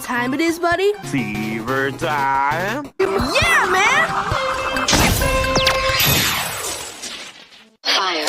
time it is, buddy? Fever time? Yeah, man! Fire.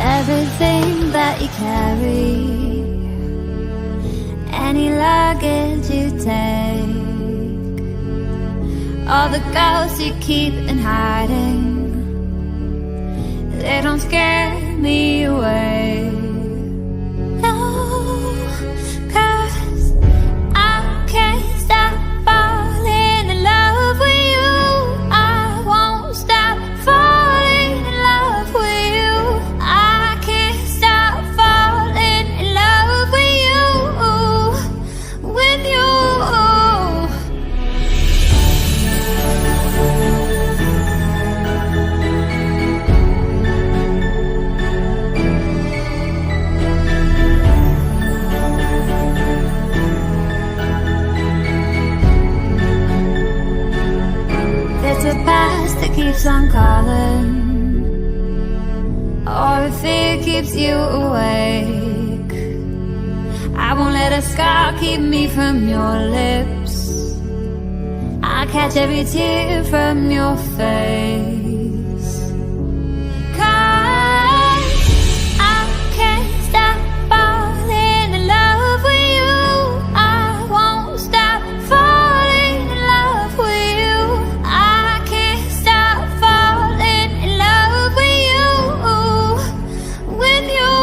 Everything that you carry, any luggage you take, all the ghosts you keep in hiding, they don't scare me away. No, 'cause I can't stop falling in love with you. I won't stop falling in love with you. I can't stop falling in love with you, with you. There's a past that keeps on calling, or if it keeps you awake. I won't let a scar keep me from your lips. I catch every tear from your face. 'Cause I can't stop falling in love with you. I won't stop falling in love with you. I can't stop falling in love with you, with you.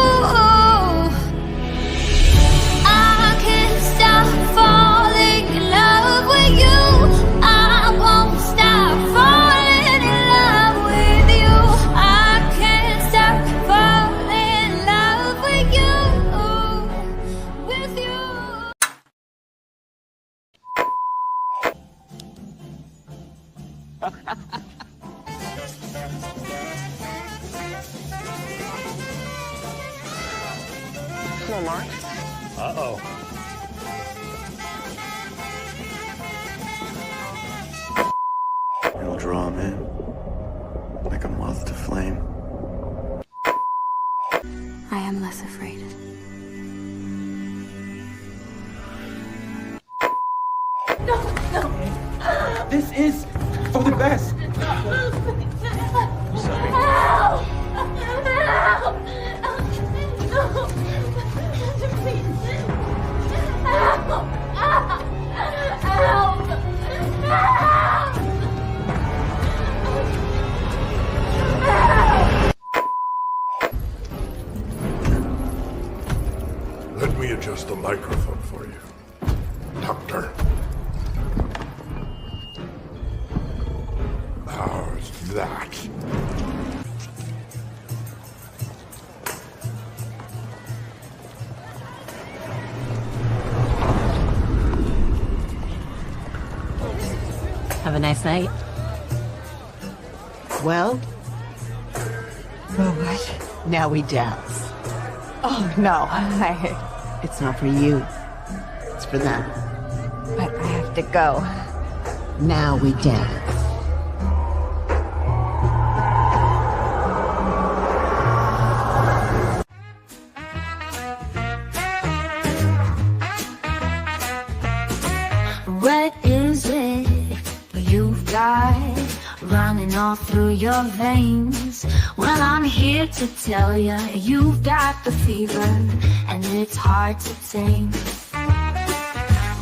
I can't stop falling in love with you. I won't stop falling in love with you. I can't stop falling in love with you, with you. Come on, Mark. Uh-oh. Real draw, man. Like a moth to flame. I am less afraid. This is for the best. Help! Help! Let me adjust the microphone for you. Doctor. How's that? Have a nice night. Well? Oh, what? Now we dance. Oh, no. It's not for you. It's for them. But I have to go. Now we dance. What is it you've got running all through your veins? Well, I'm here to tell you, you've got the fever, and it's hard to tame.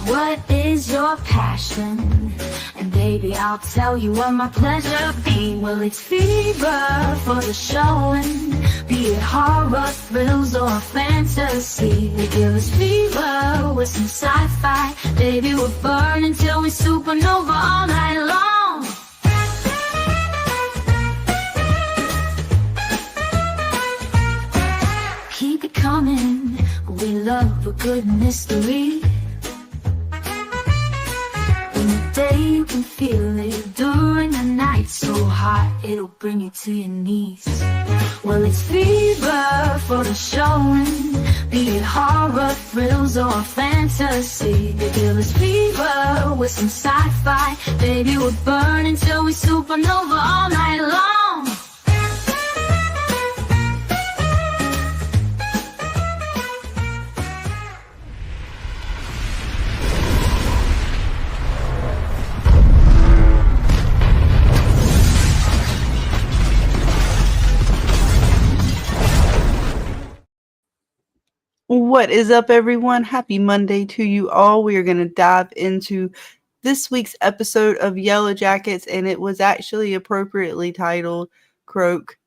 What is your passion? And Baby, I'll tell you what my pleasure be. Well, it's fever for the showing, be it horror, thrills, or fantasy. They give us fever with some sci-fi. Baby, we'll burn until we supernova all night long. Keep it coming, we love a good mystery. In the day you can feel it, during the night so hot it'll bring you to your knees. Well, it's fever for the showing, be it horror, thrills, or fantasy. They give us fever with some sci-fi. Baby, we'll burn until we supernova all night long. What is up, everyone? Happy Monday to you all. We are going to dive into this week's episode of Yellowjackets, and it was actually appropriately titled Croak.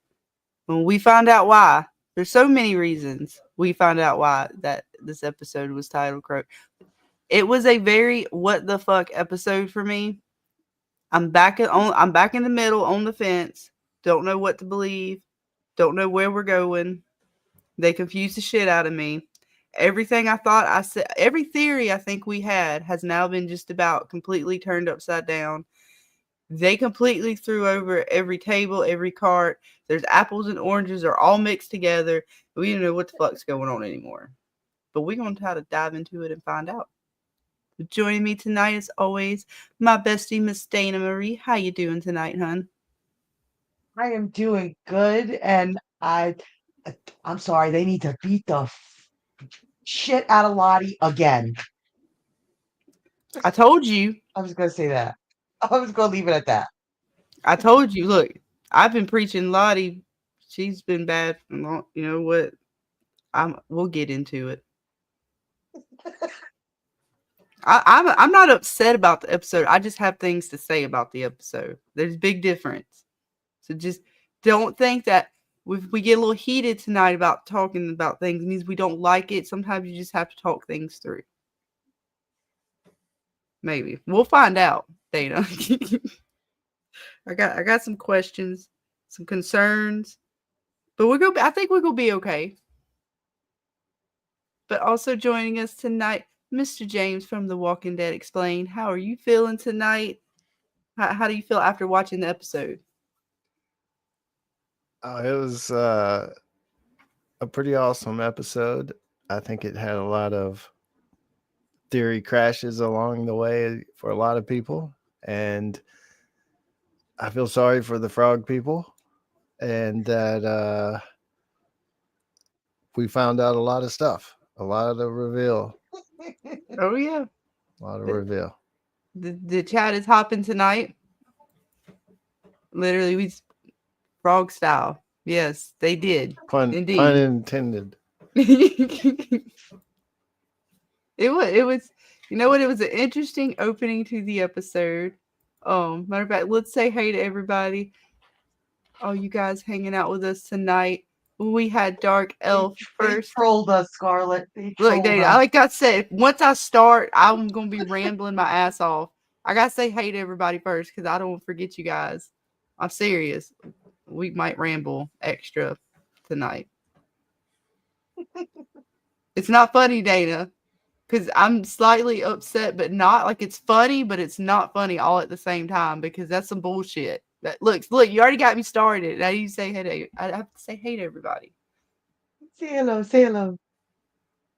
And we found out why. There's so many reasons we found out why that this episode was titled Croak. It was a very what the fuck episode for me. I'm back in the middle on the fence. Don't know what to believe. Don't know where we're going. They confused the shit out of me. Everything I thought I said, every theory I think we had has now been just about completely turned upside down. They completely threw over every table, every cart. There's apples and oranges are all mixed together. We don't know what the fuck's going on anymore. But we're going to try to dive into it and find out. Joining me tonight, as always, my bestie, Miss Dana Marie. How you doing tonight, hun? I am doing good, and I'm sorry, they need to beat the shit out of Lottie again. I told you. I was going to say that. I was going to leave it at that. I told you. Look, I've been preaching Lottie. She's been bad. You know what? We'll get into it. I'm not upset about the episode. I just have things to say about the episode. There's a big difference. So just don't think that if we get a little heated tonight about talking about things, it means we don't like it. Sometimes you just have to talk things through. Maybe. We'll find out, Dana. I got some questions, some concerns. But I think we're gonna be okay. But also joining us tonight, Mr. James from The Walking Dead Explained. How are you feeling tonight? How do you feel after watching the episode? It was a pretty awesome episode. I think it had a lot of theory crashes along the way for a lot of people. And I feel sorry for the frog people. And that we found out a lot of stuff. A lot of the reveal. Oh, yeah. A lot of reveal. The chat is hopping tonight. Literally, we frog style. Yes, they did. Indeed. Pun intended. It was, you know what? It was an interesting opening to the episode. Matter of fact, let's say hey to everybody. Oh, you guys hanging out with us tonight. We had Dark Elf first. They trolled us, Scarlett. Look, Dave, like I said, once I start, I'm going to be rambling my ass off. I got to say hey to everybody first because I don't want to forget you guys. I'm serious. We might ramble extra tonight. It's not funny, Dana, because I'm slightly upset, but not like it's funny, but it's not funny all at the same time because that's some bullshit. Look, you already got me started. Now you say hey I have to say hey to everybody. Say hello, say hello.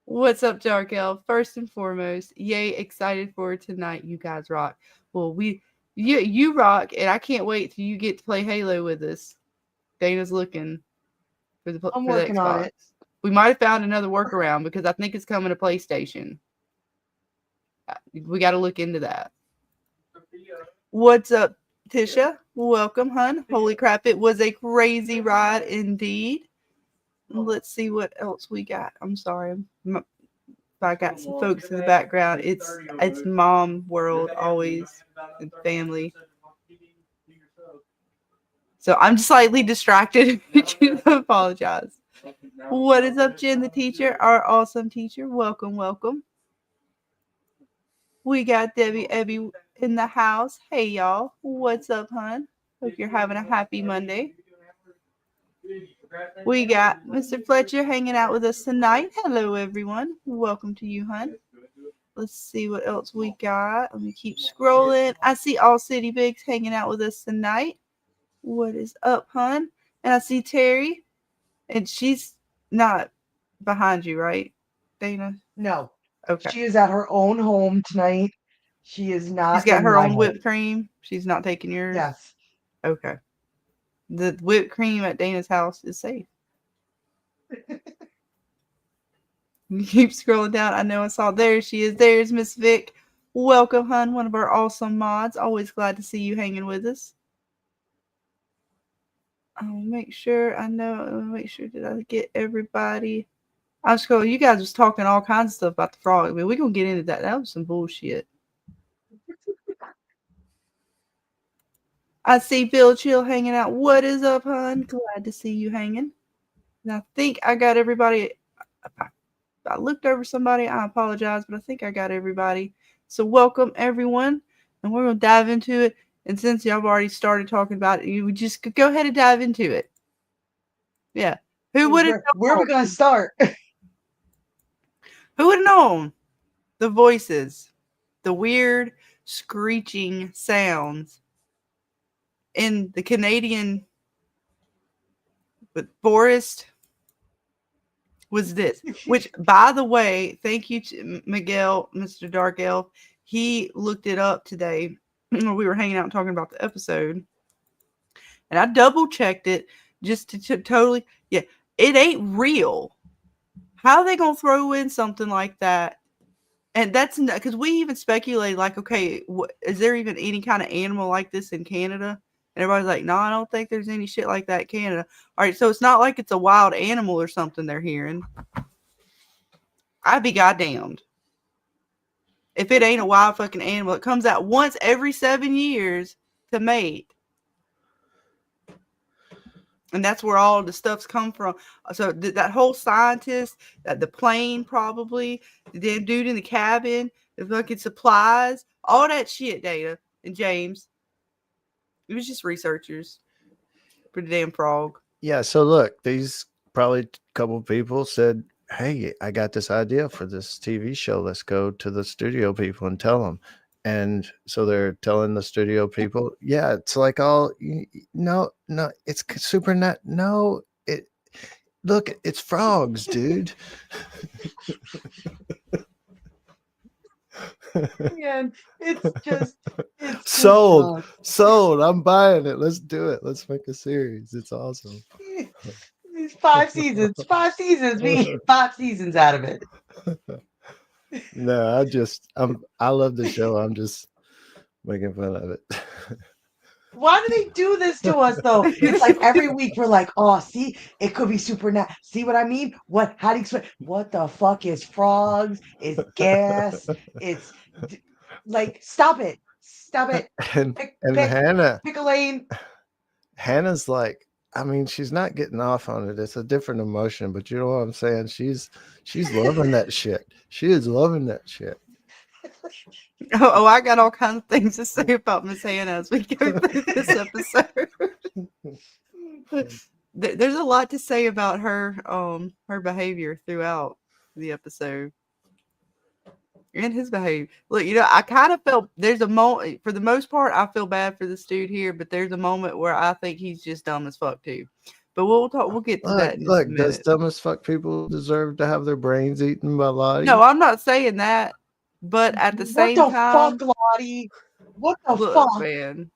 What's up, Dark Elf? First and foremost, yay, excited for tonight. You guys rock. Well, you rock, and I can't wait till you get to play Halo with us. Dana's looking for the I'm working Xbox. on it. We might have found another workaround because I think it's coming to PlayStation. We got to look into that. What's up, Tisha? Welcome, hun. Holy crap, it was a crazy ride indeed. Let's see what else we got. I'm sorry. I got some folks in the background. It's mom world always. and family. So I'm slightly distracted. I apologize. What is up, Jen, the teacher, our awesome teacher? Welcome, welcome. We got Debbie Ebby in the house. Hey, y'all. What's up, hon? Hope you're having a happy Monday. We got Mr. Fletcher hanging out with us tonight. Hello, everyone. Welcome to you, hon. Let's see what else we got. Let me keep scrolling. I see All City Bigs hanging out with us tonight. What is up, hon? And I see Terry. And she's not behind you, right, Dana? No. Okay. She is at her own home tonight. She is not. She's got in her my own home. whipped cream. She's not taking yours? Yes. Okay. The whipped cream at Dana's house is safe. You keep scrolling down. I know I saw. There she is. There's Miss Vic. Welcome, hon. One of our awesome mods. Always glad to see you hanging with us. I'll make sure I know. Make sure did I get everybody? I was going. You guys was talking all kinds of stuff about the frog. I mean, we're gonna get into that. That was some bullshit. I see Bill Chill hanging out. What is up, hon? Glad to see you hanging. And I think I got everybody. I looked over somebody. I apologize, but I think I got everybody. So welcome, everyone. And we're going to dive into it. And since y'all have already started talking about it, you would just go ahead and dive into it. Yeah. Who would have Where are we going to start? Who would have known the voices, the weird screeching sounds in the Canadian forest was this? Which, by the way, thank you to Miguel, Mr. Dark Elf. He looked it up today when we were hanging out and talking about the episode. And I double checked it just to totally, yeah, it ain't real. How are they going to throw in something like that? And that's because we even speculated, like, okay, is there even any kind of animal like this in Canada? And everybody's like, no, I don't think there's any shit like that in Canada. All right, so it's not like it's a wild animal or something they're hearing. I'd be goddamned if it ain't a wild fucking animal. It comes out once every 7 years to mate. And that's where all the stuff's come from. So that whole scientist, the plane probably, the damn dude in the cabin, the fucking supplies, all that shit, Dana and James. It was just researchers for the damn frog. Yeah, so look, these probably a couple people said, hey, I got this idea for this TV show. Let's go to the studio people and tell them. And so they're telling the studio people, yeah, it's like all, no, it's super not. No, look, it's frogs, dude. Man, it's sold. I'm buying it. Let's do it. Let's make a series. It's awesome. These 5 seasons. 5 seasons. We get 5 seasons out of it. No, I love the show. I'm just making fun of it. Why do they do this to us, though? It's like every week we're like, oh, see, it could be supernatural. See what I mean? How do you explain? What the fuck is frogs? Is gas? It's like, stop it. And Pick a lane. Hannah's like, I mean, she's not getting off on it. It's a different emotion, but you know what I'm saying? She's loving that shit. She is loving that shit. Oh, I got all kinds of things to say about Miss Hannah as we go through this episode. There's a lot to say about her behavior throughout the episode. And his behavior. Look, I kind of felt there's a moment, for the most part, I feel bad for this dude here, but there's a moment where I think he's just dumb as fuck too. But we'll get to that in just a minute. Does dumb as fuck people deserve to have their brains eaten by Lottie? No, I'm not saying that. But at the same time, what the fuck, Lottie? What the fuck, man?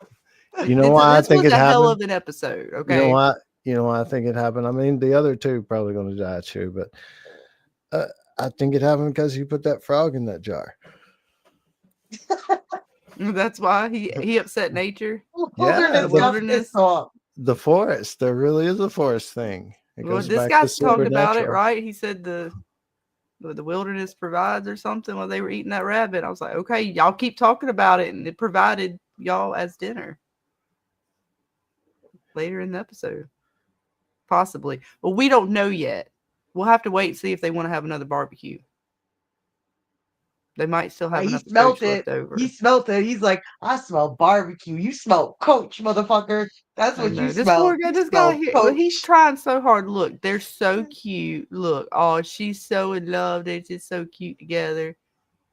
You know why I think it happened? Hell of an episode. Okay. You know why I think it happened? I mean, the other two probably going to die too, but I think it happened because he put that frog in that jar. That's why he upset nature. Yeah, the forest. There really is a forest thing. Well, this guy's talked about it, right? He said the wilderness provides or something while they were eating that rabbit. I was like, okay, y'all keep talking about it, and it provided, y'all as dinner later in the episode. Possibly. Well, we don't know yet. We'll have to wait and see if they want to have another barbecue. They might still have He enough smelt scotch it. left over. He smelt it. He's like, I smell barbecue. You smell coach, motherfucker. That's I what you know. This smell. poor guy, You this guy smell here, coach. he's trying so hard. Look, they're so cute. Look, oh, she's so in love. They're just so cute together.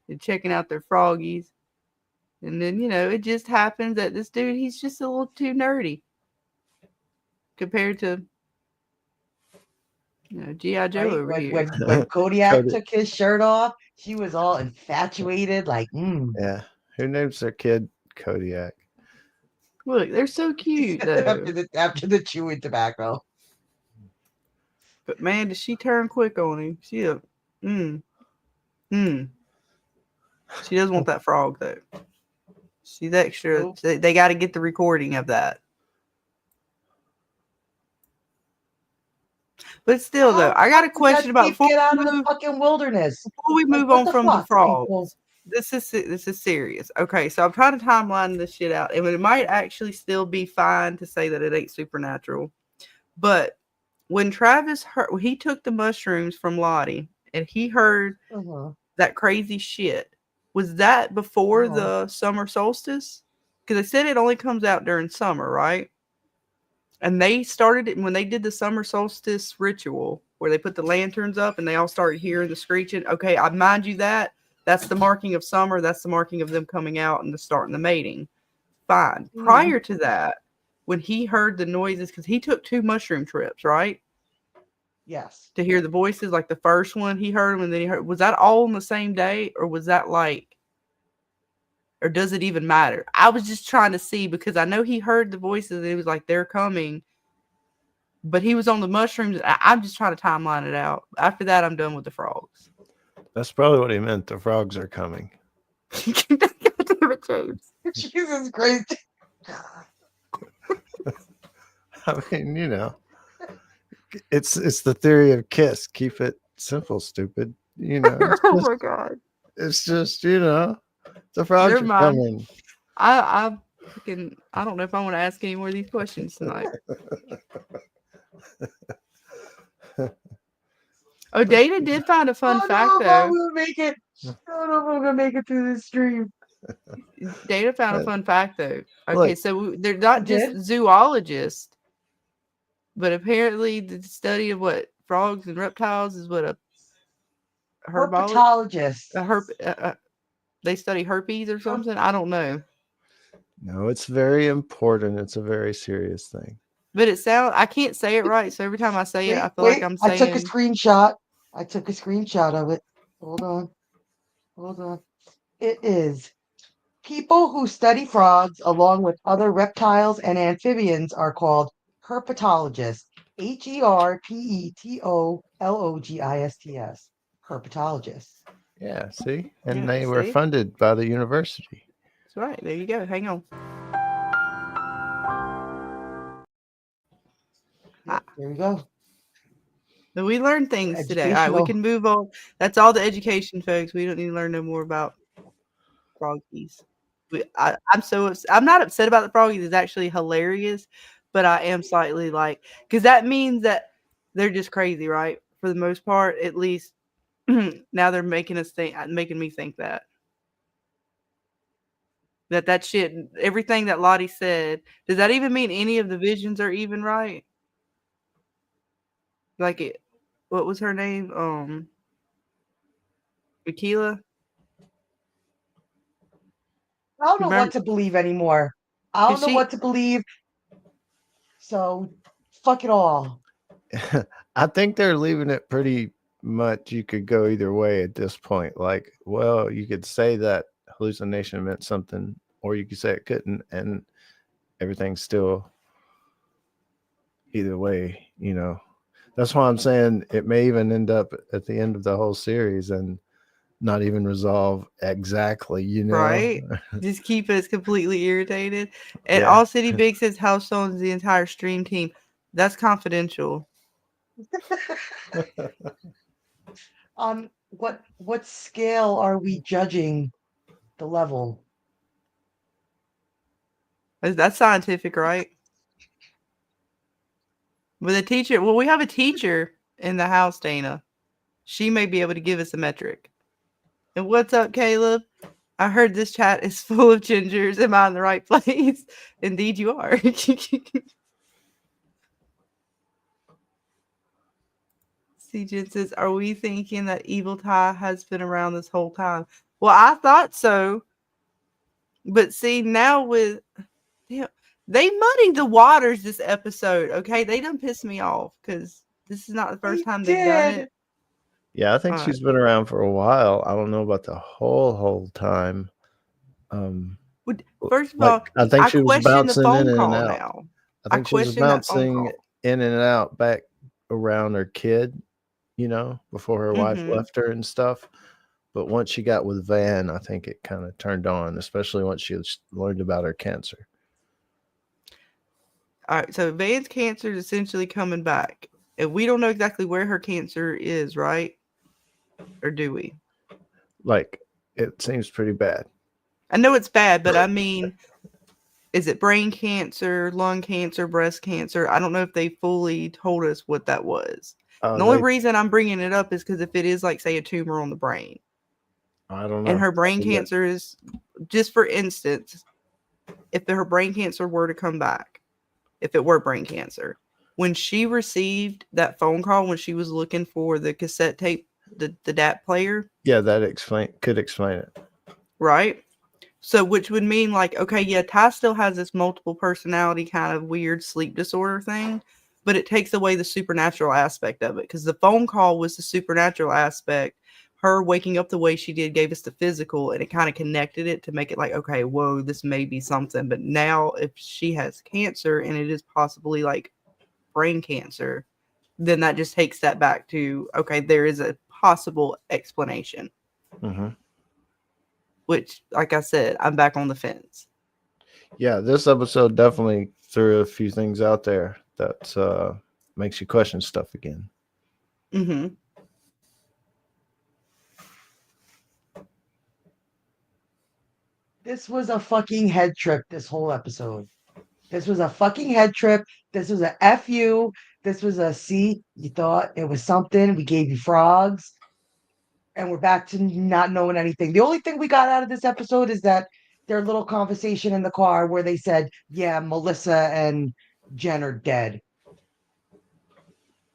They're checking out their froggies. And then, it just happens that this dude, he's just a little too nerdy compared to, G.I. Joe Right? over here. When Kodiak Cody. took his shirt off, she was all infatuated, like, Yeah. Who names their kid Kodiak? Look, they're so cute, though. after the chewing tobacco. But man, does she turn quick on him? She She does want that frog though. She's extra. Nope. They got to get the recording of that. But still, though, I got a question about get out of the fucking wilderness. before we move what on the from the fuck, frogs. people? This is serious. Okay, so I'm trying to timeline this shit out, and it might actually still be fine to say that it ain't supernatural. But when Travis he took the mushrooms from Lottie, and he heard that crazy shit. Was that before the summer solstice? Because they said it only comes out during summer, right? And they started it when they did the summer solstice ritual, where they put the lanterns up and they all started hearing the screeching. Okay, I mind you that's the marking of summer. That's the marking of them coming out and starting the mating. Fine. Prior to that, when he heard the noises, because he took 2 mushroom trips, right? Yes. To hear the voices, like the first one he heard them, and then he heard. Was that all on the same day, or was that or does it even matter? I was just trying to see, because I know he heard the voices and it was like they're coming, but he was on the mushrooms. I'm just trying to timeline it out. After that, I'm done with the frogs. That's probably what he meant. The frogs are coming. Jesus Christ. I mean, it's the theory of KISS. Keep it simple, stupid. Oh my God. It's just, the frogs are coming. I don't know if I want to ask any more of these questions tonight. Oh, Dana did find a fun fact, though. I don't know if I'm gonna make it through this stream. Dana found a fun fact, though. Okay, Look, so they're not just zoologists, but apparently the study of what frogs and reptiles is what a herpetologist. They study herpes or something. I don't know. No, it's very important. It's a very serious thing. But I can't say it right. So every time I say it, I feel like I'm saying. I took a screenshot. Of it. Hold on. It is people who study frogs along with other reptiles and amphibians are called herpetologists. Herpetologists. Herpetologists. Yeah, see? And they were funded by the university. That's right. There you go. Hang on. There we go. So we learned things today. All right, we can move on. That's all the education, folks. We don't need to learn no more about froggies. I'm not upset about the froggies. It's actually hilarious, but I am slightly because that means that they're just crazy, right? For the most part, at least. Now they're making me think that shit, everything that Lottie said. Does that even mean any of the visions are even right? What was her name? Akila? I don't know what to believe anymore. I don't know what to believe. So, fuck it all. I think they're leaving it pretty much. You could go either way at this point. You could say that hallucination meant something, or you could say it couldn't, and everything's still either way, That's why I'm saying it may even end up at the end of the whole series and not even resolve exactly, Right? Just keep us completely irritated. And All City Big says House owns the entire stream team. That's confidential. On what scale are we judging the level? That's scientific, right? With a teacher, well, we have a teacher in the house, Dana. She may be able to give us a metric. And what's up, Caleb? I heard this chat is full of gingers. Am I in the right place? Indeed, you are. Jen says, are we thinking that Evil Ty has been around this whole time? Well, I thought so. But see, now with... Damn, they muddied the waters this episode, okay? They done pissed me off because this is not the first time they've done it. Yeah, I think she's been around for a while. I don't know about the whole time. First of all, I think she was question the bouncing phone in and call out. now. I think she was question that phone bouncing call. in and out back around her kid, before her wife left her and stuff. But once she got with Van, I think it kind of turned on, especially once she learned about her cancer. All right, so Van's cancer is essentially coming back. And we don't know exactly where her cancer is, right? Or do we? Like, it seems pretty bad. I know it's bad, but I mean, is it brain cancer, lung cancer, breast cancer? I don't know if they fully told us what that was. The only reason I'm bringing it up is because if it is, like, say, a tumor on the brain. I don't know. And her brain cancer is, just for instance, if her brain cancer were to come back, if it were brain cancer, when she received that phone call when she was looking for the cassette tape, the DAT player. Yeah, that could explain it. Right? So which would mean like, okay, yeah, Ty still has this multiple personality kind of weird sleep disorder thing, but it takes away the supernatural aspect of it because the phone call was the supernatural aspect. Her waking up the way she did gave us the physical, and it kind of connected it to make it like, okay, whoa, this may be something. But now if she has cancer and it is possibly like brain cancer, then that just takes that back to, okay, there is a possible explanation. Mm-hmm. Which, like I said, I'm back on the fence. Yeah, this episode definitely threw a few things out there that makes you question stuff again. Mm-hmm. This was a fucking head trip, this whole episode. This was a fucking head trip. This was a FU. This was a C. You thought it was something. We gave you frogs. And we're back to not knowing anything. The only thing we got out of this episode is that their little conversation in the car where they said, yeah, Melissa and Jen are dead.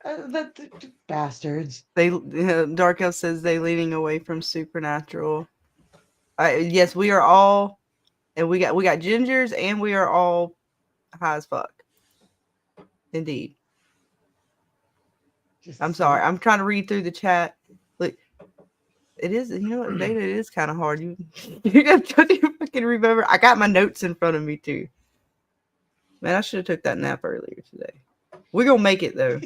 The bastards. Dark Elf says they leaning away from supernatural. Yes, we are all, and we got gingers, and we are all high as fuck. Indeed. I'm sorry. I'm trying to read through the chat. Look, it is, what, Data, it is kind of hard. You fucking remember. I got my notes in front of me too. Man, I should have took that nap earlier today. We're gonna make it though.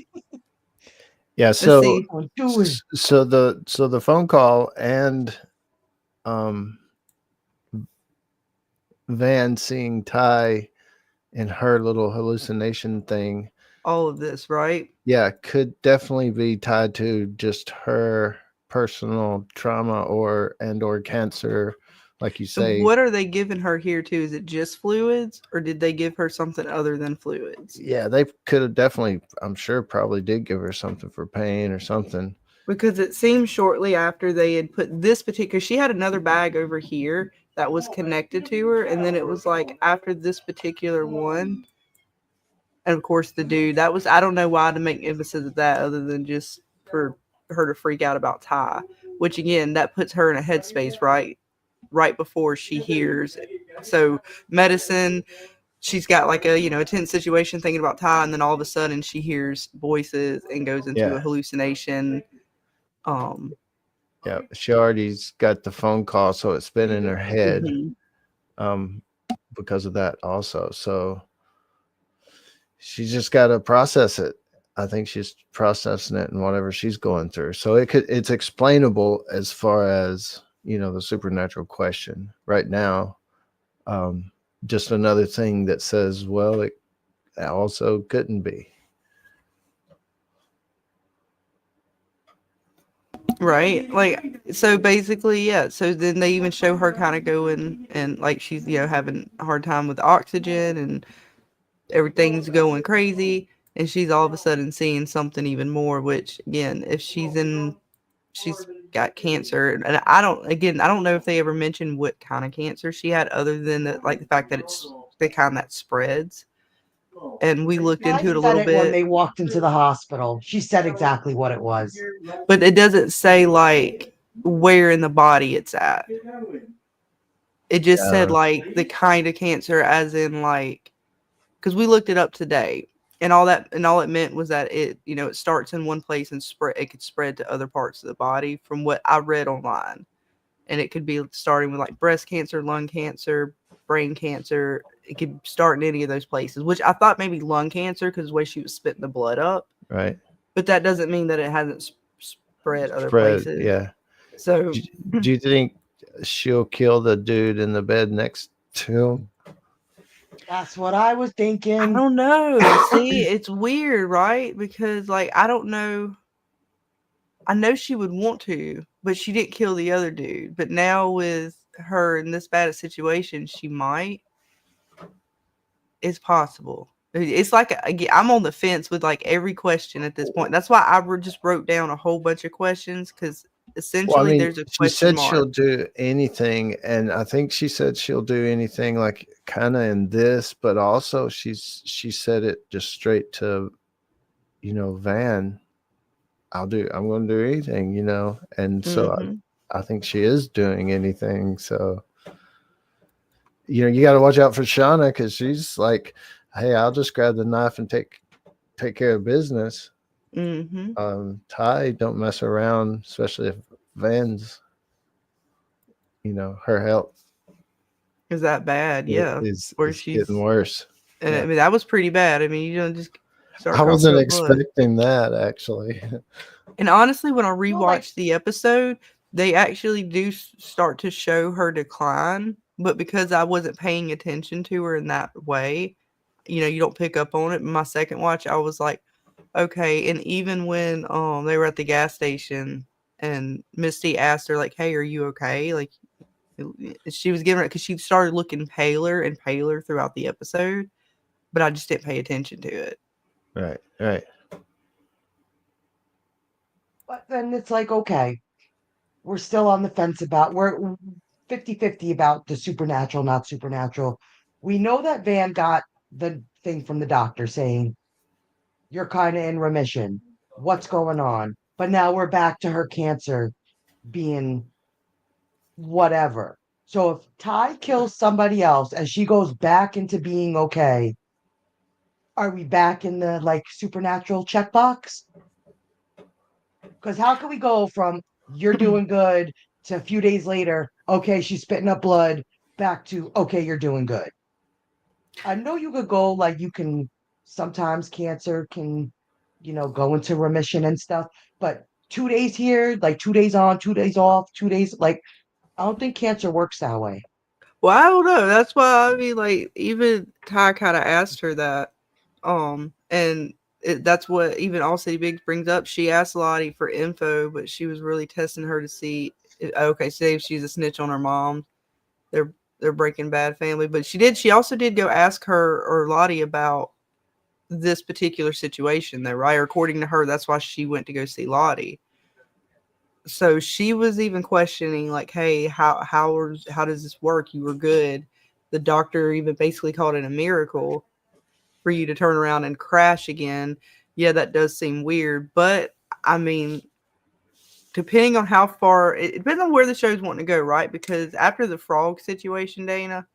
Yeah, so the phone call and Van seeing Ty in her little hallucination thing. All of this, right? Yeah, could definitely be tied to just her personal trauma or cancer, like you say. So what are they giving her here too? Is it just fluids, or did they give her something other than fluids? Yeah, they could have definitely, I'm sure, probably did give her something for pain or something. Because it seemed shortly after they had put this particular, she had another bag over here that was connected to her, and then it was like after this particular one, and of course the dude, that was, I don't know why to make emphasis of that other than just for her to freak out about Ty, which again, that puts her in a headspace right before she hears it. So medicine, she's got like a, a tense situation thinking about Ty, and then all of a sudden she hears voices and goes into a hallucination. Yeah, she already's got the phone call, so it's been in her head because of that also. So she's just got to process it. I think she's processing it and whatever she's going through. So it's explainable as far as, the supernatural question right now. Just another thing that says, well, it also couldn't be. Right. Like, so basically, yeah. So then they even show her kind of going and like she's, having a hard time with oxygen and everything's going crazy. And she's all of a sudden seeing something even more, which again, if she's got cancer. And I don't know if they ever mentioned what kind of cancer she had other than like the fact that it's the kind that spreads. And we looked into it a said little it when bit. they walked into the hospital. She said exactly what it was. But it doesn't say like where in the body it's at. It just said like the kind of cancer, as in like, because we looked it up today, and all it meant was that it starts in one place and it could spread to other parts of the body from what I read online. And it could be starting with like breast cancer, lung cancer, brain cancer. It could start in any of those places, which I thought maybe lung cancer because the way she was spitting the blood up. Right. But that doesn't mean that it hasn't spread other Spread, places. yeah. So do you think she'll kill the dude in the bed next to him? That's what I was thinking. I don't know. See, it's weird, right? Because like I don't know. I know she would want to, but she didn't kill the other dude. But now with her in this bad a situation, she might. It's possible. It's like I'm on the fence with like every question at this point. That's why I just wrote down a whole bunch of questions because essentially there's a question she said mark. She'll do anything, and I think she said she'll do anything like kind of in this, but also she said it just straight to Van. I'm going to do anything, and so I think she is doing anything. So you got to watch out for Shauna because she's like, hey, I'll just grab the knife and take care of business. Ty, don't mess around, especially if Van's, her health is that bad. Is getting worse. And I mean, that was pretty bad. I mean, you don't just start. I wasn't expecting that, actually. And honestly, when I rewatched the episode, they actually do start to show her decline. But because I wasn't paying attention to her in that way, you don't pick up on it. In my second watch, I was like, okay. And even when they were at the gas station and Misty asked her, like, hey, are you okay? Like, she was giving it because she started looking paler and paler throughout the episode, but I just didn't pay attention to it. Right. But then it's like, okay, we're still on the fence we're 50-50 about the supernatural, not supernatural. We know that Van got the thing from the doctor saying, you're kind of in remission. What's going on? But now we're back to her cancer being whatever. So if Ty kills somebody else and she goes back into being okay, are we back in the like supernatural checkbox? Because how can we go from you're doing good to a few days later, okay, she's spitting up blood, back to okay, you're doing good? I know you could go like you can sometimes cancer can, go into remission and stuff, but 2 days here, like 2 days on, 2 days off, 2 days, like I don't think cancer works that way. Well, I don't know. That's why I mean, like, even Ty kind of asked her that, and that's what even All City Biggs brings up. She asked Lottie for info, but she was really testing her to see, okay, say if she's a snitch on her mom. They're Breaking Bad family, but she also did go ask her or Lottie about this particular situation, though, right? Or according to her, that's why she went to go see Lottie. So she was even questioning, like, hey, how does this work? You were good. The doctor even basically called it a miracle for you to turn around and crash again. Yeah, that does seem weird. But, I mean, depending on how far, it depends on where the show's wanting to go, right? Because after the frog situation, Dana,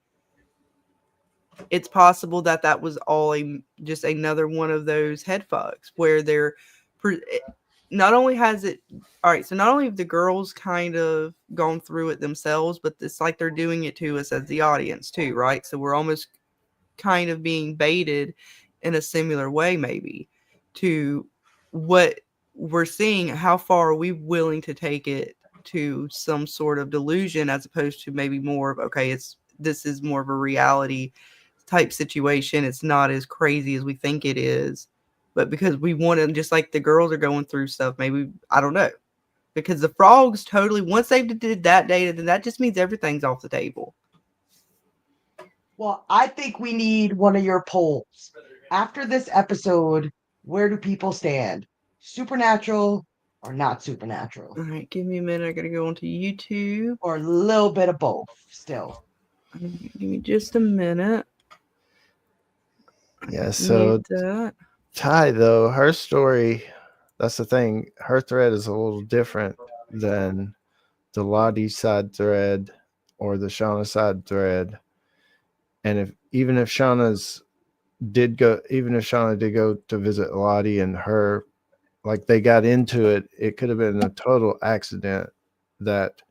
it's possible that was all just another one of those head fucks where they're not only has it all right, so not only have the girls kind of gone through it themselves, but it's like they're doing it to us as the audience too, right? So we're almost kind of being baited in a similar way, maybe, to what we're seeing. How far are we willing to take it to some sort of delusion, as opposed to maybe more of, okay, this is more of a reality type situation. It's not as crazy as we think it is, but because we want to, just like the girls are going through stuff, maybe, I don't know. because the frogs totally, once they did that data, then that just means everything's off the table. Well, I think we need one of your polls. After this episode, where do people stand? Supernatural or not supernatural? All right, give me a minute. I gotta go onto YouTube. Or a little bit of both still. Give me just a minute. Yeah, so Ty, though, her story, that's the thing. Her thread is a little different than the Lottie side thread or the Shauna side thread. And even if Shauna did go to visit Lottie and her, like they got into it, it could have been a total accident that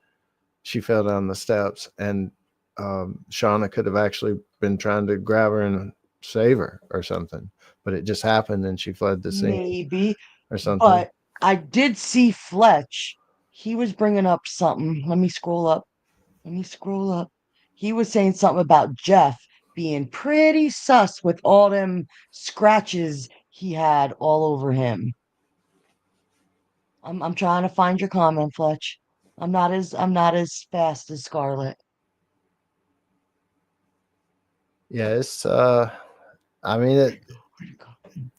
she fell down the steps, and Shauna could have actually been trying to grab her and save her or something, but it just happened and she fled the scene. Maybe. Or something. But I did see Fletch. He was bringing up something. Let me scroll up. He was saying something about Jeff being pretty sus with all them scratches he had all over him. I'm trying to find your comment, Fletch. I'm not as fast as Scarlett. Yeah, it's I mean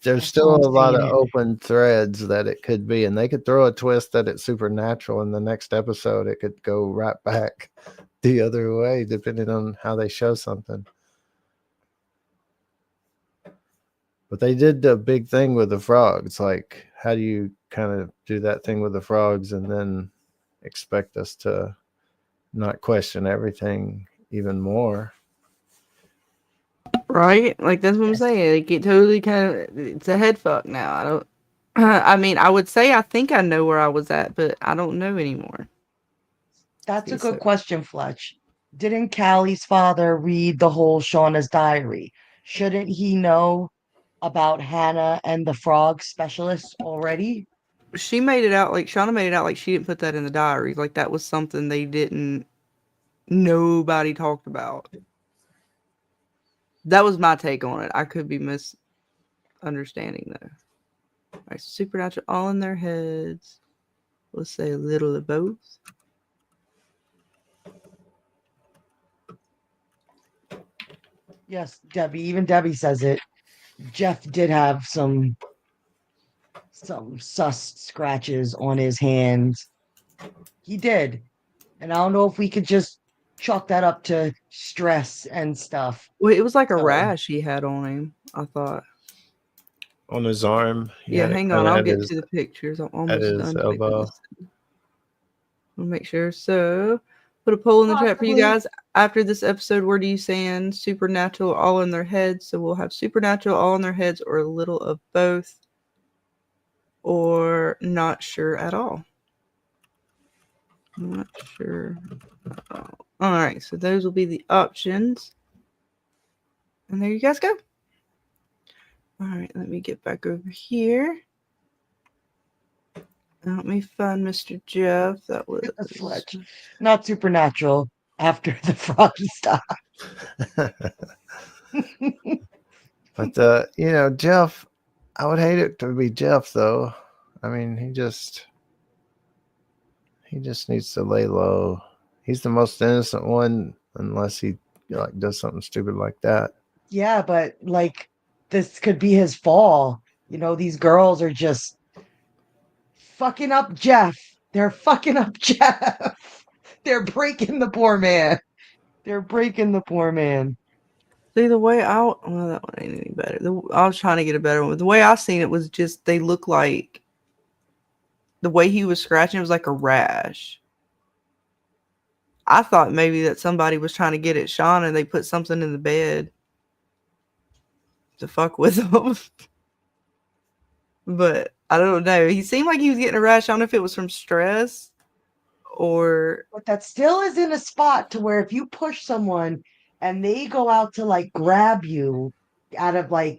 there's still a lot of open threads that it could be, and they could throw a twist that it's supernatural in the next episode. It could go right back the other way depending on how they show something. But they did the big thing with the frogs. Like, how do you kind of do that thing with the frogs and then expect us to not question everything even more? Right? Like, that's what I'm saying. Like, it totally it's a head fuck now. I mean, I would say I think I know where I was at, but I don't know anymore. That's a good question, Fletch. Didn't Callie's father read the whole Shauna's diary? Shouldn't he know about Hannah and the frog specialist already? Shauna made it out like she didn't put that in the diary. Like, that was something nobody talked about. That was my take on it. I could be misunderstanding though. All right, supernatural all in their heads. We'll say a little of both. Yes, Debbie. Even Debbie says it. Jeff did have some sus scratches on his hands. He did. And I don't know if we could just chalk that up to stress and stuff. Well, it was like a rash he had on him, I thought. On his arm. Yeah, hang on. I'll get to the pictures. I'm almost done. Elbow. We'll make sure. So, put a poll in the chat for you guys. After this episode, where do you stand? Supernatural all in their heads. So we'll have supernatural all in their heads, or a little of both, or not sure at all. Not sure at all. All right, so those will be the options. And there you guys go. All right, let me get back over here. Let me find Mr. Jeff. That was Fletch. Not supernatural after the frog stuff. But Jeff, I would hate it to be Jeff though. I mean, he just needs to lay low. He's the most innocent one, unless he does something stupid like that. Yeah, but this could be his fall. These girls are just fucking up Jeff. They're fucking up Jeff. They're breaking the poor man. See, the way that one ain't any better. I was trying to get a better one. The way I seen it was just, they look like, the way he was scratching, it was like a rash. I thought maybe that somebody was trying to get at Shauna and they put something in the bed to fuck with him. But I don't know. He seemed like he was getting a rash. I don't know if it was from stress or... But that still is in a spot to where if you push someone and they go out to grab you out of Yeah,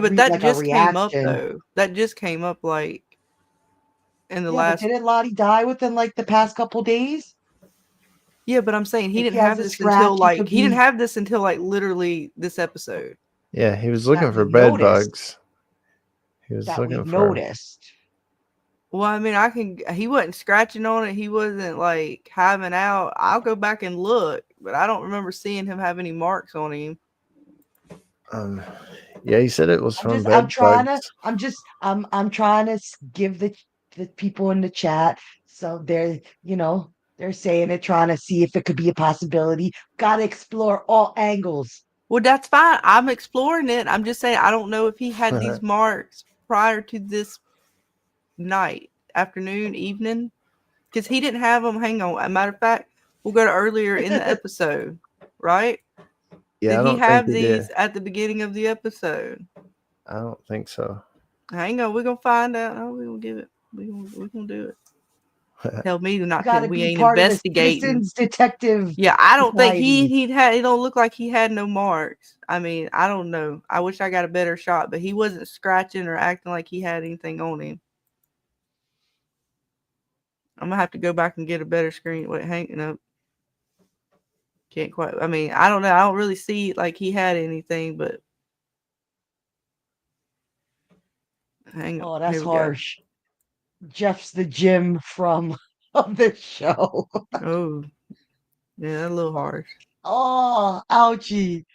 but that just came up though. That just came up in the last... But didn't Lottie die within the past couple days? Yeah, but I'm saying he didn't have this until literally this episode. Yeah, he was looking for bed bugs. He was looking for noticed. Well, I mean, he wasn't scratching on it. He wasn't like having out. I'll go back and look, but I don't remember seeing him have any marks on him. Yeah, he said it was from I'm bed trying bugs. to, I'm trying to give the people in the chat. So they're saying it, trying to see if it could be a possibility. Got to explore all angles. Well, that's fine. I'm exploring it. I'm just saying I don't know if he had these marks prior to this night, afternoon, evening, because he didn't have them. Hang on. As a matter of fact, we'll go to earlier in the episode, right? Yeah, Did I he don't think have he these did. at the beginning of the episode? I don't think so. Hang on, we're gonna find out. No, we're gonna give it. We're gonna do it. Tell me You not got to. to We be ain't part of the investigating. Citizens Detective Yeah, I don't think Society. he had. It don't look like he had no marks. I mean, I don't know. I wish I got a better shot, but he wasn't scratching or acting like he had anything on him. I'm gonna have to go back and get a better screen. Wait, hang up. Can't quite. I mean, I don't know. I don't really see like he had anything, but hang on. Oh, that's Here we go. harsh. Jeff's the Jim from of this show. Oh, yeah, that's a little harsh. Oh, ouchie.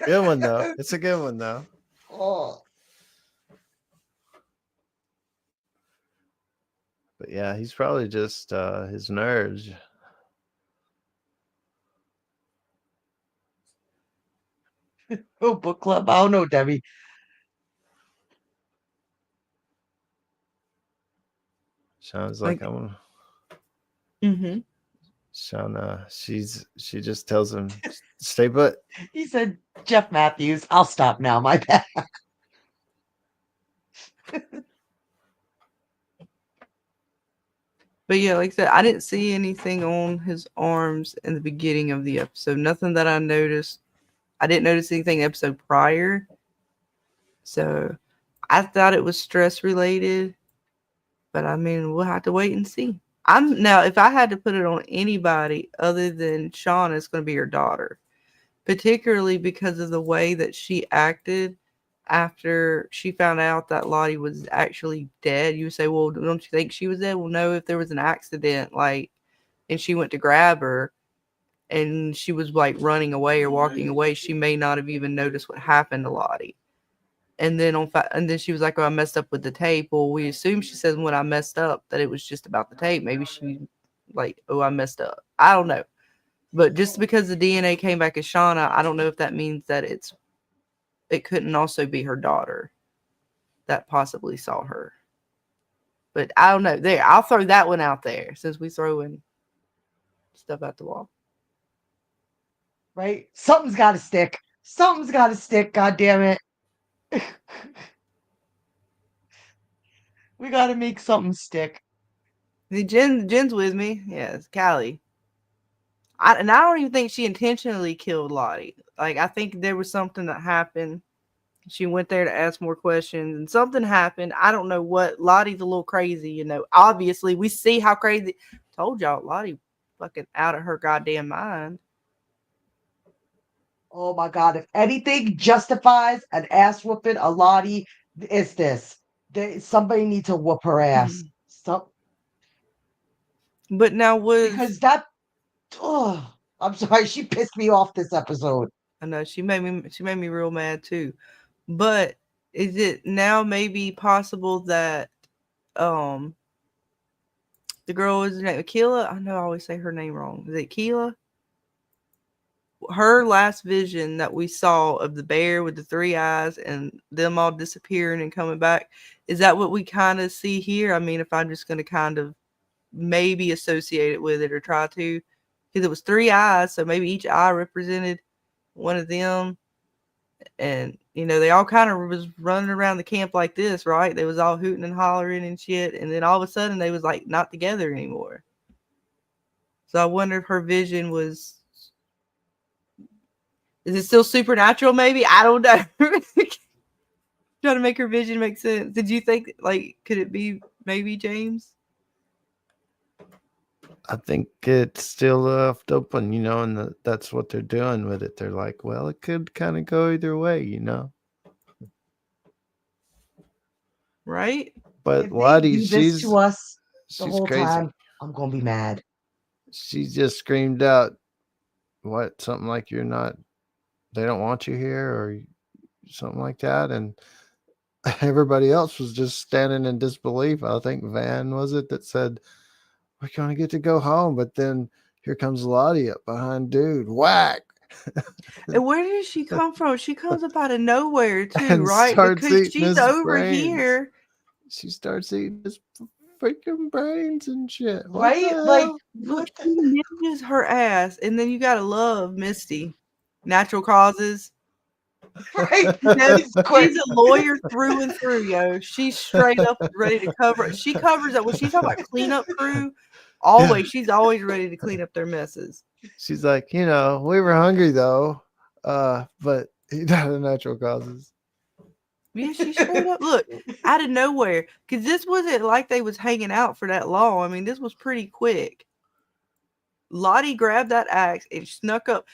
Good one though. It's a good one though. Oh. But yeah, he's probably just his nerves. Oh, book club. I don't know, Debbie. Sounds like Like, I'm. mm-hmm. Shauna, she just tells him, stay put. He said, Jeff Matthews. I'll stop now. My bad. But yeah, like I said, I didn't see anything on his arms in the beginning of the episode. Nothing that I noticed. I didn't notice anything episode prior. So I thought it was stress related. But I mean, we'll have to wait and see. If I had to put it on anybody other than Shauna, it's going to be her daughter. Particularly because of the way that she acted after she found out that Lottie was actually dead. You would say, well, don't you think she was dead? Well, no, if there was an accident, like, and she went to grab her and she was like running away or walking away, she may not have even noticed what happened to Lottie. And then and then she was like, oh, I messed up with the tape. Well, we assume she says when I messed up that it was just about the tape. Maybe she like, oh, I messed up. I don't know. But just because the DNA came back as Shauna, I don't know if that means that it couldn't also be her daughter that possibly saw her. But I don't know. There, I'll throw that one out there since we throw in stuff at the wall. Right? Something's got to stick. Something's got to stick. God damn it. We got to make something stick. Jen's with me. Yes, Callie. And I don't even think she intentionally killed Lottie. Like, I think there was something that happened. She went there to ask more questions and something happened. I don't know what. Lottie's a little crazy, you know. Obviously, we see how crazy. Told y'all, Lottie fucking out of her goddamn mind. Oh my God. If anything justifies an ass whooping a Lottie, it's this. Somebody needs to whoop her ass. But now because that. Oh, I'm sorry. She pissed me off this episode. I know she made me real mad too. But is it now maybe possible that the girl is named Keela? I know I always say her name wrong. Is it Keela? Her last vision that we saw of the bear with the 3 eyes and them all disappearing and coming back, is that what we kind of see here? I mean, if I'm just going to kind of maybe associate it with it or try to, because it was 3 eyes, so maybe each eye represented one of them. And you know, they all kind of was running around the camp like this, right? They was all hooting and hollering and shit, and then all of a sudden they was like not together anymore. So I wonder if her vision was, is it still supernatural? Maybe, I don't know. Trying to make her vision make sense. Did you think, like, could it be maybe James? I think it's still left open, you know, and that's what they're doing with it. They're like, well, it could kind of go either way, you know. right? But If they Lottie, do this to us the she's whole crazy. time, I'm gonna be mad. She just screamed out, "What? Something like you're not? They don't want you here, or something like that." And everybody else was just standing in disbelief. I think Van was it that said, "We're gonna get to go home," but then here comes Lottie up behind dude, whack, And where did she come from? She comes up out of nowhere too, and right? starts Because eating she's his over brains. here. She starts eating his freaking brains and shit. What Right? the Like, hell? what She ninjas her ass, and then you gotta love Misty. Natural causes. right? No, She's quick. she's a lawyer through and through, yo. She's straight up ready to cover. She covers up when she's talking about cleanup crew. Always, she's always ready to clean up their messes. She's like, we were hungry though, but he died of natural causes. Yeah, she straight up look out of nowhere because this wasn't like they was hanging out for that long. I mean, this was pretty quick. Lottie grabbed that axe and snuck up.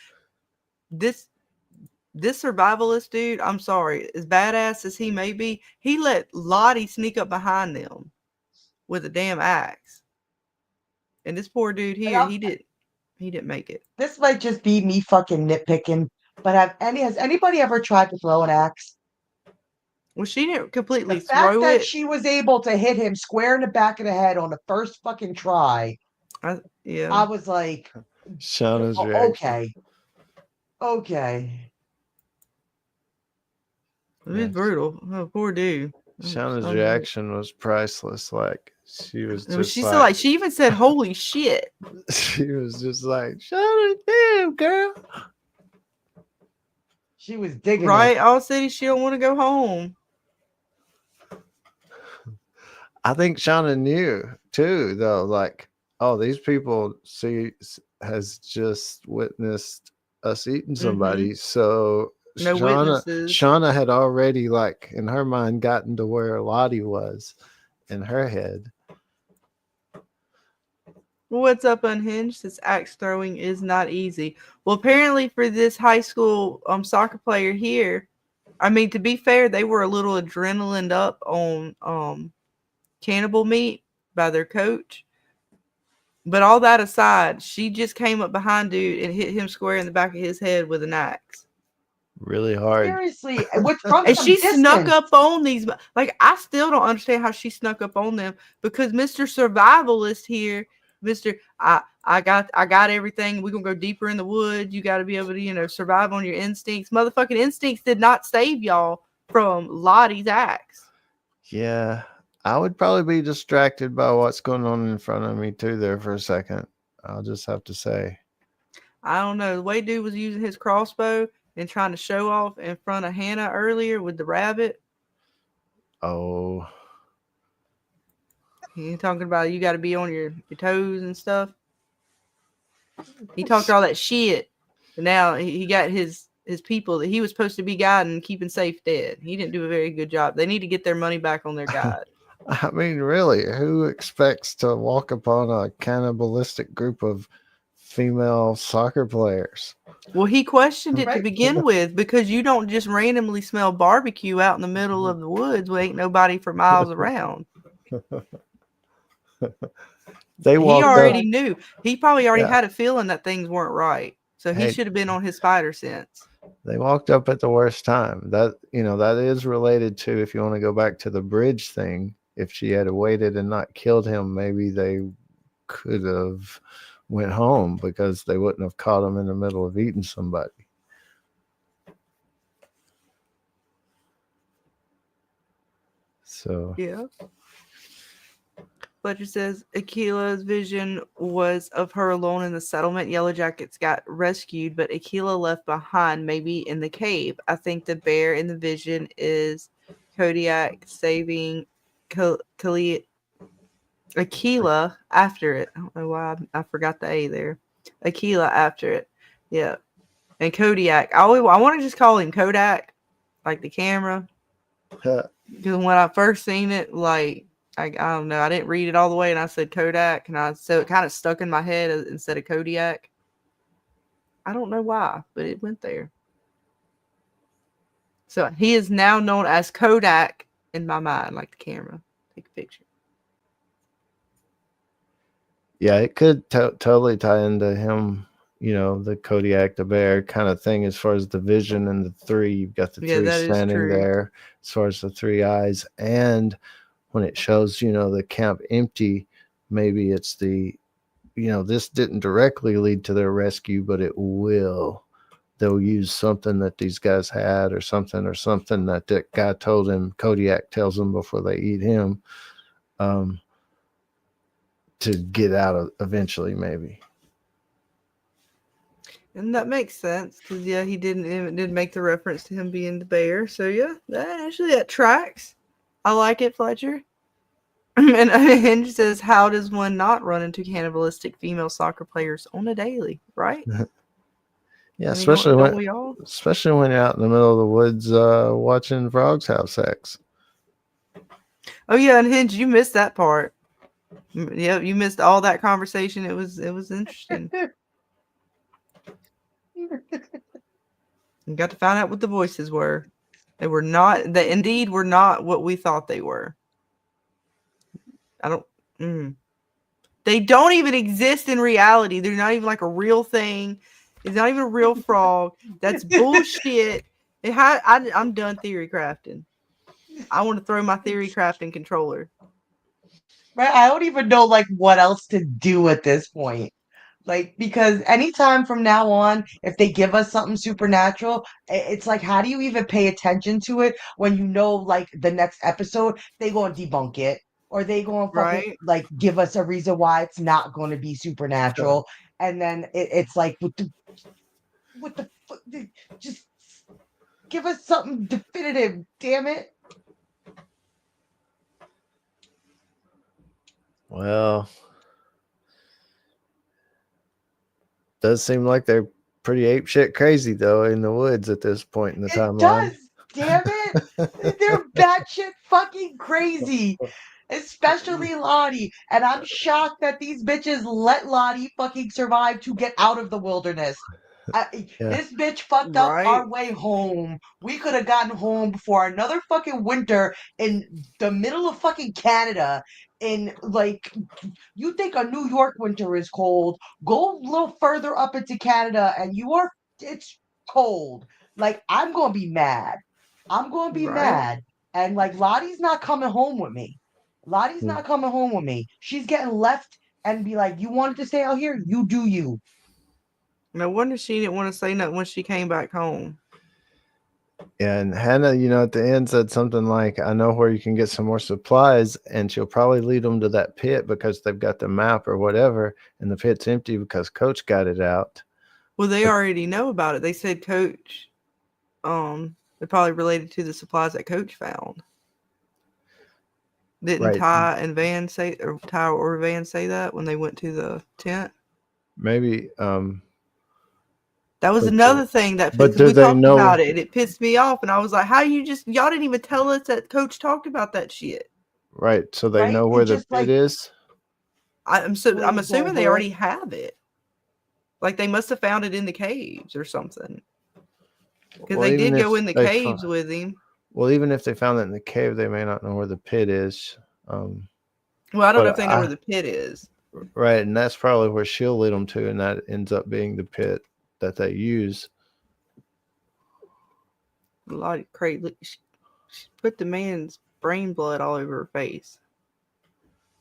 This survivalist dude, I'm sorry, as badass as he may be, he let Lottie sneak up behind them with a damn axe. And this poor dude here, he didn't make it. This might just be me fucking nitpicking, but has anybody ever tried to throw an axe? Well, she didn't completely The fact throw that it. she was able to hit him square in the back of the head on the first fucking try, I was like, Shauna's "Oh, reaction. okay. It was brutal. Oh, poor dude. Shauna's reaction was priceless. Like she was just she said, like she even said, "Holy shit!" She was just like, "Shauna, damn girl." She was digging right. it. All city, she don't want to go home. I think Shauna knew too, though. Like, oh, these people has just witnessed us eating somebody, so No witnesses. Shauna had already, like, in her mind, gotten to where Lottie was in her head. What's up, Unhinged? This axe throwing is not easy. Well, apparently for this high school soccer player here, I mean, to be fair, they were a little adrenaline up on cannibal meat by their coach. But all that aside, she just came up behind dude and hit him square in the back of his head with an axe. Really hard. Seriously, from and she distance. snuck up on these. Like, I still don't understand how she snuck up on them because Mr. Survivalist here, I got everything. We're gonna go deeper in the woods. You got to be able to, survive on your instincts. Motherfucking instincts did not save y'all from Lottie's axe. Yeah, I would probably be distracted by what's going on in front of me too there for a second. I'll just have to say. I don't know. The way dude was using his crossbow and trying to show off in front of Hannah earlier with the rabbit. Oh. He talking about you got to be on your toes and stuff. He talked all that shit. And now he got his people that he was supposed to be guiding and keeping safe dead. He didn't do a very good job. They need to get their money back on their guide. I mean, really, who expects to walk upon a cannibalistic group of female soccer players? Well, he questioned it to begin with because you don't just randomly smell barbecue out in the middle of the woods where ain't nobody for miles around. He already knew. He probably already had a feeling that things weren't right. So he should have been on his spider sense. They walked up at the worst time. That is related to, if you want to go back to the bridge thing, if she had waited and not killed him, maybe they could have went home because they wouldn't have caught him in the middle of eating somebody. So yeah. Fletcher says Akila's vision was of her alone in the settlement. Yellowjackets got rescued, but Akila left behind, maybe in the cave. I think the bear in the vision is Kodiak saving Akila after it. I don't know why I forgot the A there. Akila after it. Yeah. And Kodiak. I want to just call him Kodak, like the camera. Because when I first seen it, like, I don't know. I didn't read it all the way, and I said Kodak, so it kind of stuck in my head instead of Kodiak. I don't know why, but it went there. So he is now known as Kodak in my mind, like the camera. Take a picture. Yeah, it could totally tie into him, the Kodiak the bear kind of thing as far as the vision and the three. You've got the Yeah, three that is standing true. there as far as the three eyes. And when it shows, the camp empty, maybe it's this didn't directly lead to their rescue, but it will. They'll use something that these guys had or something that guy told him, Kodiak tells them before they eat him, to get out of eventually, maybe. And that makes sense because he did make the reference to him being the bear. So yeah, that tracks. I like it, Fletcher. And Hinge says, "How does one not run into cannibalistic female soccer players on a daily?" Right? Yeah, especially when you're out in the middle of the woods watching frogs have sex. Oh yeah, and Hinge, you missed that part. Yeah, you missed all that conversation. It was interesting. You got to find out what the voices were. They were not. They indeed were not what we thought they were. They don't even exist in reality. They're not even like a real thing. It's not even a real frog. That's bullshit. I'm done theory crafting. I want to throw my theory crafting controller. Right? I don't even know like what else to do at this point. Like, because anytime from now on, if they give us something supernatural, it's like, how do you even pay attention to it when you know, like, the next episode, they gonna debunk it, or they gonna fucking, like, give us a reason why it's not gonna be supernatural, and then it's like, what the fuck, just give us something definitive, damn it. Well, does seem like they're pretty apeshit crazy though in the woods at this point in the timeline. It does, damn it. They're batshit fucking crazy. Especially Lottie. And I'm shocked that these bitches let Lottie fucking survive to get out of the wilderness. This bitch fucked up our way home. We could have gotten home before another fucking winter in the middle of fucking Canada. In like, you think a New York winter is cold? Go a little further up into Canada, and it's cold. Like, I'm gonna be mad. I'm gonna be mad. And like, Lottie's not coming home with me. Lottie's not coming home with me. She's getting left and be like, you wanted to stay out here? You do you. No wonder she didn't want to say nothing when she came back home. Yeah, and Hannah, at the end said something like, I know where you can get some more supplies, and she'll probably lead them to that pit because they've got the map or whatever, and the pit's empty because Coach got it out. Well, they already know about it. They said Coach, they're probably related to the supplies that Coach found. Didn't Ty and Van say, or Ty or Van say that when they went to the tent? Maybe. That was another thing that we talked about it, and it pissed me off. And I was like, "How y'all didn't even tell us that Coach talked about that shit?" Right, so they know where the pit is. I'm assuming they already have it. Like they must have found it in the caves or something. Because they did go in the caves with him. Well, even if they found it in the cave, they may not know where the pit is. Well, I don't know if they know where the pit is. Right, and that's probably where she'll lead them to, and that ends up being the pit that they use. A lot of crazy. She put the man's brain blood all over her face.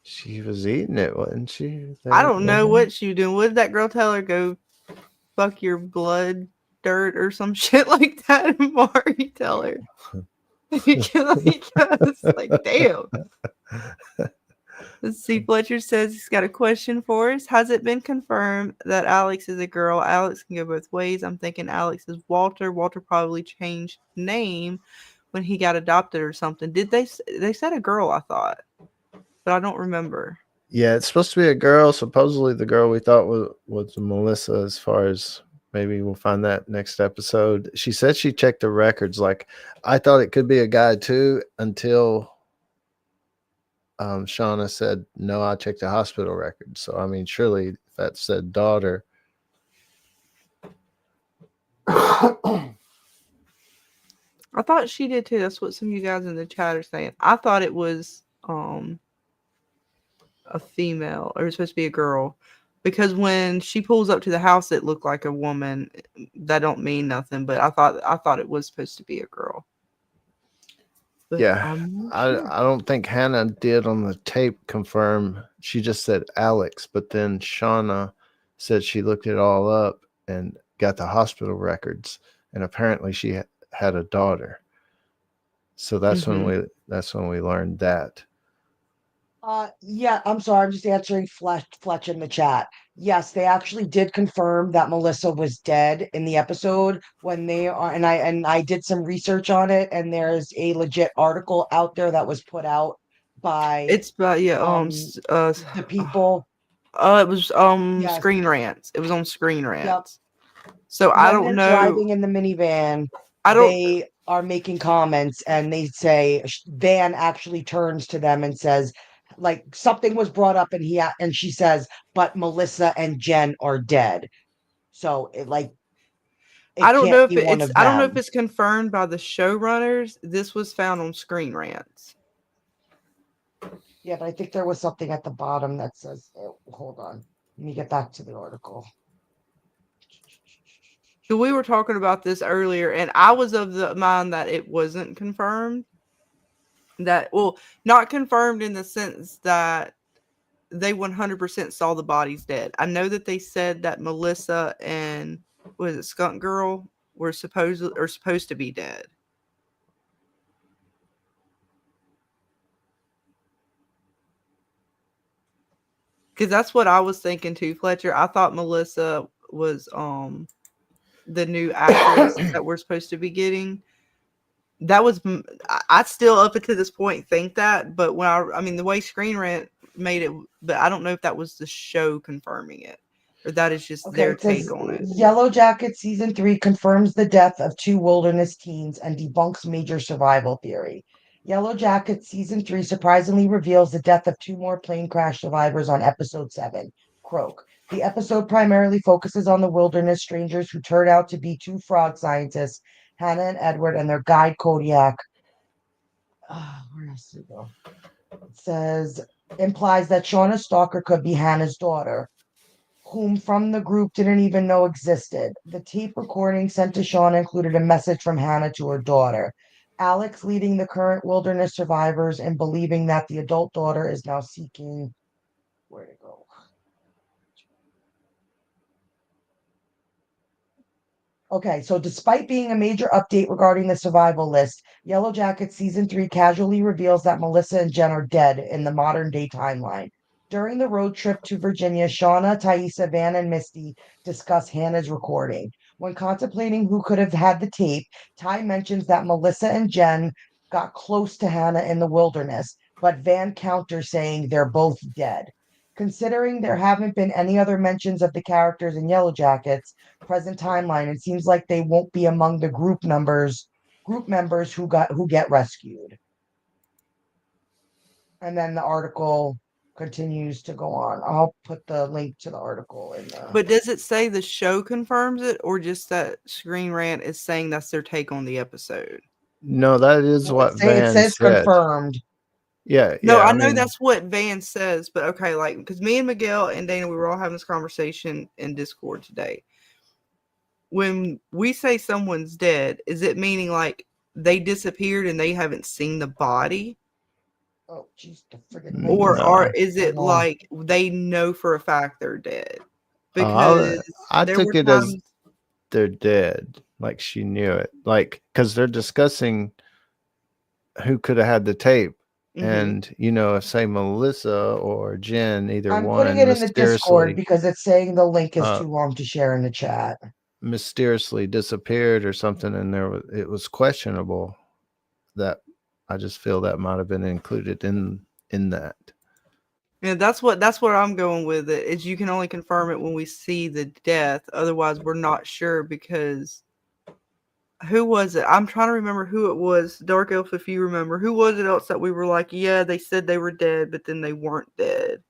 She was eating it, wasn't she? I don't know what she was doing. What did that girl tell her? Go fuck your blood dirt or some shit like that? And Mari tell her. Like, damn. Let's see. Fletcher says he's got a question for us. Has it been confirmed that Alex is a girl? Alex can go both ways. I'm thinking Alex is Walter. Walter probably changed name when he got adopted or something. Did they said a girl, I thought, but I don't remember. Yeah, it's supposed to be a girl. Supposedly the girl we thought was Melissa, as far as maybe we'll find that next episode. She said she checked the records. Like, I thought it could be a guy too until Shauna said, no, I checked the hospital records. So, I mean, surely if that said daughter. I I thought she did too. That's what some of you guys in the chat are saying. I thought it was a female, or it was supposed to be a girl, because when she pulls up to the house, it looked like a woman. That don't mean nothing, but I thought it was supposed to be a girl. But Yeah, I'm not sure. I don't think Hannah did on the tape confirm. She just said Alex, but then Shauna said she looked it all up and got the hospital records, and apparently she had a daughter. So that's when we learned that. Yeah, I'm sorry. I'm just answering Fletch in the chat. Yes, they actually did confirm that Melissa was dead in the episode when they are, and I did some research on it, and there's a legit article out there that was put out by It's by the people. It was Yes. Screen Rants. It was on Screen Yep. Rants. So I When don't they're know. driving in the minivan, they are making comments, and they say Van actually turns to them and says, like, something was brought up, and she says, but Melissa and Jen are dead. So I don't know if I don't know if them. it's confirmed by the showrunners. This was found on Screen Rants. Yeah, but I think there was something at the bottom that says, hold on, let me get back to the article. So we were talking about this earlier, and I was of the mind that it wasn't confirmed. That, well, not confirmed in the sense that they 100% saw the bodies dead. I know that they said that Melissa and was it Skunk Girl were supposed to be dead. Because that's what I was thinking too, Fletcher. I thought Melissa was the new actress that we're supposed to be getting. That was, I still up until this point think that, but when I mean the way Screen Rant made it, but I don't know if that was the show confirming it or that is just their take on it. Yellowjackets Season 3 confirms the death of 2 wilderness teens and debunks major survival theory. Yellowjackets Season 3 surprisingly reveals the death of 2 more plane crash survivors on Episode 7, Croak. The episode primarily focuses on the wilderness strangers who turned out to be 2 frog scientists, Hannah and Edward, and their guide Kodiak. Where else did it go? It says, implies that Shauna Stalker could be Hannah's daughter, whom from the group didn't even know existed. The tape recording sent to Shauna included a message from Hannah to her daughter. Alex leading the current wilderness survivors in believing that the adult daughter is now seeking... Where to go? Okay, so despite being a major update regarding the survival list, Yellowjackets Season 3 casually reveals that Melissa and Jen are dead in the modern-day timeline. During the road trip to Virginia, Shauna, Taissa, Van, and Misty discuss Hannah's recording. When contemplating who could have had the tape, Ty mentions that Melissa and Jen got close to Hannah in the wilderness, but Van counters saying they're both dead. Considering there haven't been any other mentions of the characters in Yellowjackets present timeline, it seems like they won't be among the group members who get rescued. And then the article continues to go on. I'll put the link to the article in the... But does it say the show confirms it, or just that Screen Rant is saying that's their take on the episode? No, that is what Van it says said. Confirmed. Yeah. No, I mean, know that's what Van says, but okay, like, because me and Miguel and Dana, we were all having this conversation in Discord today. When we say someone's dead, is it meaning like they disappeared and they haven't seen the body? Oh, jeez, the friggin' Or is it like they know for a fact they're dead? Because I took it as they're dead. Like she knew it. Like, because they're discussing who could have had the tape. And, say Melissa or Jen, either I'm one. putting it in the Discord because it's saying the link is too long to share in the chat. Mysteriously disappeared or something, and it was questionable. That I just feel that might have been included in that. Yeah, that's where I'm going with it. Is you can only confirm it when we see the death. Otherwise, we're not sure because who was it? I'm trying to remember who it was. Dark Elf, if you remember, who was it else that we were like, yeah, they said they were dead, but then they weren't dead.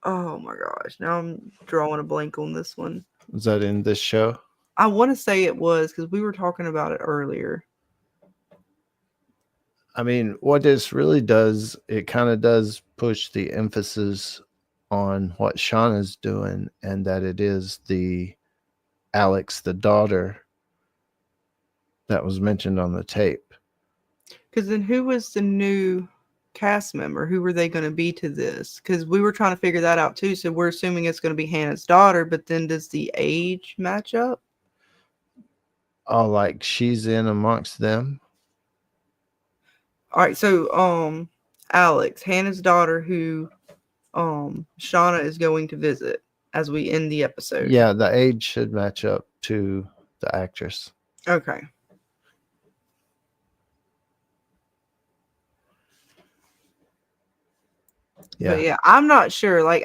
Oh my gosh! Now I'm drawing a blank on this one. Was that in this show? I want to say it was because we were talking about it earlier. I mean, what this really does, it kind of does push the emphasis on what Shauna's doing, and that it is the Alex, the daughter, that was mentioned on the tape. Because then who was the new cast member? Who were they going to be to this? Because we were trying to figure that out too. So we're assuming it's going to be Hannah's daughter, but then does the age match up? Oh, like she's in amongst them. All right, so Alex, Hannah's daughter, who Shauna is going to visit as we end the episode. Yeah, the age should match up to the actress. Okay. Yeah. But yeah, I'm not sure. Like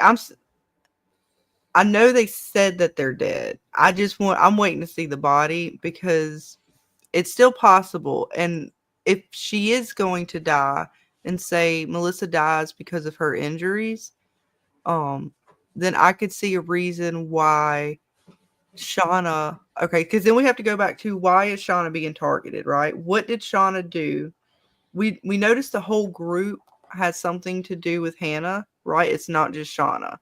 I know they said that they're dead. I'm waiting to see the body because it's still possible. And if she is going to die and say Melissa dies because of her injuries, then I could see a reason why Shauna, okay, because then we have to go back to why is Shauna being targeted, right? What did Shauna do? We noticed the whole group has something to do with Hannah, right? It's not just Shauna.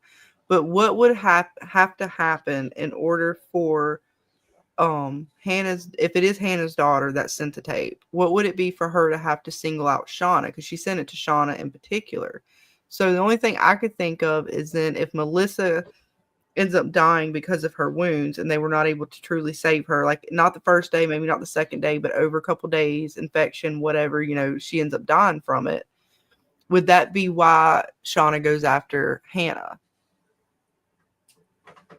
But what would have to happen in order for Hannah's, if it is Hannah's daughter that sent the tape, what would it be for her to have to single out Shauna? Because she sent it to Shauna in particular. So the only thing I could think of is then if Melissa ends up dying because of her wounds and they were not able to truly save her, like not the first day, maybe not the second day, but over a couple days, infection, whatever, she ends up dying from it. Would that be why Shauna goes after Hannah?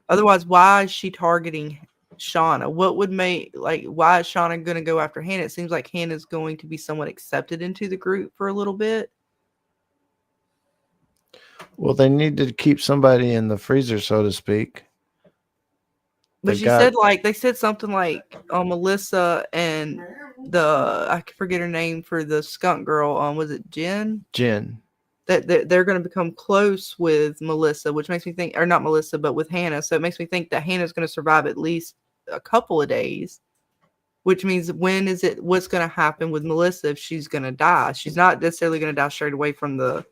Otherwise, why is she targeting Shauna? What would make, why is Shauna going to go after Hannah? It seems like Hannah's going to be somewhat accepted into the group for a little bit. Well, they need to keep somebody in the freezer, so to speak. But they said something like Melissa and I forget her name for the skunk girl. Was it Jen? Jen. That they're going to become close with Melissa, which makes me think, or not Melissa, but with Hannah. So it makes me think that Hannah's going to survive at least a couple of days, which means what's going to happen with Melissa if she's going to die? She's not necessarily going to die straight away from the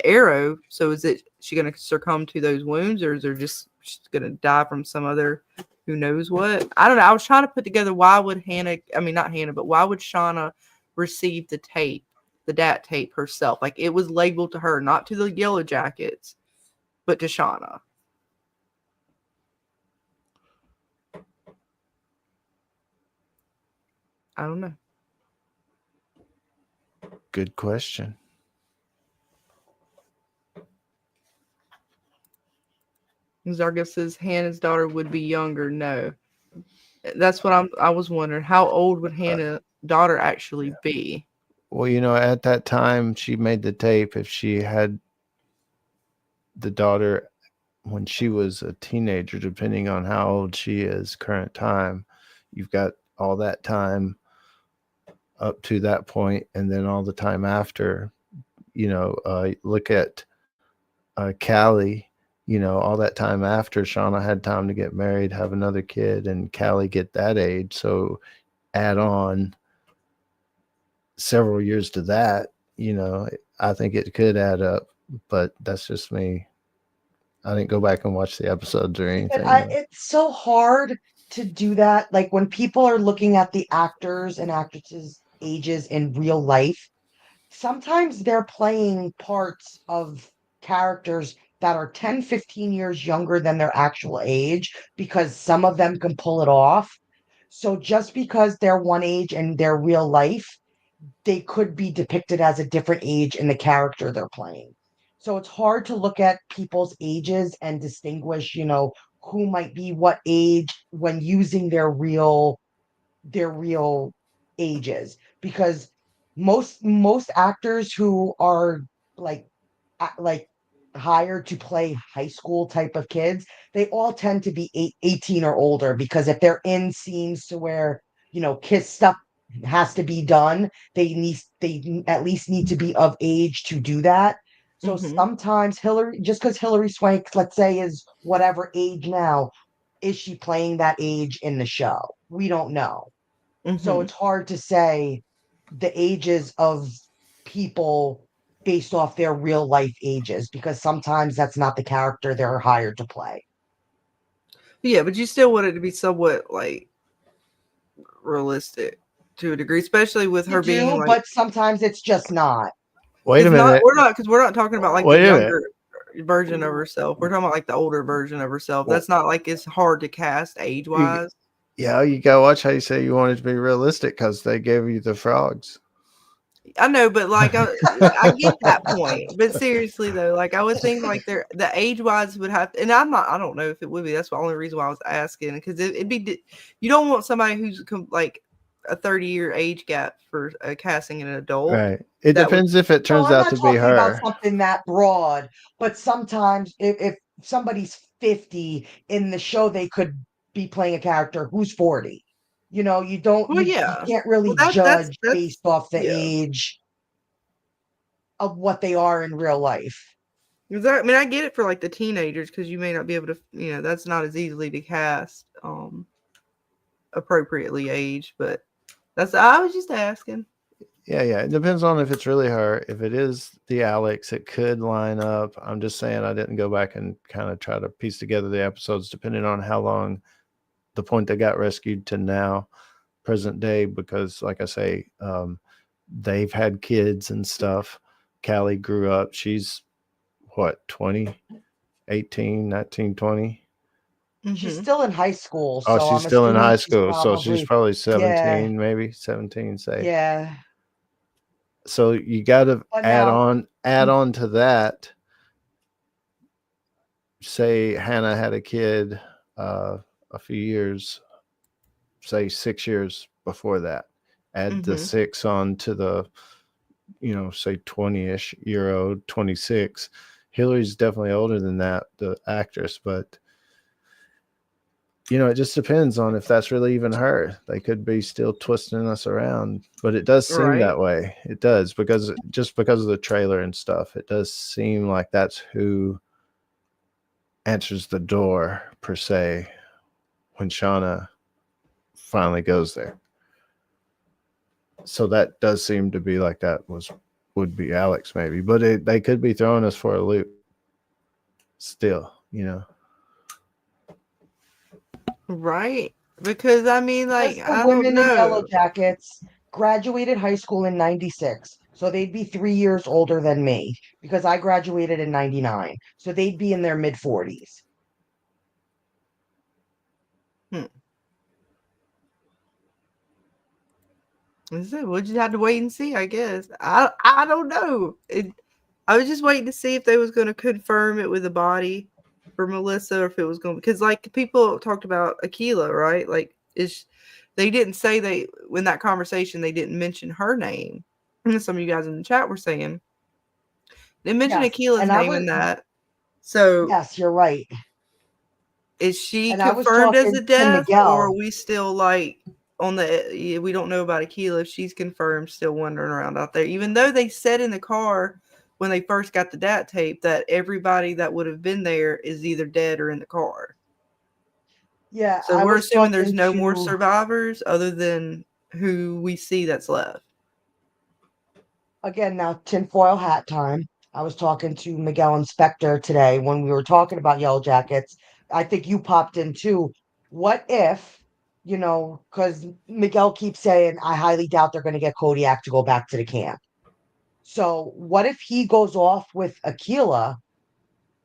arrow. So is she going to succumb to those wounds, or is there just she's going to die from some other, who knows what? I don't know. I was trying to put together why would not Hannah, but why would Shauna receive the tape, the DAT tape herself? Like it was labeled to her, not to the Yellowjackets, but to Shauna. I don't know. Good question. Zarga says Hannah's daughter would be younger. No. That's what I was wondering. How old would Hannah's daughter actually be? Well, at that time she made the tape, if she had the daughter when she was a teenager, depending on how old she is current time, you've got all that time up to that point, and then all the time after. Look at Callie. All that time after, Shauna had time to get married, have another kid, and Callie get that age. So add on several years to that, I think it could add up, but that's just me. I didn't go back and watch the episodes or anything. It's so hard to do that. Like when people are looking at the actors and actresses' ages in real life, sometimes they're playing parts of characters that are 10, 15 years younger than their actual age, because some of them can pull it off. So just because they're one age in their real life, they could be depicted as a different age in the character they're playing. So it's hard to look at people's ages and distinguish, who might be what age when using their real ages, because most actors who are like hired to play high school type of kids, they all tend to be 18 or older, because if they're in scenes to where kiss stuff has to be done, they at least need to be of age to do that. So sometimes Hillary, just because Hillary Swank, let's say, is whatever age now, is she playing that age in the show? We don't know. So it's hard to say the ages of people based off their real life ages, because sometimes that's not the character they're hired to play. Yeah, but you still want it to be somewhat like realistic to a degree, especially with her You being do, like. but sometimes it's just not. Wait a minute. We're not talking about like Wait the a minute. younger version of herself. We're talking about like the older version of herself. That's not like it's hard to cast age wise. Yeah, you gotta watch how you say you want it to be realistic because they gave you the frogs. I know, but like I get that point. But seriously though, like I would think like the age wise would have to, and I don't know if it would be. That's the only reason why I was asking, because it'd be, you don't want somebody who's like a 30-year age gap for casting an adult. Right. It depends if it turns out to be I'm not talking about her. something that broad, but sometimes if somebody's 50 in the show, they could be playing a character who's 40. You know, you don't, Well, you yeah. can't really Well, that's judge based off the yeah. age of what they are in real life. I mean, I get it for like the teenagers, because you may not be able to, that's not as easily to cast appropriately aged, but I was just asking. Yeah. It depends on if it's really her. If it is the Alex, it could line up. I'm just saying I didn't go back and kind of try to piece together the episodes depending on how long the point they got rescued to now, present day, because like I say, they've had kids and stuff. Callie grew up. She's what, 20, 18, 19, 20? She's still in high school. Oh, So she's I'm still in assuming high school. So she's probably 17, yeah. maybe 17, say. Yeah. So you got to add on to that. Say Hannah had a kid a few years, say 6 years before that. Add the 6 on to the, say 20-ish year old, 26. Hillary's definitely older than that, the actress, but it just depends on if that's really even her. They could be still twisting us around, but it does seem that way. It does, because of the trailer and stuff, it does seem like that's who answers the door per se when Shauna finally goes there. So that does seem to be like that would be Alex maybe, but they could be throwing us for a loop still, Right. Because I mean, like, the I women don't in know. Yellowjackets graduated high school in 96. So they'd be 3 years older than me, because I graduated in 99. So they'd be in their mid 40s. We'll just have to wait and see, I guess. I don't know. I was just waiting to see if they was going to confirm it with the body for Melissa, or if it was going to, because like people talked about Akilah, right? Like they didn't say in that conversation, they didn't mention her name. And some of you guys in the chat were saying they mentioned Akilah's name in that. So yes, you're right. Is she And confirmed as a death, or are Miguel. we still like we don't know about Akilah if she's confirmed, still wandering around out there, even though they said in the car when they first got the DAT tape that everybody that would have been there is either dead or in the car. Yeah. So we're assuming there's no more survivors other than who we see that's left. Again, now tinfoil hat time. I was talking to Miguel Inspector today when we were talking about Yellowjackets. I think you popped in too. What if, because Miguel keeps saying, I highly doubt they're going to get Kodiak to go back to the camp. So what if he goes off with Akilah,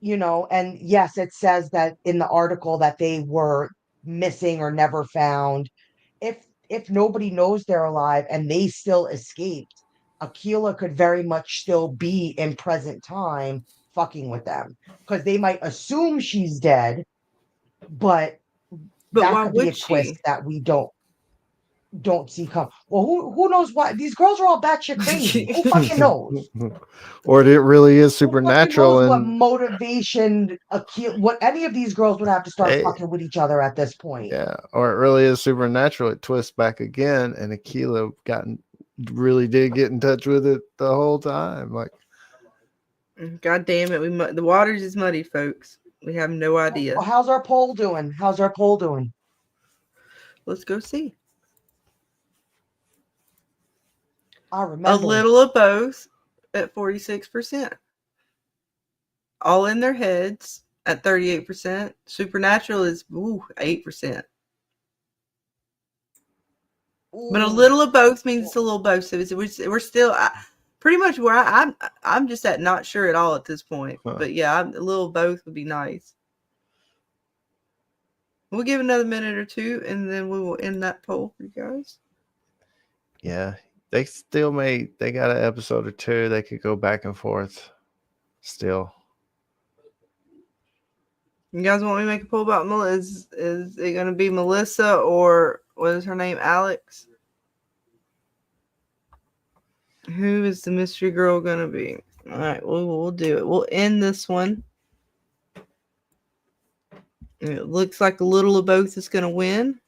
and yes, it says that in the article that they were missing or never found. If nobody knows they're alive and they still escaped, Akilah could very much still be in present time fucking with them, because they might assume she's dead, but that why could be would a twist she? that we don't see come. Well, who knows why? These girls are all batshit crazy. Who fucking knows? Or it really is Who fucking supernatural knows what and motivation what any of these girls would have to start fucking with each other at this point. Yeah, or it really is supernatural. It twists back again, and Akilah really did get in touch with it the whole time. Like, God damn it, the water's is muddy, folks. We have no idea. Well, how's our poll doing? Let's go see. I remember a little of both. at 46%. All in their heads at 38%. Supernatural is 8%. But a little of both means it's a little both. So we're still pretty much where I'm just at not sure at all at this point. Huh. But yeah, a little of both would be nice. We'll give another minute or two, and then we will end that poll for you guys. Yeah, they still they got an episode or two. They could go back and forth still. You guys want me to make a poll about Melissa? Is it going to be Melissa or what is her name? Alex? Who is the mystery girl going to be? All right, we'll do it. We'll end this one. It looks like a little of both is going to win.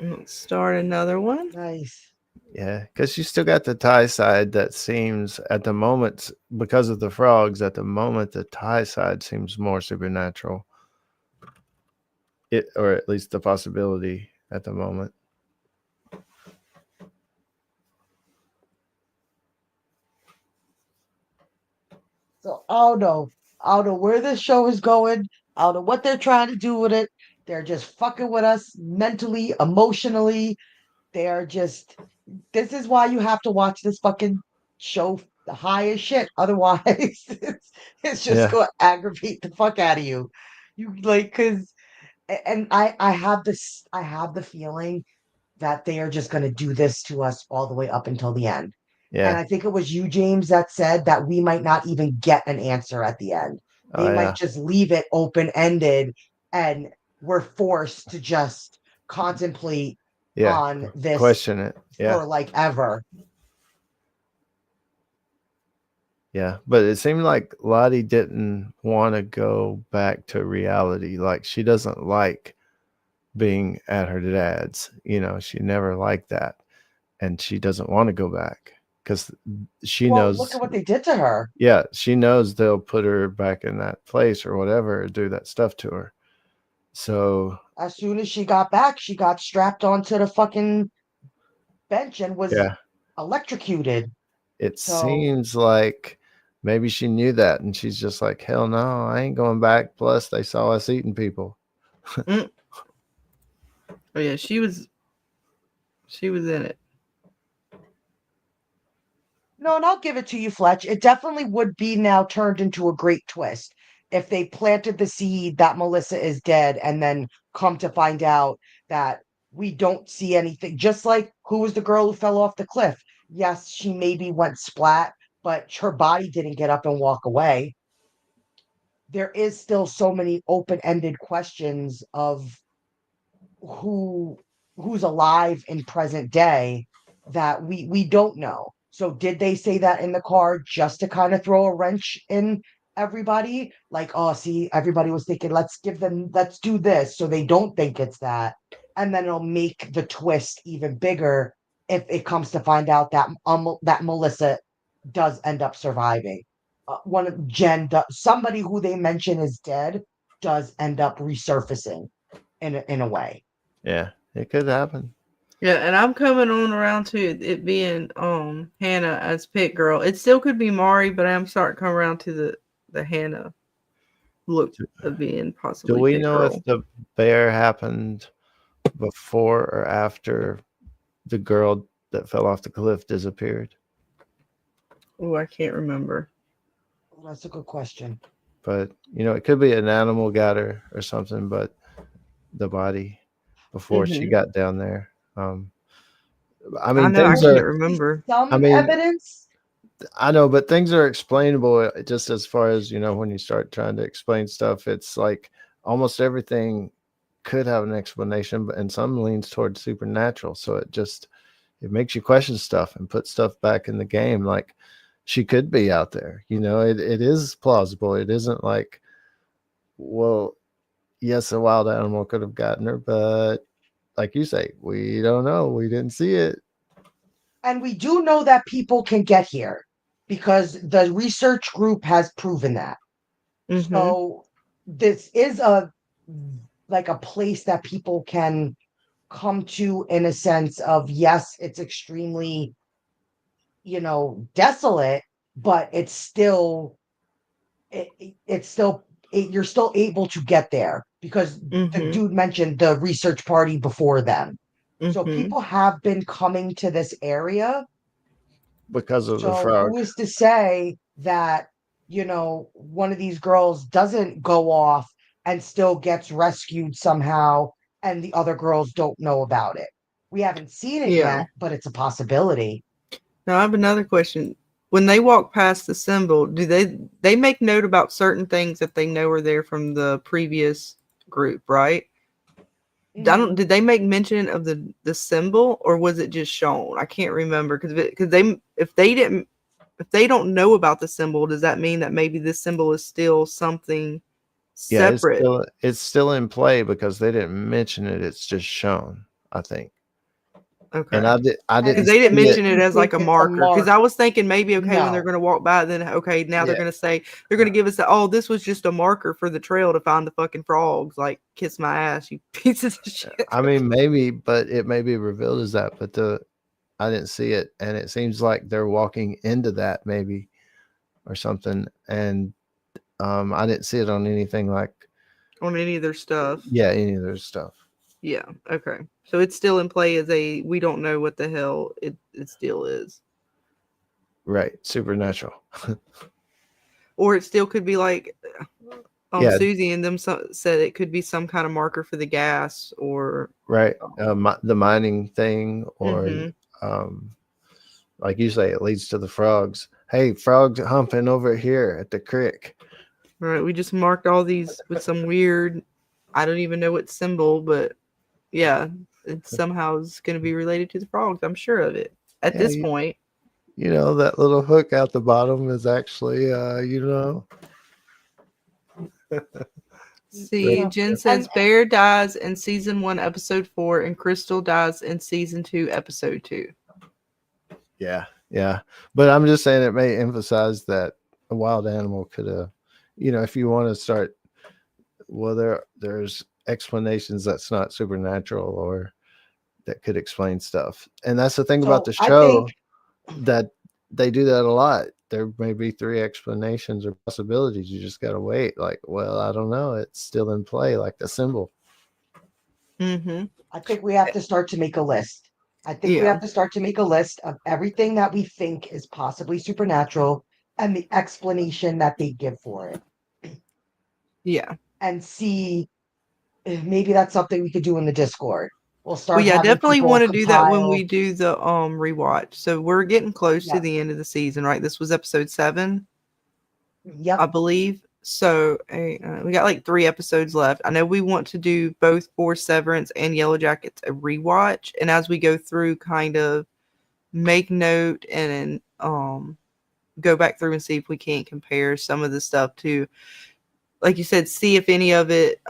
Let's start another one. Nice. Yeah, because you still got the Thai side that seems at the moment, because of the frogs, at the moment the Thai side seems more supernatural. Or at least the possibility at the moment. So I don't know where this show is going. I don't know what they're trying to do with it. They're just fucking with us mentally, emotionally. They are just. This is why you have to watch this fucking show high as shit. Otherwise, it's just going to aggravate the fuck out of you. You like, because, and I have this. I have the feeling that they are just going to do this to us all the way up until the end. And I think it was you, James, that said that we might not even get an answer at the end. They might just leave it open-ended, and we're forced to just contemplate on this, question it for like ever. Yeah, but it seemed like Lottie didn't want to go back to reality. Like, she doesn't like being at her dad's. You know, she never liked that, and she doesn't want to go back because she knows. Look at what they did to her. Yeah, she knows they'll put her back in that place or whatever, or do that stuff to her. So as soon as she got back, she got strapped onto the fucking bench and was electrocuted. It seems like maybe she knew that, and she's just like, hell no, I ain't going back. Plus, they saw us eating people. Oh yeah, she was in it. No, and I'll give it to you, Fletch. It definitely would be now turned into a great twist if they planted the seed that Melissa is dead and then come to find out that we don't see anything. Just like, who was the girl who fell off the cliff? Yes, she maybe went splat, but her body didn't get up and walk away. There is still so many open-ended questions of who's alive in present day that we don't know. So did they say that in the card just to kind of throw a wrench in everybody? Like, oh, see, everybody was thinking, let's do this, so they don't think it's that. And then it'll make the twist even bigger if it comes to find out that that Melissa does end up surviving. One of somebody who they mention is dead does end up resurfacing in a way. Yeah, it could happen. Yeah, and I'm coming on around to it being Hannah as pit girl. It still could be Mari, but I'm starting to come around to the Hannah look of being possibly. Do we pit know girl. if the bear happened before or after the girl that fell off the cliff disappeared? Oh, I can't remember. That's a good question. But it could be an animal got her or something, but the body before she got down there. I mean, I can't remember. Evidence. I know, but things are explainable just as far as, when you start trying to explain stuff, it's like almost everything could have an explanation, and some leans towards supernatural. So it makes you question stuff and put stuff back in the game. Like, she could be out there, it is plausible. It isn't like, well, yes, a wild animal could have gotten her, but like you say, we don't know. We didn't see it. And we do know that people can get here because the research group has proven that. Mm-hmm. So this is a place that people can come to in a sense of, yes, it's extremely, desolate, but it's still you're still able to get there because the dude mentioned the research party before them. So people have been coming to this area. Because of the So frog. who is to say that, one of these girls doesn't go off and still gets rescued somehow and the other girls don't know about it? We haven't seen it Yeah. yet, but it's a possibility. Now I have another question. When they walk past the symbol, do they make note about certain things that they know are there from the previous group, right? Did they make mention of the symbol, or was it just shown? I can't remember because if they don't know about the symbol, does that mean that maybe this symbol is still something Yeah, separate? it's still in play because they didn't mention it. It's just shown, I think. Okay. And I didn't Because they didn't see mention it as like a It's a marker. Because I was thinking maybe, okay, when they're No. going to walk by, then okay, now they're Yeah. going to say they're going to give us this was just a marker for the trail to find the fucking frogs. Like, kiss my ass, you pieces of shit. I mean, maybe, but it may be revealed as that. But I didn't see it, and it seems like they're walking into that maybe or something. And I didn't see it on anything like On any of their stuff. any of their stuff. Yeah. Okay. So it's still in play as we don't know what the hell it still is. Right, supernatural. Or it still could be like Yeah. Susie and them said it could be some kind of marker for the gas or Right, the mining thing, or Mhm. like you say, it leads to the frogs. Hey, frogs humping over here at the creek. Right. We just marked all these with some weird, I don't even know what symbol, but yeah, it somehow is going to be related to the frogs. I'm sure of it at Yeah, this point. You know, that little hook out the bottom is actually, See, Jen says Bear dies in season 1, episode 4, and Crystal dies in season 2, episode 2. Yeah. But I'm just saying it may emphasize that a wild animal could have, if you want to start, well, there's explanations that's not supernatural or that could explain stuff. And that's the thing about the show, that they do that a lot. There may be 3 explanations or possibilities. You just got to wait. Like, well, I don't know. It's still in play, like the symbol. Mm-hmm. I think we have to start to make a list. We have to start to make a list of everything that we think is possibly supernatural and the explanation that they give for it. Yeah. And see if maybe that's something we could do in the Discord. We'll start. Well, yeah, definitely want to do that when we compile. do the rewatch. So we're getting close to Yeah. the end of the season, right? This was episode 7, Yep. I believe. So we got like 3 episodes left. I know we want to do both for Severance and Yellowjackets a rewatch, and as we go through, kind of make note and go back through and see if we can't compare some of the stuff to, like you said, see if any of it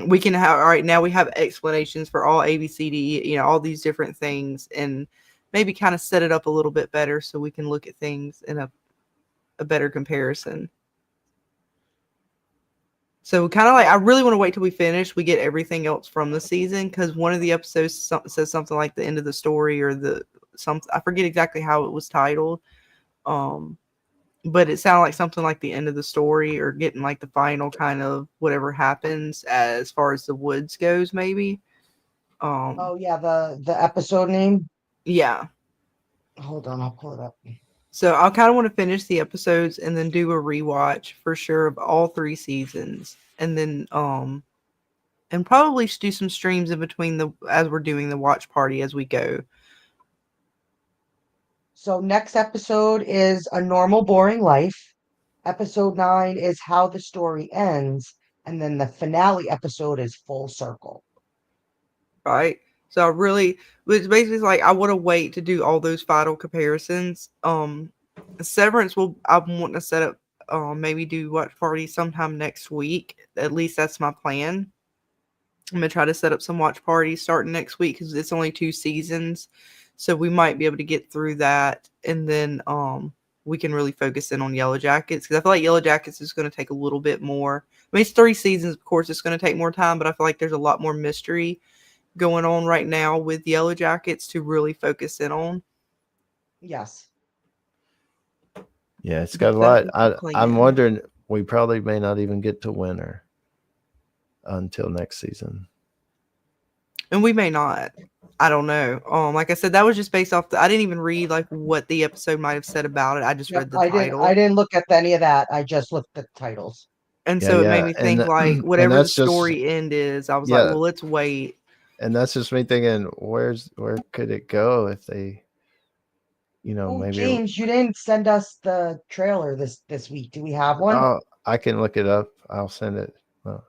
we can have. All right, now we have explanations for all A, B, C, D, E, all these different things, and maybe kind of set it up a little bit better so we can look at things in a better comparison. So kind of like, I really want to wait till we finish. We get everything else from the season, because one of the episodes says something like the end of the story or I forget exactly how it was titled. But it sounded like something like the end of the story or getting like the final kind of whatever happens as far as the woods goes, maybe. Oh yeah, the episode name. Yeah. Hold on, I'll pull it up. So I kind of want to finish the episodes and then do a rewatch for sure of all 3 seasons, and then and probably do some streams in between as we're doing the watch party as we go. So next episode is A Normal Boring Life. Episode 9 is How the Story Ends, and then the finale episode is Full Circle. Right. So it's basically like I want to wait to do all those final comparisons. Severance I'm wanting to set up maybe do watch party sometime next week. At least that's my plan. I'm gonna try to set up some watch parties starting next week because it's only 2 seasons. So we might be able to get through that, and then we can really focus in on Yellowjackets, because I feel like Yellowjackets is going to take a little bit more. I mean, it's 3 seasons, of course, it's going to take more time, but I feel like there's a lot more mystery going on right now with Yellowjackets to really focus in on. Yes. Yeah, it's got a That lot. was the I'm plan. wondering, we probably may not even get to winter until next season. And we may not. I don't know. Like I said, that was just based off I didn't even read like what the episode might have said about it. I just Yep. read the I title. didn't look at any of that. I just looked at the titles. And Yeah, so it made yeah, me and think like and whatever the that's just story end is, I was like, yeah, well, let's wait. and that's just me thinking, where could it go if they, Oh, maybe. James, you didn't send us the trailer this week. Do we have one? Oh, I can look it up. I'll send it. I'll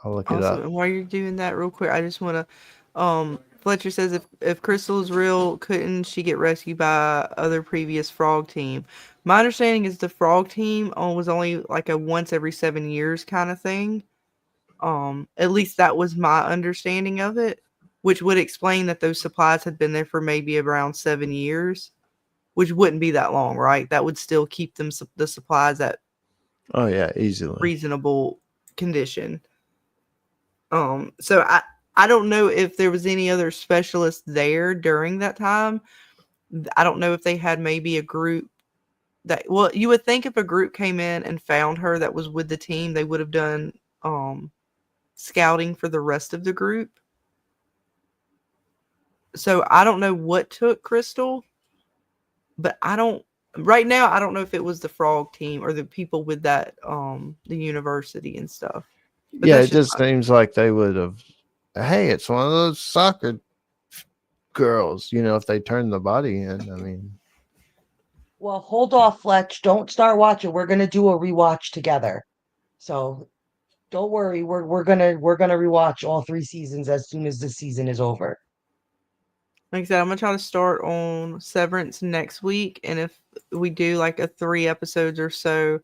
look it Awesome. up. And while you're doing that real quick, I just want to Fletcher says if Crystal is real, couldn't she get rescued by other previous frog team? My understanding is the frog team was only like a once every 7 years kind of thing. At least that was my understanding of it, which would explain that those supplies had been there for maybe around 7 years, which wouldn't be that long, right? That would still keep them the supplies at Oh yeah, easily. reasonable condition. So I don't know if there was any other specialists there during that time. I don't know if they had maybe a group that, well, you would think if a group came in and found her that was with the team, they would have done scouting for the rest of the group. So I don't know what took Crystal, but right now I don't know if it was the frog team or the people with that the university and stuff. But Yeah, that's it just seems like they would have. Hey, it's one of those soccer girls. If they turn the body in. I mean, Well, hold off, Fletch. Don't start watching. We're gonna do a rewatch together. So don't worry. We're gonna rewatch all 3 seasons as soon as the season is over. like I said, I'm gonna try to start on Severance next week, and if we do like a 3 episodes or so,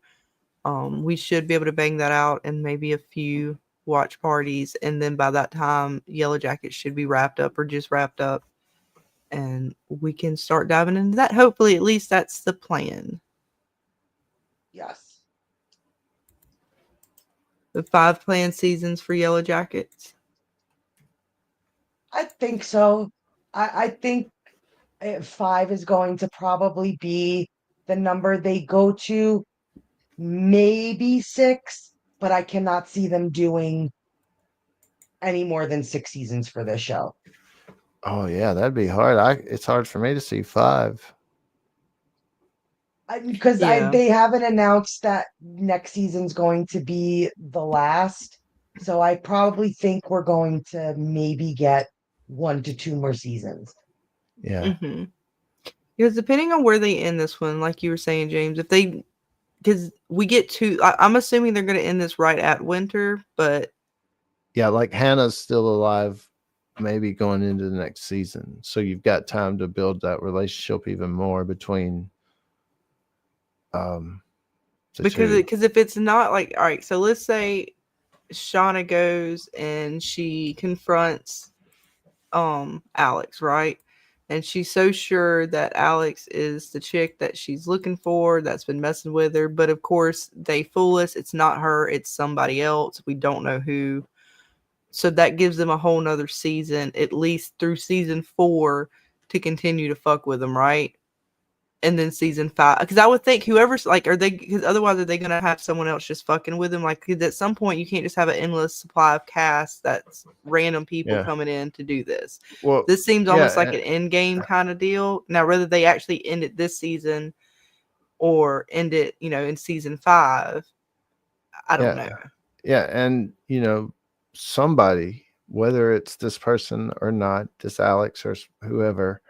we should be able to bang that out and maybe a few watch parties, and then by that time, Yellowjackets should be wrapped up or just wrapped up, and we can start diving into that. Hopefully, at least that's the plan. Yes. The 5 planned seasons for Yellowjackets. I think so. I think 5 is going to probably be the number they go to. Maybe 6, but I cannot see them doing any more than 6 seasons for this show. oh yeah, that'd be hard. It's hard for me to see 5. Because Yeah. they haven't announced that next season's going to be the last. So I probably think we're going to maybe get 1 to 2 more seasons. Yeah. Mm-hmm. Because depending on where they end this one, like you were saying, James, because we get to, I'm assuming they're going to end this right at winter, but Yeah, like Hannah's still alive, maybe going into the next season. So you've got time to build that relationship even more between the two. because if it's not like, all right, so let's say Shauna goes and she confronts Alex, right? And she's so sure that Alex is the chick that she's looking for, that's been messing with her. But of course, they fool us. It's not her. It's somebody else. We don't know who. So that gives them a whole nother season, at least through season 4, to continue to fuck with them, right? And then season 5, because I would think whoever's like, because otherwise are they going to have someone else just fucking with them? Like, 'cause at some point you can't just have an endless supply of cast that's random people Yeah. coming in to do this. Well, This seems yeah, almost like an end game kind of deal. Now, whether they actually end it this season or end it, in season 5, I don't know. Yeah, and somebody, whether it's this person or not, this Alex or whoever,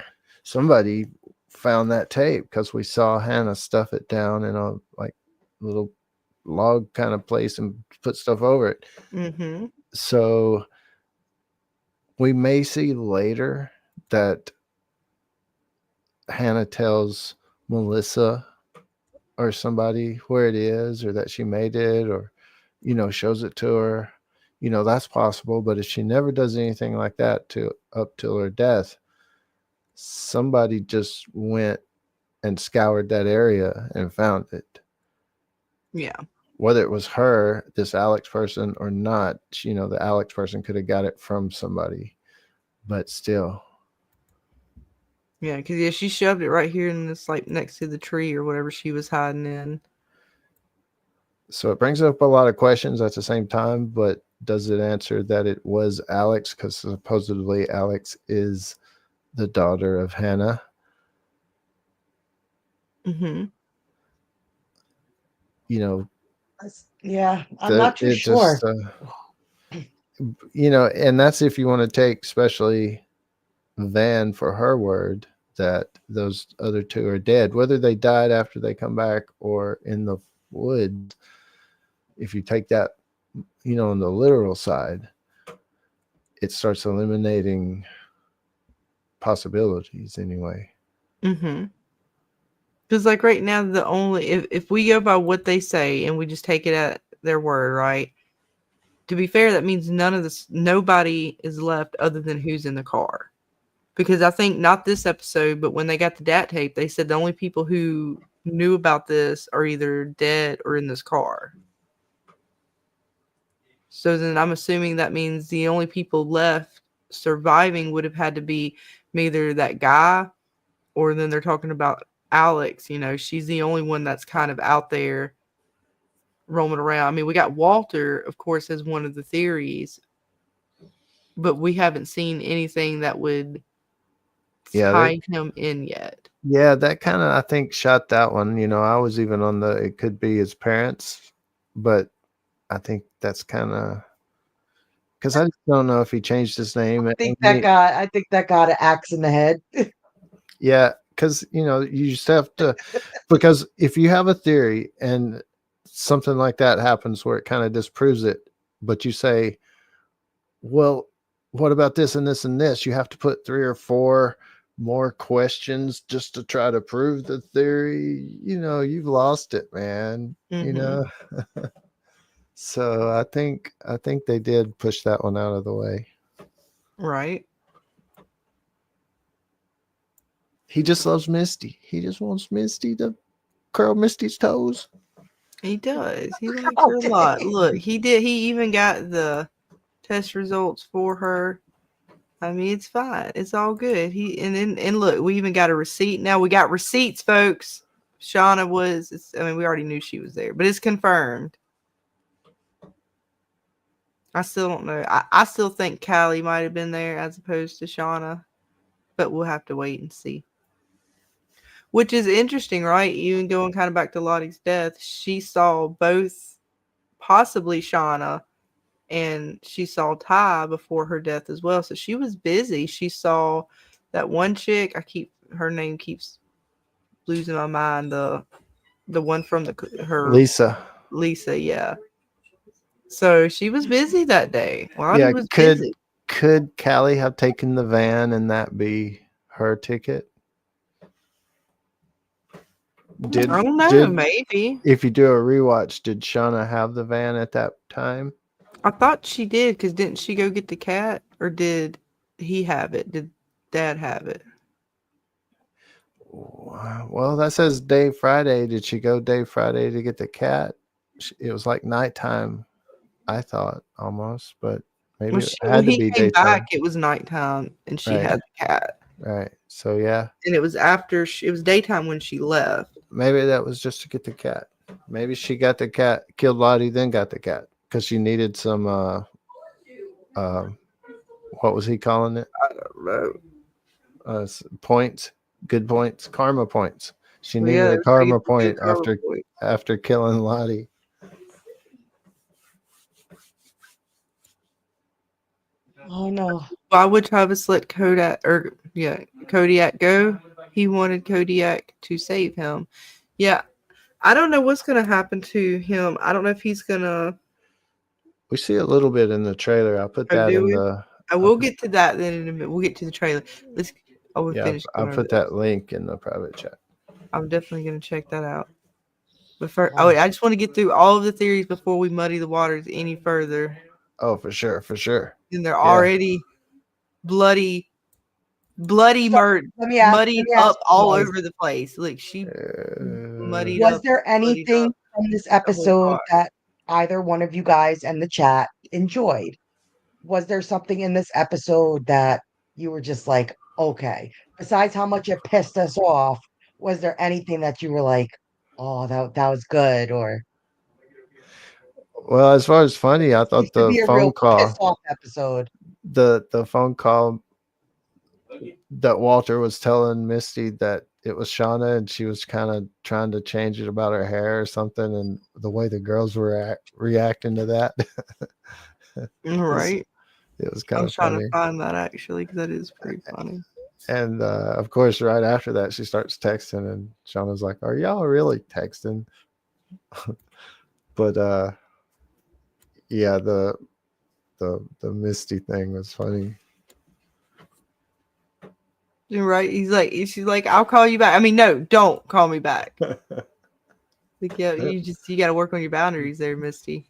somebody found that tape because we saw Hannah stuff it down in a like little log kind of place and put stuff over it. Mm-hmm. So we may see later that Hannah tells Melissa or somebody where it is, or that she made it, or shows it to her. That's possible. But if she never does anything like that up till her death, somebody just went and scoured that area and found it. Yeah. Whether it was her, this Alex person, or not, the Alex person could have got it from somebody. But still. Yeah, because she shoved it right here in this, like, next to the tree or whatever she was hiding in. So it brings up a lot of questions at the same time, but does it answer that it was Alex? Because supposedly Alex is the daughter of Hannah. Mm-hmm. You know, yeah, I'm not too sure. You know, and that's if you want to take especially Van for her word that those other two are dead, whether they died after they come back or in the woods. If you take that, you know, on the literal side, it starts eliminating possibilities anyway. Mm-hmm. Because, like, right now, the only if we go by what they say and we just take it at their word, right? To be fair, that means nobody is left other than who's in the car. Because I think not this episode, but when they got the DAT tape, they said the only people who knew about this are either dead or in this car. So then I'm assuming that means the only people left surviving would have had to be either that guy, or then they're talking about Alex. You know, she's the only one that's kind of out there roaming around. I mean, we got Walter, of course, as one of the theories, but we haven't seen anything that would tie him in yet. Yeah, that kind of, I think, shot that one. You know, I was even on it could be his parents, but I think that's kind of, because I just don't know if he changed his name. I think that got an axe in the head. Yeah, because, you know, you just have to, because if you have a theory and something like that happens where it kind of disproves it, but you say, well, what about this and this and this? You have to put 3 or 4 more questions just to try to prove the theory. You know, you've lost it, man. Mm-hmm. You know. So I think they did push that one out of the way. Right. He just loves Misty. He just wants Misty to curl Misty's toes. He does. He likes her a lot. Look, he even got the test results for her. I mean, it's fine. It's all good. And look, we even got a receipt. Now we got receipts, folks. Shauna we already knew she was there, but it's confirmed. I still don't know. I still think Callie might have been there as opposed to Shauna, but we'll have to wait and see. Which is interesting, right? Even going kind of back to Lottie's death, she saw both, possibly Shauna, and she saw Ty before her death as well. So she was busy. She saw that one chick. Her name keeps losing my mind. The one from her Lisa, yeah. So she was busy that day. Lottie was busy. Could Callie have taken the van and that be her ticket? I don't know. Maybe. If you do a rewatch, did Shauna have the van at that time? I thought she did, because didn't she go get the cat? Or did he have it? Did Dad have it? Well, that says day Friday. Did she go day Friday to get the cat? It was like nighttime, I thought, almost, but maybe it had to be daytime. Back, it was nighttime, and she had the cat. Right. So, yeah. And it was it was daytime when she left. Maybe that was just to get the cat. Maybe she got the cat, killed Lottie, then got the cat. Because she needed some, what was he calling it? I don't know. Points, good points, karma points. She needed a karma point after killing Lottie. Oh no! Why would Travis let Kodiak go? He wanted Kodiak to save him. Yeah, I don't know what's gonna happen to him. I don't know if he's gonna. We see a little bit in the trailer. I'll put that in the. I will get to that then in a minute. We'll get to the trailer. Finish. I'll put that link in the private chat. I'm definitely gonna check that out. But first, I just want to get through all of the theories before we muddy the waters any further. Oh, for sure. And they're already bloody muddied up all over the place. Like she muddied up. Was there anything from this episode that either one of you guys in the chat enjoyed? Was there something in this episode that you were just like, okay. Besides how much it pissed us off, was there anything that you were like, oh, that was good, or Well, as far as funny, I used thought to the be a phone real pissed call, off episode? the phone call that Walter was telling Misty that it was Shauna and she was kind of trying to change it about her hair or something, and the way the girls were reacting to that. Right. It was kind I'm of trying to funny. find that actually because that is pretty funny. And of course, right after that, she starts texting, and Shauna's like, "Are y'all really texting?" But yeah, the Misty thing was funny. You're right. She's like, I'll call you back. I mean, no, don't call me back. Like, yeah, you got to work on your boundaries there, Misty.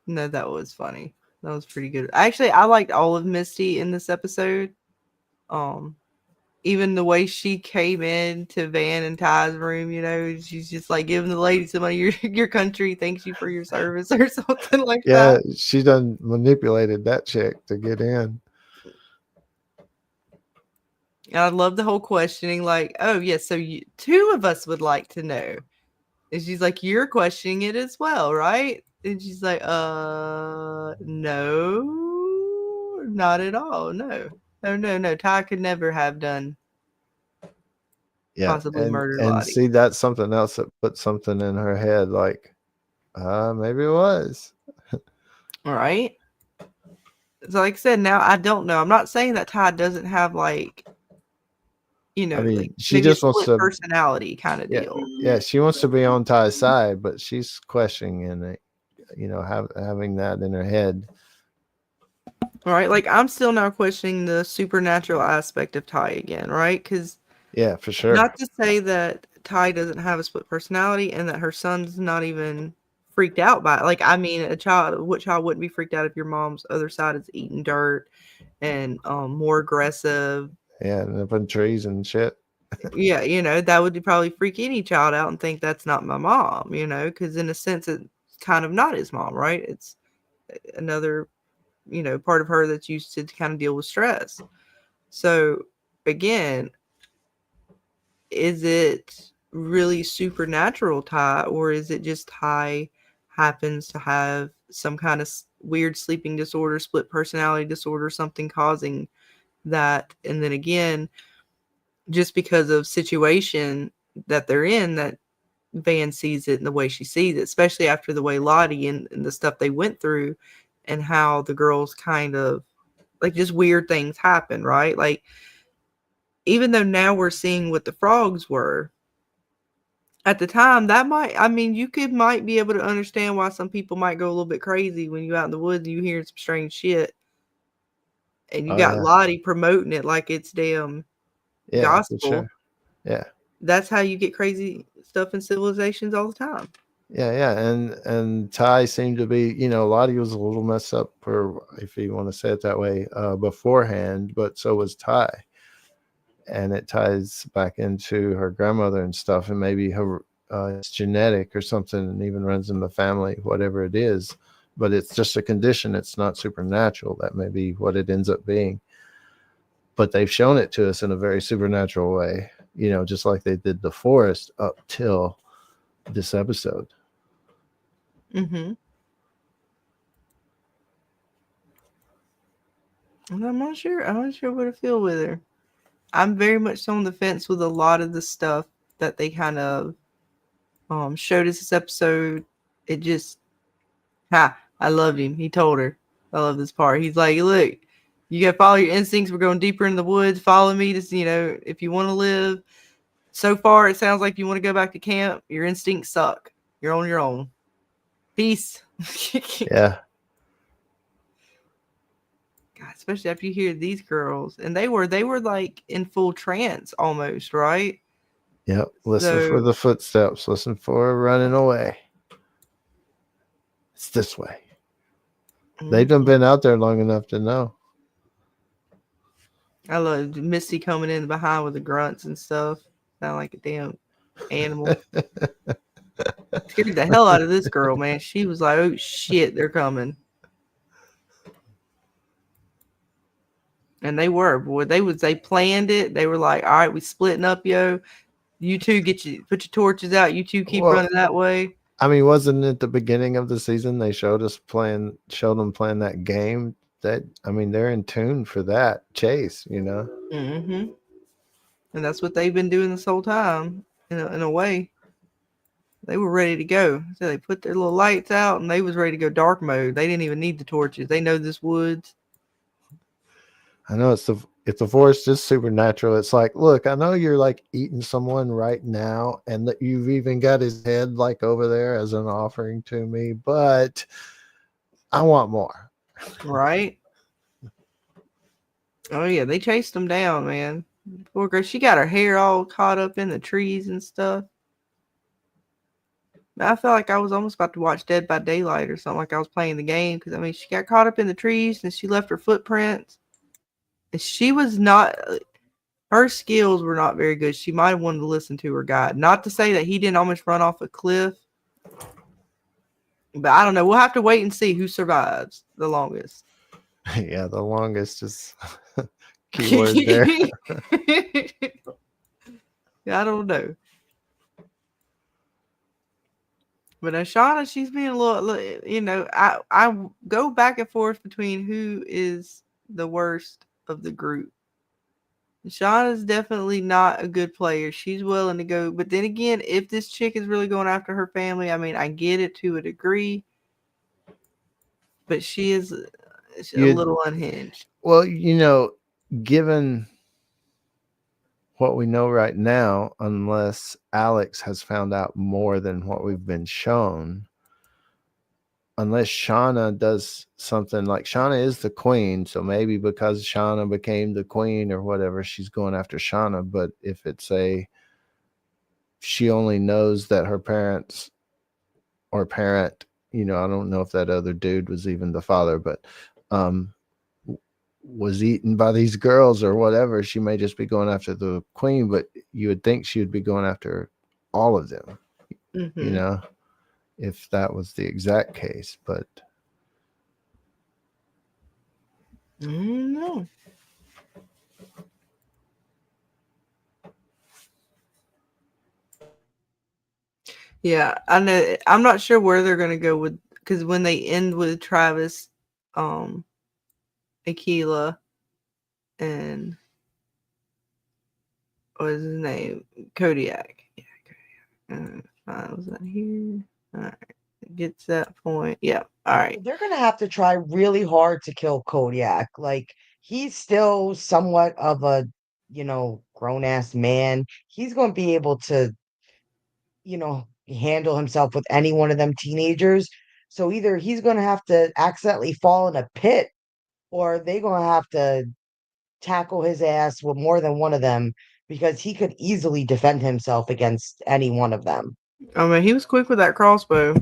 No, that was funny. That was pretty good. Actually, I liked all of Misty in this episode. Even the way she came in to Van and Ty's room, she's just like giving the lady some of your country thanks you for your service or something like Yeah, that. she done manipulated that chick to get in. And I love the whole questioning, like, oh yeah, so two of us would like to know. And she's like, you're questioning it as well, right? And she's like, no, not at all. No. No. Ty could never have done possibly murdered and Lottie. see, that's something else that put something in her head, like, maybe it was. All right. So like I said, now I don't know. I'm not saying that Ty doesn't have like, I mean, like she maybe a just wants split to personality kind of deal. Yeah, she wants to be on Ty's side, but she's questioning it, having that in her head. All right, like I'm still now questioning the supernatural aspect of Ty again, right? Because yeah, for sure. not to say that Ty doesn't have a split personality and that her son's not even freaked out by it. Like, I mean, what child wouldn't be freaked out if your mom's other side is eating dirt and more aggressive? Yeah, and up in trees and shit. Yeah, that would probably freak any child out and think that's not my mom, because in a sense it's kind of not his mom, right? It's another, part of her that's used to kind of deal with stress. So again, is it really supernatural Ty, or is it just Ty happens to have some kind of weird sleeping disorder, split personality disorder, something causing that? And then again, just because of situation that they're in, that Van sees it in the way she sees it, especially after the way Lottie and the stuff they went through and how the girls kind of like just weird things happen, right? Like, even though now we're seeing what the frogs were, at the time you might be able to understand why some people might go a little bit crazy when you're out in the woods and you hear some strange shit and you got Lottie promoting it like it's damn gospel. For sure. Yeah. That's how you get crazy stuff in civilizations all the time. Yeah. And Ty seemed to be, Lottie was a little messed up, or if you want to say it that way, beforehand, but so was Ty. And it ties back into her grandmother and stuff, and maybe her it's genetic or something, and even runs in the family, whatever it is. But it's just a condition. It's not supernatural. That may be what it ends up being. But they've shown it to us in a very supernatural way, just like they did the forest up till this episode. Mm-hmm. And I'm not sure what I feel with her. I'm very much on the fence with a lot of the stuff that they kind of showed us this episode. It just, I loved him. He told her, I love this part. He's like, look, you got to follow your instincts. We're going deeper in the woods. Follow me to, if you want to live. So far, it sounds like you want to go back to camp. Your instincts suck. You're on your own. Peace. Yeah. God, especially after you hear these girls, and they were like in full trance almost, right? Yep. Listen for the footsteps. Listen for her running away. It's this way. They've done been out there long enough to know. I love Misty coming in behind with the grunts and stuff. Sound like a damn animal. Scared the hell out of this girl, man. She was like, oh shit, they're coming. And they were, boy. They planned it. They were like, all right, we splitting up, yo. You two put your torches out. You two keep running that way. I mean, wasn't it the beginning of the season they showed them playing that game? That, I mean, they're in tune for that chase, you know. Mm-hmm. And that's what they've been doing this whole time. In a way, they were ready to go. So they put their little lights out, and they was ready to go dark mode. They didn't even need the torches. They know this woods. I know it's the forest is supernatural. It's like, look, I know you're like eating someone right now, and that you've even got his head like over there as an offering to me, but I want more. Right? Oh yeah, they chased them down, man. Poor girl, she got her hair all caught up in the trees and stuff. I felt like I was almost about to watch Dead by Daylight or something, like I was playing the game, because I mean, she got caught up in the trees and she left her footprints. And she was not, her skills were not very good. She might have wanted to listen to her guide. Not to say that he didn't almost run off a cliff, but I don't know. We'll have to wait and see who survives the longest. Yeah, the longest is keyword there. I don't know. But Shauna, she's being a little, you know, I go back and forth between who is the worst of the group. Shauna's definitely not a good player. She's willing to go. But then again, if this chick is really going after her family, I mean, I get it to a degree. But she is a little unhinged. Well, you know, given what we know right now, unless Alex has found out more than what we've been shown, unless Shauna does something like, Shauna is the queen, so maybe because Shauna became the queen or whatever, she's going after Shauna. But if it's she only knows that her parents or parent, you know, I don't know if that other dude was even the father, but was eaten by these girls or whatever, she may just be going after the queen, but you would think she would be going after all of them, you know, if that was the exact case. But no. Yeah, I know. I'm not sure where they're going to go with, because when they end with Travis, Aquila, and what is his name? Kodiak. Yeah, Kodiak. Was that here? All right. Gets that point. Yeah. All right. They're gonna have to try really hard to kill Kodiak. Like, he's still somewhat of a, you know, grown ass man. He's gonna be able to, you know, handle himself with any one of them teenagers. So either he's gonna have to accidentally fall in a pit, or they gonna have to tackle his ass with more than one of them, because he could easily defend himself against any one of them. I mean, he was quick with that crossbow.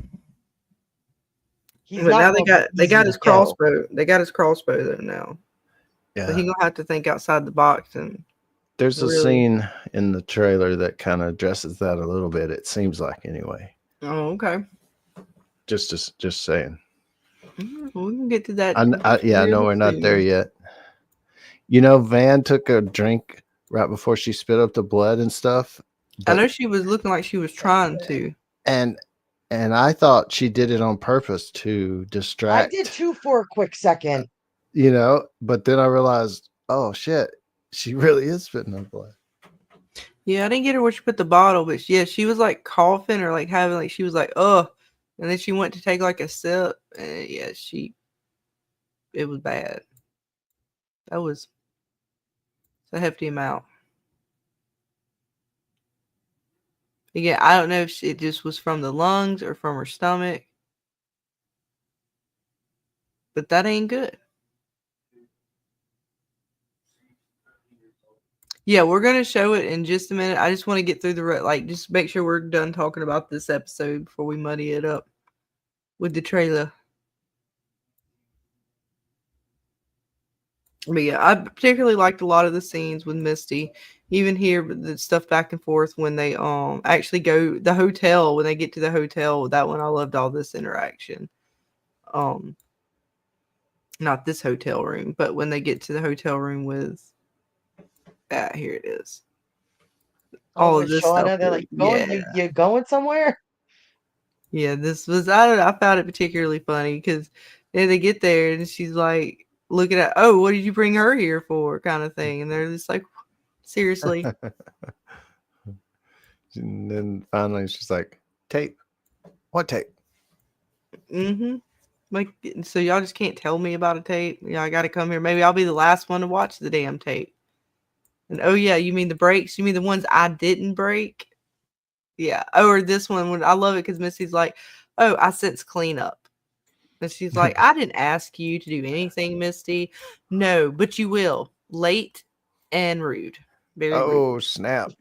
He's but not now gonna they be got easy his to kill. crossbow. They got his crossbow though now. yeah, So he's gonna have to think outside the box. And there's a really scene in the trailer that kind of addresses that a little bit, it seems like, anyway. Oh, okay. Just saying. Well, we can get to that. I know we're not there yet. You know, Van took a drink right before she spit up the blood and stuff. I know she was looking like she was trying to. And I thought she did it on purpose to distract. I did too for a quick second. You know, but then I realized, oh shit, she really is spitting up blood. Yeah, I didn't get her where she put the bottle, but yeah, she was like coughing or like having like, she was like, oh, and then she went to take like a sip, and yeah, it was bad. That was a hefty amount. Again, I don't know if it just was from the lungs or from her stomach, but that ain't good. Yeah, we're going to show it in just a minute. I just want to get through just make sure we're done talking about this episode before we muddy it up with the trailer. But yeah, I particularly liked a lot of the scenes with Misty. Even here, the stuff back and forth when they actually go the hotel, when they get to the hotel, that one I loved all this interaction. not this hotel room, but when they get to the hotel room with that, here it is. All with of this stuff. Shauna, they're like, Yeah. you going somewhere? Yeah, this was, I don't know, I found it particularly funny because they get there and she's like looking at, oh, what did you bring her here for, kind of thing. And they're just like, seriously. And then finally she's like, tape. What tape? Mm-hmm. Like, so y'all just can't tell me about a tape? Yeah, I got to come here. Maybe I'll be the last one to watch the damn tape. And oh yeah, you mean the breaks? You mean the ones I didn't break? Yeah. Oh, or this one when I love it because Missy's like, oh, I sense cleanup. And she's like, I didn't ask you to do anything, Misty. No, but you will. Late and rude. Very rude. Oh, snap.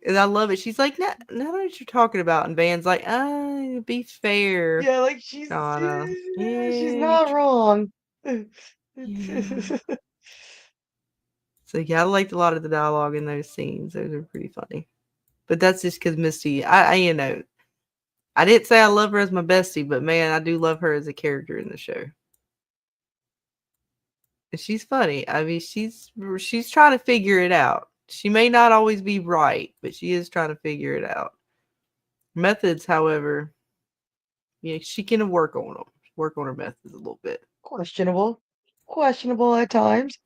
And I love it. She's like, no, know what you're talking about. And Van's like, be fair. Yeah, like she's not wrong. Yeah. So yeah, I liked a lot of the dialogue in those scenes. Those are pretty funny. But that's just because Misty, I I didn't say I love her as my bestie, but man, I do love her as a character in the show. And she's funny. I mean, she's trying to figure it out. She may not always be right, but she is trying to figure it out. Methods, however, yeah, she can work on them. Work on her methods a little bit. Questionable at times.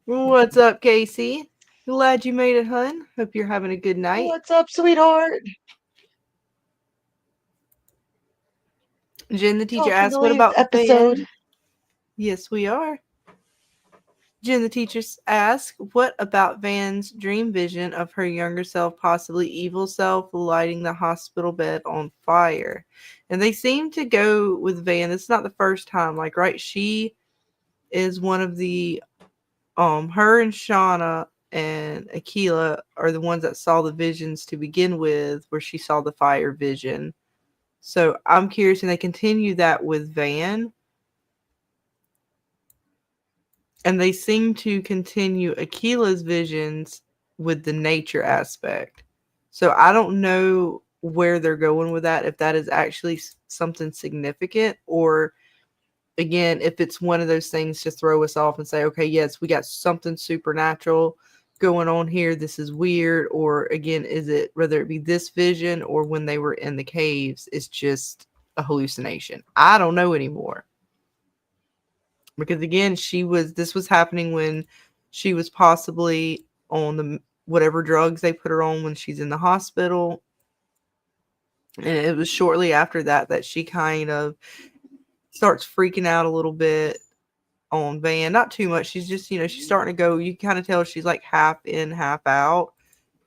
What's up, Casey? Glad you made it, hun. Hope you're having a good night. What's up, sweetheart? Jen, the teacher, Talking asked, to what Lee's about episode? Van? Yes, we are. Jen, the teacher, asked, what about Van's dream vision of her younger self, possibly evil self, lighting the hospital bed on fire? And they seem to go with Van. It's not the first time. Like, right, she is one of the, her and Shauna and Akila are the ones that saw the visions to begin with, where she saw the fire vision. So I'm curious, and they continue that with Van. And they seem to continue Akila's visions with the nature aspect. So I don't know where they're going with that, if that is actually something significant, or again, if it's one of those things to throw us off and say, okay, yes, we got something supernatural going on here. This is weird. Or again, is it, whether it be this vision or when they were in the caves, it's just a hallucination? I don't know anymore. Because again, this was happening when she was possibly on the whatever drugs they put her on when she's in the hospital. And it was shortly after that she kind of starts freaking out a little bit on Van. Not too much. She's just, she's starting to go, you kind of tell she's like half in, half out.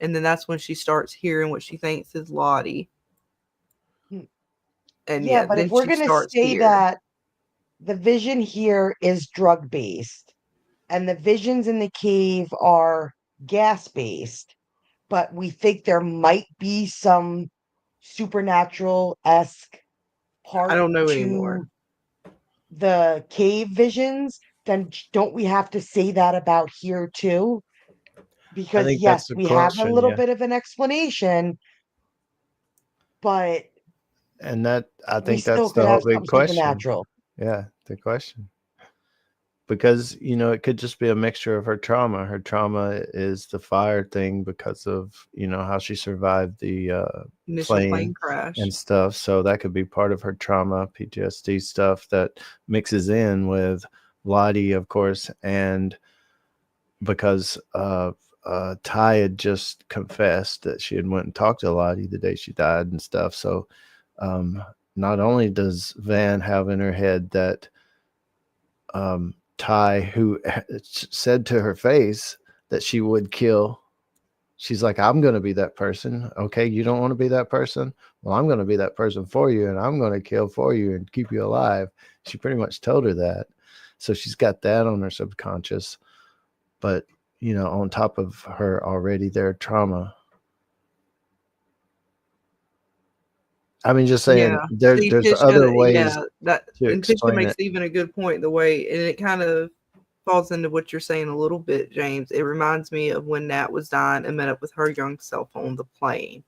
And then that's when she starts hearing what she thinks is Lottie. And yeah, but then if we're going to say that the vision here is drug based and the visions in the cave are gas based, but we think there might be some supernatural-esque part I don't know to anymore. The cave visions, then don't we have to say that about here too? Because yes, we have a little bit of an explanation, but and that, I think still that's the whole big question. Supernatural. Yeah, the question. Because, it could just be a mixture of her trauma. Her trauma is the fire thing because of, how she survived the initial plane crash and stuff. So that could be part of her trauma, PTSD stuff that mixes in with Lottie, of course. And because Ty had just confessed that she had went and talked to Lottie the day she died and stuff. So not only does Van have in her head that Ty, who said to her face that she would kill, she's like, I'm going to be that person. Okay, you don't want to be that person? Well, I'm going to be that person for you, and I'm going to kill for you and keep you alive. She pretty much told her that. So she's got that on her subconscious. But, on top of her already their trauma. I mean, just saying, there's other ways that to explain makes it. even a good point. The way, and it kind of falls into what you're saying a little bit, James. It reminds me of when Nat was dying and met up with her young self on the plane.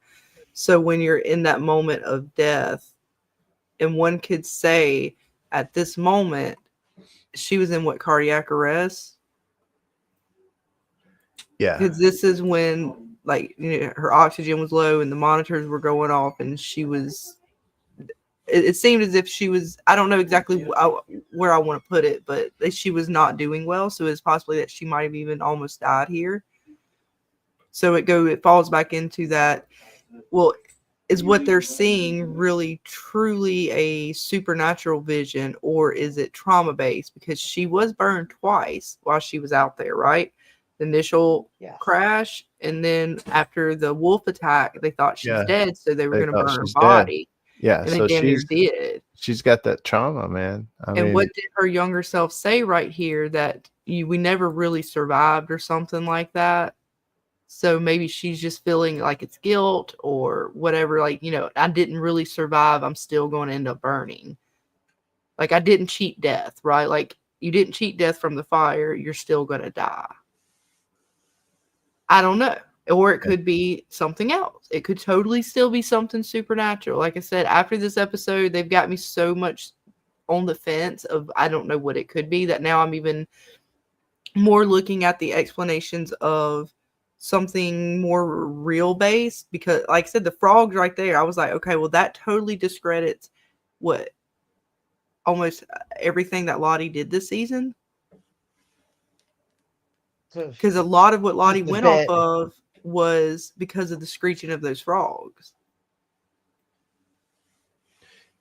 So when you're in that moment of death, And one could say at this moment, she was in what, cardiac arrest? Yeah. Because this is when, like, her oxygen was low and the monitors were going off, and she was. It seemed as if she was. I don't know exactly where I want to put it, but she was not doing well. So it's possibly that she might have even almost died here. So it falls back into that. Well, is what they're seeing really truly a supernatural vision, or is it trauma based? Because she was burned twice while she was out there, right? The initial crash, and then after the wolf attack, they thought she's dead, so they were going to burn her body. Yeah, and so they damn near did. She's got that trauma, man. I mean, what did her younger self say right here? That we never really survived, or something like that. So maybe she's just feeling like it's guilt or whatever. Like, I didn't really survive. I'm still going to end up burning. Like, I didn't cheat death, right? Like, you didn't cheat death from the fire. You're still going to die. I don't know. Or it could be something else. It could totally still be something supernatural. Like I said, after this episode, they've got me so much on the fence of I don't know what it could be, that now I'm even more looking at the explanations of something more real based. Because, like I said, the frogs right there, I was like, okay, well, that totally discredits what almost everything that Lottie did this season. Because a lot of what Lottie went off of was because of the screeching of those frogs.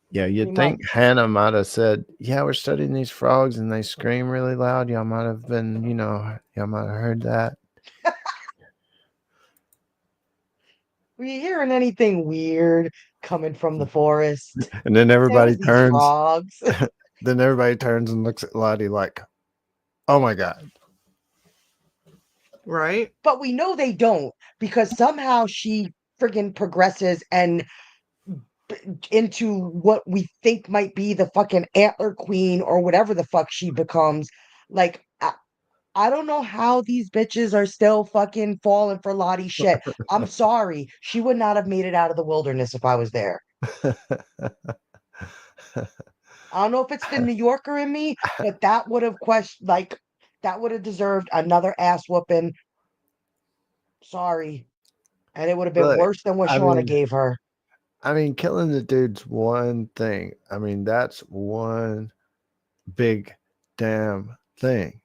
Yeah, you'd think Hannah might have said, yeah, we're studying these frogs and they scream really loud. Y'all might have been, y'all might have heard that. Were you hearing anything weird coming from the forest? And then everybody turns. Frogs. Then everybody turns and looks at Lottie like, oh my God. Right. But we know they don't, because somehow she friggin' progresses and into what we think might be the fucking antler queen or whatever the fuck she becomes. Like, I don't know how these bitches are still fucking falling for Lottie shit. I'm sorry. She would not have made it out of the wilderness if I was there. I don't know if it's the New Yorker in me, but that would have that would have deserved another ass whooping. Sorry. And it would have been worse than what Shauna gave her. I mean, killing the dude's one thing. I mean, that's one big damn thing.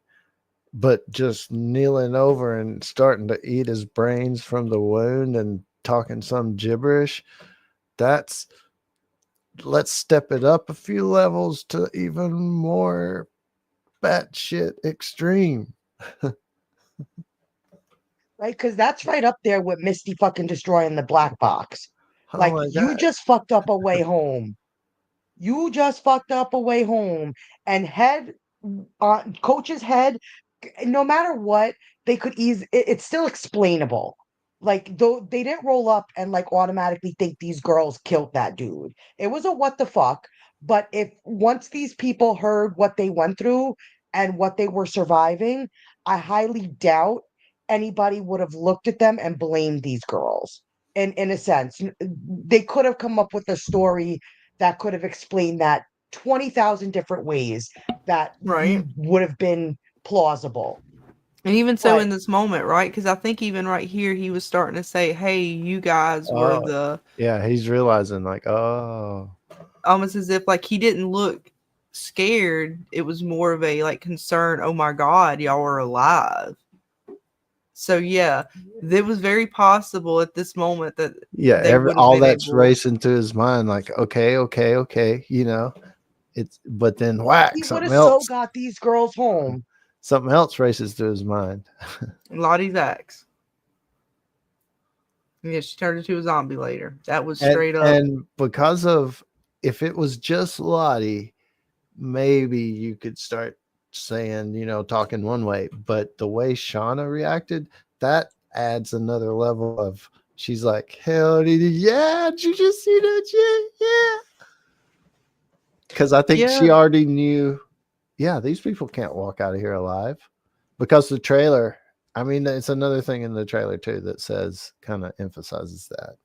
But just kneeling over and starting to eat his brains from the wound and talking some gibberish, let's step it up a few levels to even more batshit extreme. Right? Because that's right up there with Misty fucking destroying the black box. Like, you just fucked up a way home. You just fucked up a way home. And Coach's head, no matter what, they could it's still explainable. Like, though they didn't roll up and like automatically think these girls killed that dude. It was a what the fuck. But once these people heard what they went through and what they were surviving, I highly doubt anybody would have looked at them and blamed these girls. In a sense, they could have come up with a story that could have explained that 20,000 different ways that would have been plausible. And even so in this moment, right? Because I think even right here, he was starting to say, hey, you guys were the... Yeah, he's realizing like, oh. Almost as if like he didn't look scared. It was more of a like concern. Oh my God, y'all are alive. So yeah, it was very possible at this moment that all that's racing through his mind. Like, okay, it's but then whack, he something would have else. so got these girls home. Something else races through his mind. Lottie's axe. Yeah, she turned into a zombie later. That was straight up. And because of, if it was just Lottie, maybe you could start saying, talking one way, but the way Shauna reacted, that adds another level of, she's like, hell, did you just see that shit? Yeah. Because I think she already knew, these people can't walk out of here alive. Because the trailer, I mean, it's another thing in the trailer too that says, kind of emphasizes that.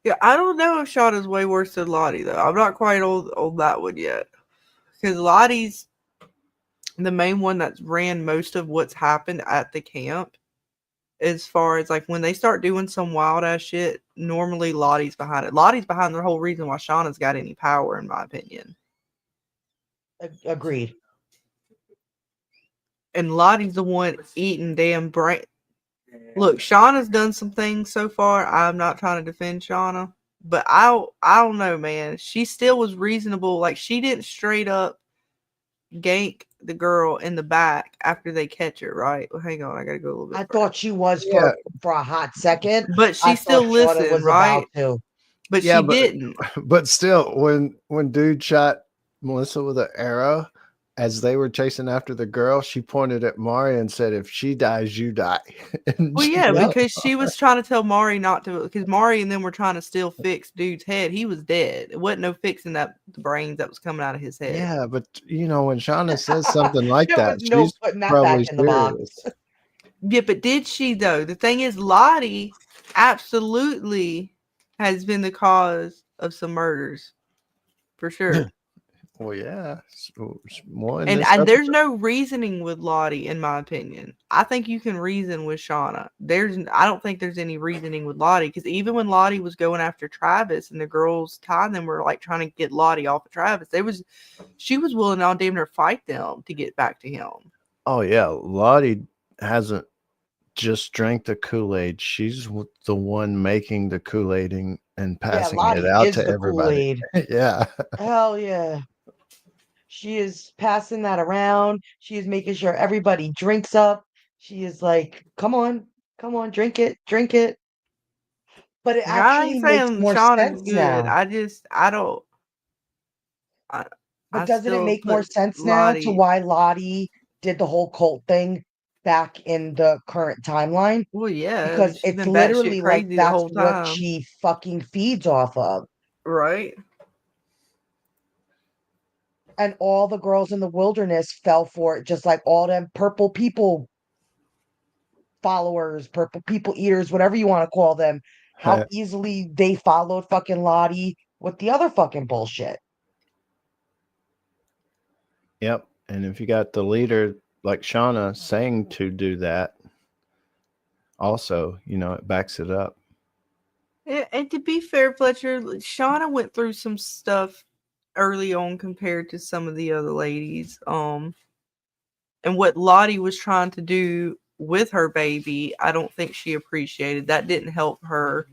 Yeah, I don't know if Shauna's way worse than Lottie though. I'm not quite on that one yet. Because Lottie's the main one that's ran most of what's happened at the camp. As far as like when they start doing some wild ass shit, normally Lottie's behind it. Lottie's behind the whole reason why Shauna's got any power, in my opinion. Agreed. And Lottie's the one eating damn brain. Look, Shauna's done some things so far. I'm not trying to defend Shauna, but I don't know, man. She still was reasonable. Like she didn't straight up gank the girl in the back after they catch her, right? Well, hang on, I gotta go a little bit. I further. thought she was Yeah. for a hot second. But she I still thought Shauna listened, was right? about to. But Yeah, she but- didn't. But still, when dude shot Melissa with an arrow, as they were chasing after the girl, she pointed at Mari and said, "If she dies, you die." And Well, she yeah, left. because she was trying to tell Mari not to, because Mari and them were trying to still fix dude's head. He was dead. It wasn't no fixing that the brains that was coming out of his head. Yeah, but when Shauna says something like There that, was no she's putting that probably back in the box. serious. Yeah, but did she though? The thing is, Lottie absolutely has been the cause of some murders, for sure. Well, yeah, one. And there's no reasoning with Lottie, in my opinion. I think you can reason with Shauna. I don't think there's any reasoning with Lottie, because even when Lottie was going after Travis and the girls tying them were like trying to get Lottie off of Travis, she was willing to damn near fight them to get back to him. Oh yeah, Lottie hasn't just drank the Kool-Aid. She's the one making the Kool-Aid and passing Lottie it out is to the everybody. Kool-Aid. Yeah. Hell yeah. She is passing that around. She is making sure everybody drinks up. She is like, come on, drink it. But it Like, I actually ain't makes saying more Shauna's sense good. now. But doesn't it still make more put sense now to Lottie. why Lottie did the whole cult thing back in the current timeline? Well, yeah, Because she's it's been batshit literally like crazy the that's whole what time, she fucking feeds off of. right? And all the girls in the wilderness fell for it, just like all them purple people followers, purple people eaters, whatever you want to call them. How easily they followed fucking Lottie with the other fucking bullshit. Yep. And if you got the leader like Shauna saying to do that, also, it backs it up. And to be fair, Fletcher, Shauna went through some stuff early on compared to some of the other ladies. And what Lottie was trying to do with her baby, I don't think she appreciated. That didn't help her.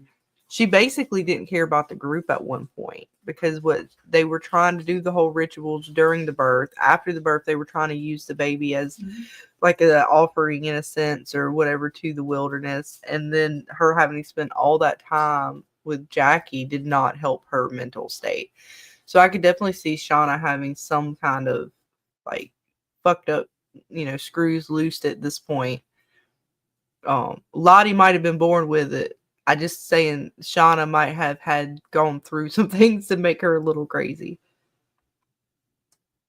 She basically didn't care about the group at one point, because what they were trying to do, the whole rituals during the birth, after the birth, they were trying to use the baby as like an offering in a sense or whatever to the wilderness. And then her having to spend all that time with Jackie did not help her mental state. So I could definitely see Shauna having some kind of like fucked up, screws loosed at this point. Lottie might have been born with it. I just saying Shauna might have had gone through some things to make her a little crazy.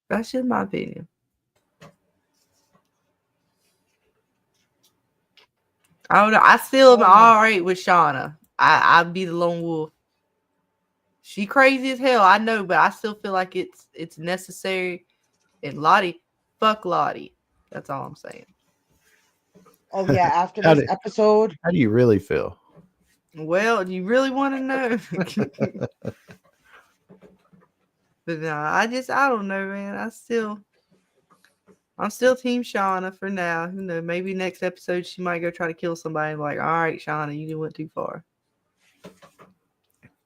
That's just my opinion. I don't know. I still am all right with Shauna. I'd be the lone wolf. She crazy as hell, I know, but I still feel like it's necessary. And Lottie, fuck Lottie. That's all I'm saying. Oh yeah, after this episode. How do you really feel? Well, do you really want to know? But no, I don't know, man. I'm still Team Shauna for now. Maybe next episode she might go try to kill somebody and be like, all right, Shauna, you went too far.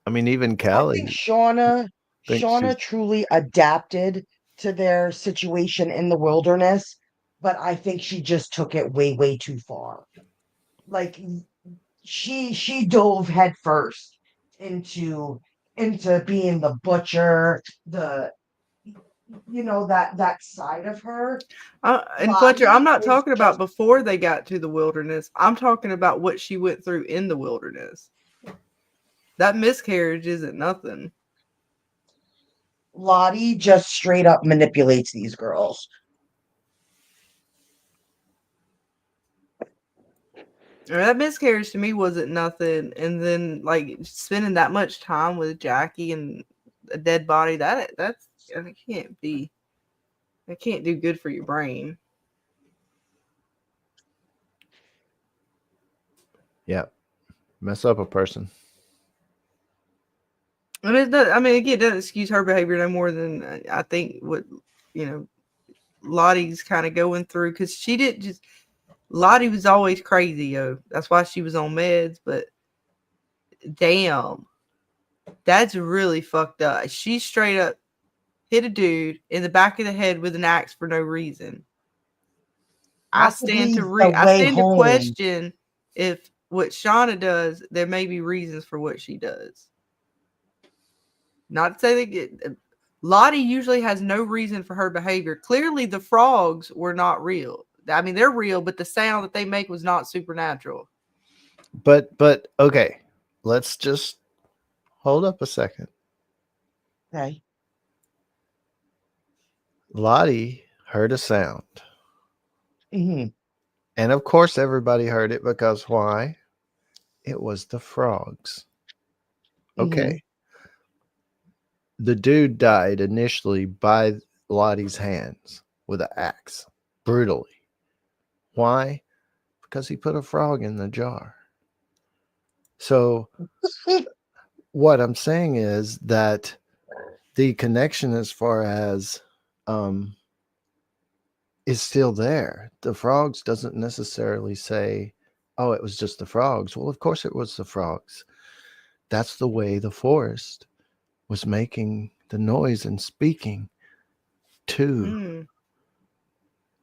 I mean, even Callie. I think Shauna truly adapted to their situation in the wilderness, but I think she just took it way, way too far. Like she dove headfirst into being the butcher, that side of her. And Fletcher, I'm not talking about before they got to the wilderness. I'm talking about what she went through in the wilderness. That miscarriage isn't nothing. Lottie just straight up manipulates these girls. That miscarriage to me wasn't nothing, and then like spending that much time with Jackie and a dead body, that's it can't be. It can't do good for your brain. Yeah, mess up a person. I mean, again, it doesn't excuse her behavior no more than I think what Lottie's kind of going through, because she didn't just. Lottie was always crazy, yo. That's why she was on meds, but damn, that's really fucked up. She straight up hit a dude in the back of the head with an axe for no reason. I stand to question if what Shauna does, there may be reasons for what she does. Not to say that Lottie usually has no reason for her behavior. Clearly, the frogs were not real. I mean, they're real, but the sound that they make was not supernatural. But okay, let's just hold up a second. Okay. Lottie heard a sound. Mm-hmm. And of course, everybody heard it because why? It was the frogs. Okay. Mm-hmm. The dude died initially by Lottie's hands with an axe, brutally. Why? Because he put a frog in the jar. So what I'm saying is that the connection as far as is still there. The frogs doesn't necessarily say, oh, it was just the frogs. Well, of course it was the frogs. That's the way the forest was making the noise and speaking to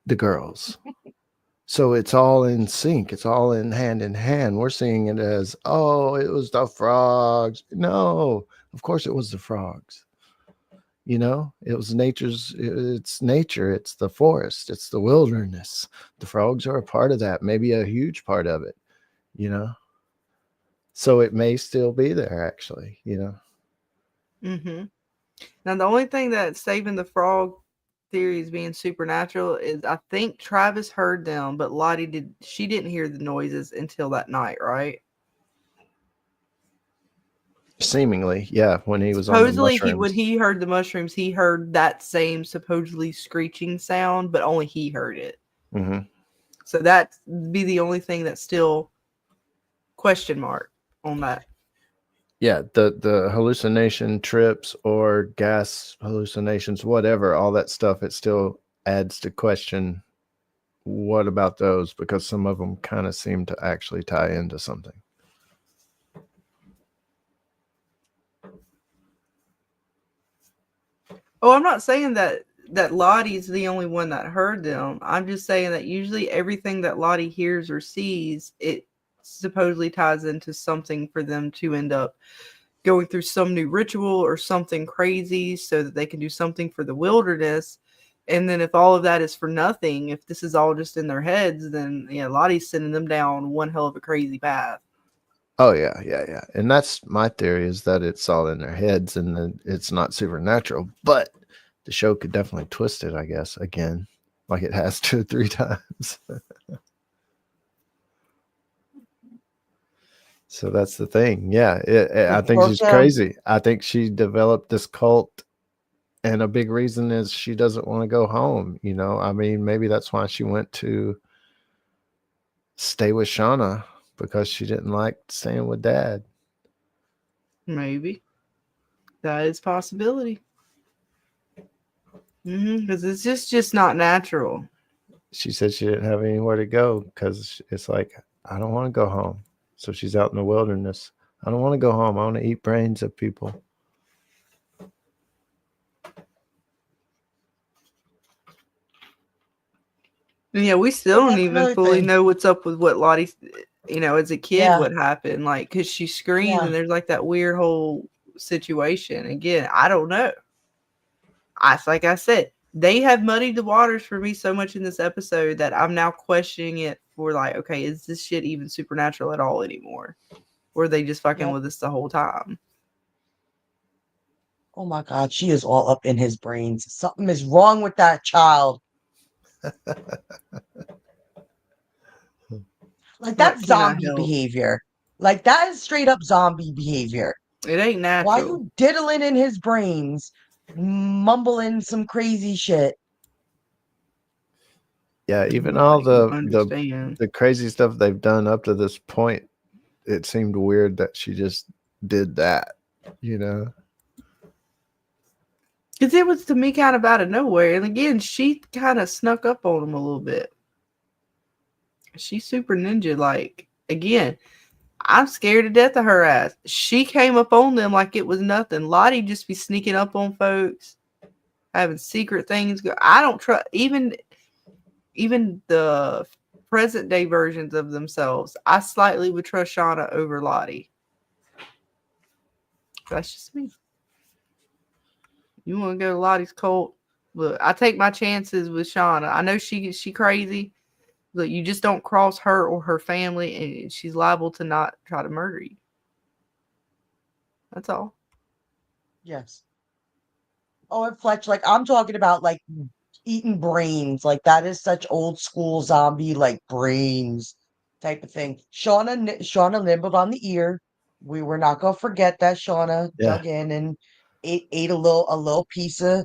the girls. So it's all in sync. It's all in hand. We're seeing it as, oh, it was the frogs. No, of course it was the frogs. It was it's nature. It's the forest. It's the wilderness. The frogs are a part of that, maybe a huge part of it, So it may still be there, actually, Mm-hmm. Now, the only thing that's saving the frog theories being supernatural is I think Travis heard them, but Lottie didn't hear the noises until that night, right? Seemingly, yeah. When he was on the mushrooms. When he heard the mushrooms, he heard that same supposedly screeching sound, but only he heard it. Mm-hmm. So that'd be the only thing that's still question mark on that. Yeah, the hallucination trips or gas hallucinations, whatever, all that stuff, it still adds to question what about those, because some of them kind of seem to actually tie into something. Oh, I'm not saying that Lottie's the only one that heard them. I'm just saying that usually everything that Lottie hears or sees, it supposedly ties into something for them to end up going through some new ritual or something crazy so that they can do something for the wilderness. And then if all of that is for nothing, if this is all just in their heads, then Lottie's sending them down one hell of a crazy path. Oh yeah. And that's my theory, is that it's all in their heads and that it's not supernatural, but the show could definitely twist it, I guess, again, like it has 2 or 3 times. So that's the thing. Yeah. I think she's crazy. I think she developed this cult, and a big reason is she doesn't want to go home. I mean, maybe that's why she went to stay with Shauna, because she didn't like staying with Dad. Maybe. That is a possibility. Because it's just not natural. She said she didn't have anywhere to go because it's like, I don't want to go home. So she's out in the wilderness. I don't want to go home. I want to eat brains of people. Yeah, we still don't even fully know what's up with what Lottie, as a kid, what happened. Like, because she screamed and there's like that weird whole situation. Again, I don't know. Like I said, they have muddied the waters for me so much in this episode that I'm now questioning it for like, okay, is this shit even supernatural at all anymore? Or are they just fucking with us the whole time? Oh my God, she is all up in his brains. Something is wrong with that child. Like That that's cannot zombie help. behavior. Like that is straight up zombie behavior. It ain't Why natural. you diddling in his brains, mumbling some crazy shit? Yeah, even Nobody all can understand. the crazy stuff they've done up to this point, it seemed weird that she just did that, you know? Because it was to me kind of out of nowhere. And again, she kind of snuck up on him a little bit. She's super ninja like. Again, I'm scared to death of her ass. She came up on them like it was nothing. Lottie just be sneaking up on folks, having secret things go. I don't trust even the present day versions of themselves. I slightly would trust Shauna over Lottie. That's just me. You want to go to Lottie's cult? Look, I take my chances with Shauna. I know she crazy, but you just don't cross her or her family, and she's liable to not try to murder you. That's all. Yes. Oh, and Fletch, like I'm talking about like eating brains. Like that is such old school zombie like brains type of thing. Shauna nibbled on the ear. We were not gonna forget that Shauna Yeah. dug in and ate a little piece of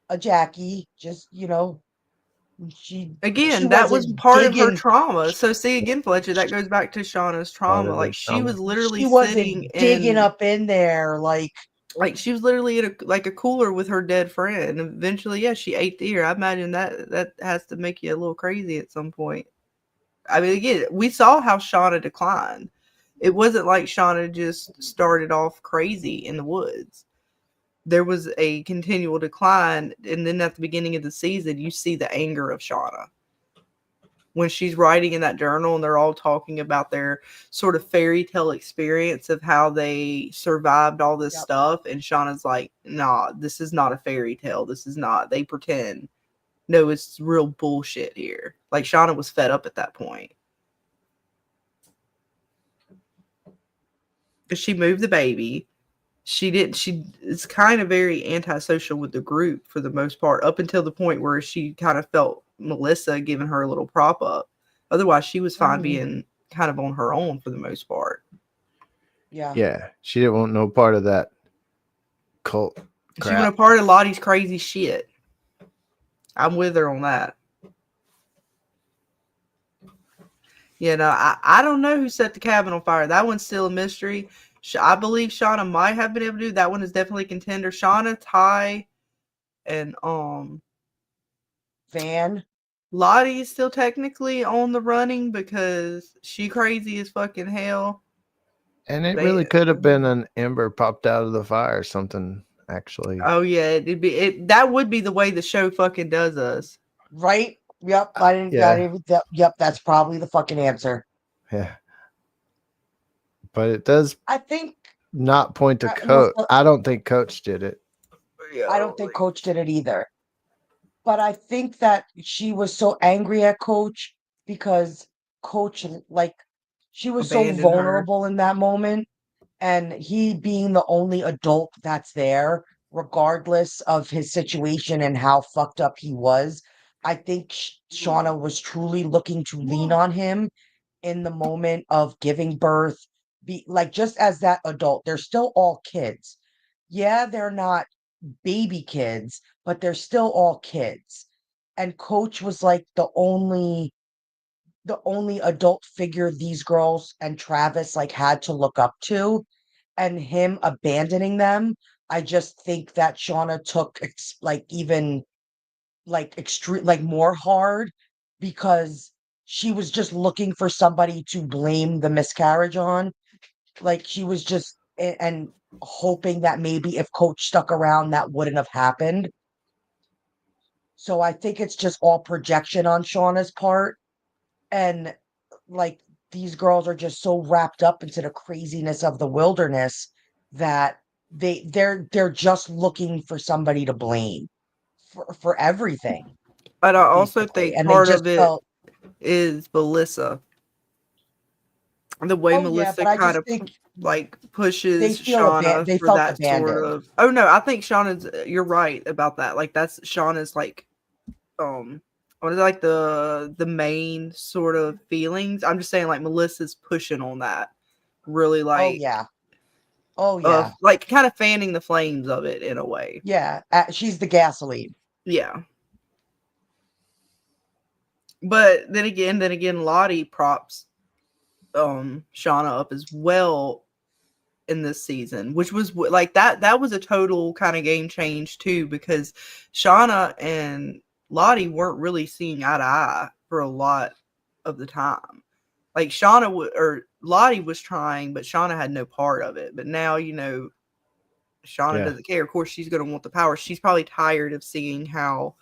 a Jackie. Just she Again, that was wasn't part of her digging. trauma. So see again, Fletcher, that goes back to Shauna's Part trauma. of her Like she trauma. was literally She sitting wasn't digging in up in there like she was literally in a cooler with her dead friend. And eventually, yeah, she ate the ear. I imagine that has to make you a little crazy at some point. I mean, again, we saw how Shauna declined. It wasn't like Shauna just started off crazy in the woods. There was a continual decline, and then at the beginning of the season, you see the anger of Shauna. When she's writing in that journal and they're all talking about their sort of fairy tale experience of how they survived all this stuff. And Shauna's like, nah, this is not a fairy tale. This is not. They pretend. No, it's real bullshit here. Like Shauna was fed up at that point. She moved the baby. She is kind of very antisocial with the group for the most part, up until the point where she kind of felt Melissa giving her a little prop up. Otherwise, she was fine being kind of on her own for the most part. Yeah. Yeah. She didn't want no part of that cult crap. She wanted a part of Lottie's crazy shit. I'm with her on that. You know, I don't know who set the cabin on fire. That one's still a mystery. I believe Shauna might have been able to do that. One is definitely a contender. Shauna, Ty, and Van. Lottie is still technically on the running because she crazy as fucking hell. And it really could have been an ember popped out of the fire or something, actually. Oh yeah, that would be the way the show fucking does us. Right? Yep. I didn't. Yep. That's probably the fucking answer. Yeah. But it does. I think not point to Coach. I don't think Coach did it. I don't think Coach did it either. But I think that she was so angry at Coach because Coach, like, she was so vulnerable in that moment. And he being the only adult that's there, regardless of his situation and how fucked up he was, I think Shauna was truly looking to lean on him in the moment of giving birth. Just as that adult, they're still all kids. Yeah, they're not baby kids, but they're still all kids. And Coach was like the only adult figure these girls and Travis like had to look up to, and him abandoning them. I just think that Shauna took even extreme more hard because she was just looking for somebody to blame the miscarriage on. Like she was just and hoping that maybe if Coach stuck around, that wouldn't have happened. So I think it's just all projection on Shauna's part. And like these girls are just so wrapped up into the craziness of the wilderness that they're just looking for somebody to blame for everything. But I also think part of it is Melissa. The way Melissa kind of like pushes Shauna for that sort of. Oh no, I think Shauna's. You're right about that. Like that's Shauna's like what is like the main sort of feelings. I'm just saying like Melissa's pushing on that. Really like like kind of fanning the flames of it in a way. Yeah. She's the gasoline. Yeah. But then again, Lottie props Shauna up as well in this season, which was like that was a total kind of game change too, because Shauna and Lottie weren't really seeing eye to eye for a lot of the time. Like Lottie was trying, but Shauna had no part of it. But now, you know, Shauna doesn't care. Of course, she's going to want the power. She's probably tired of seeing how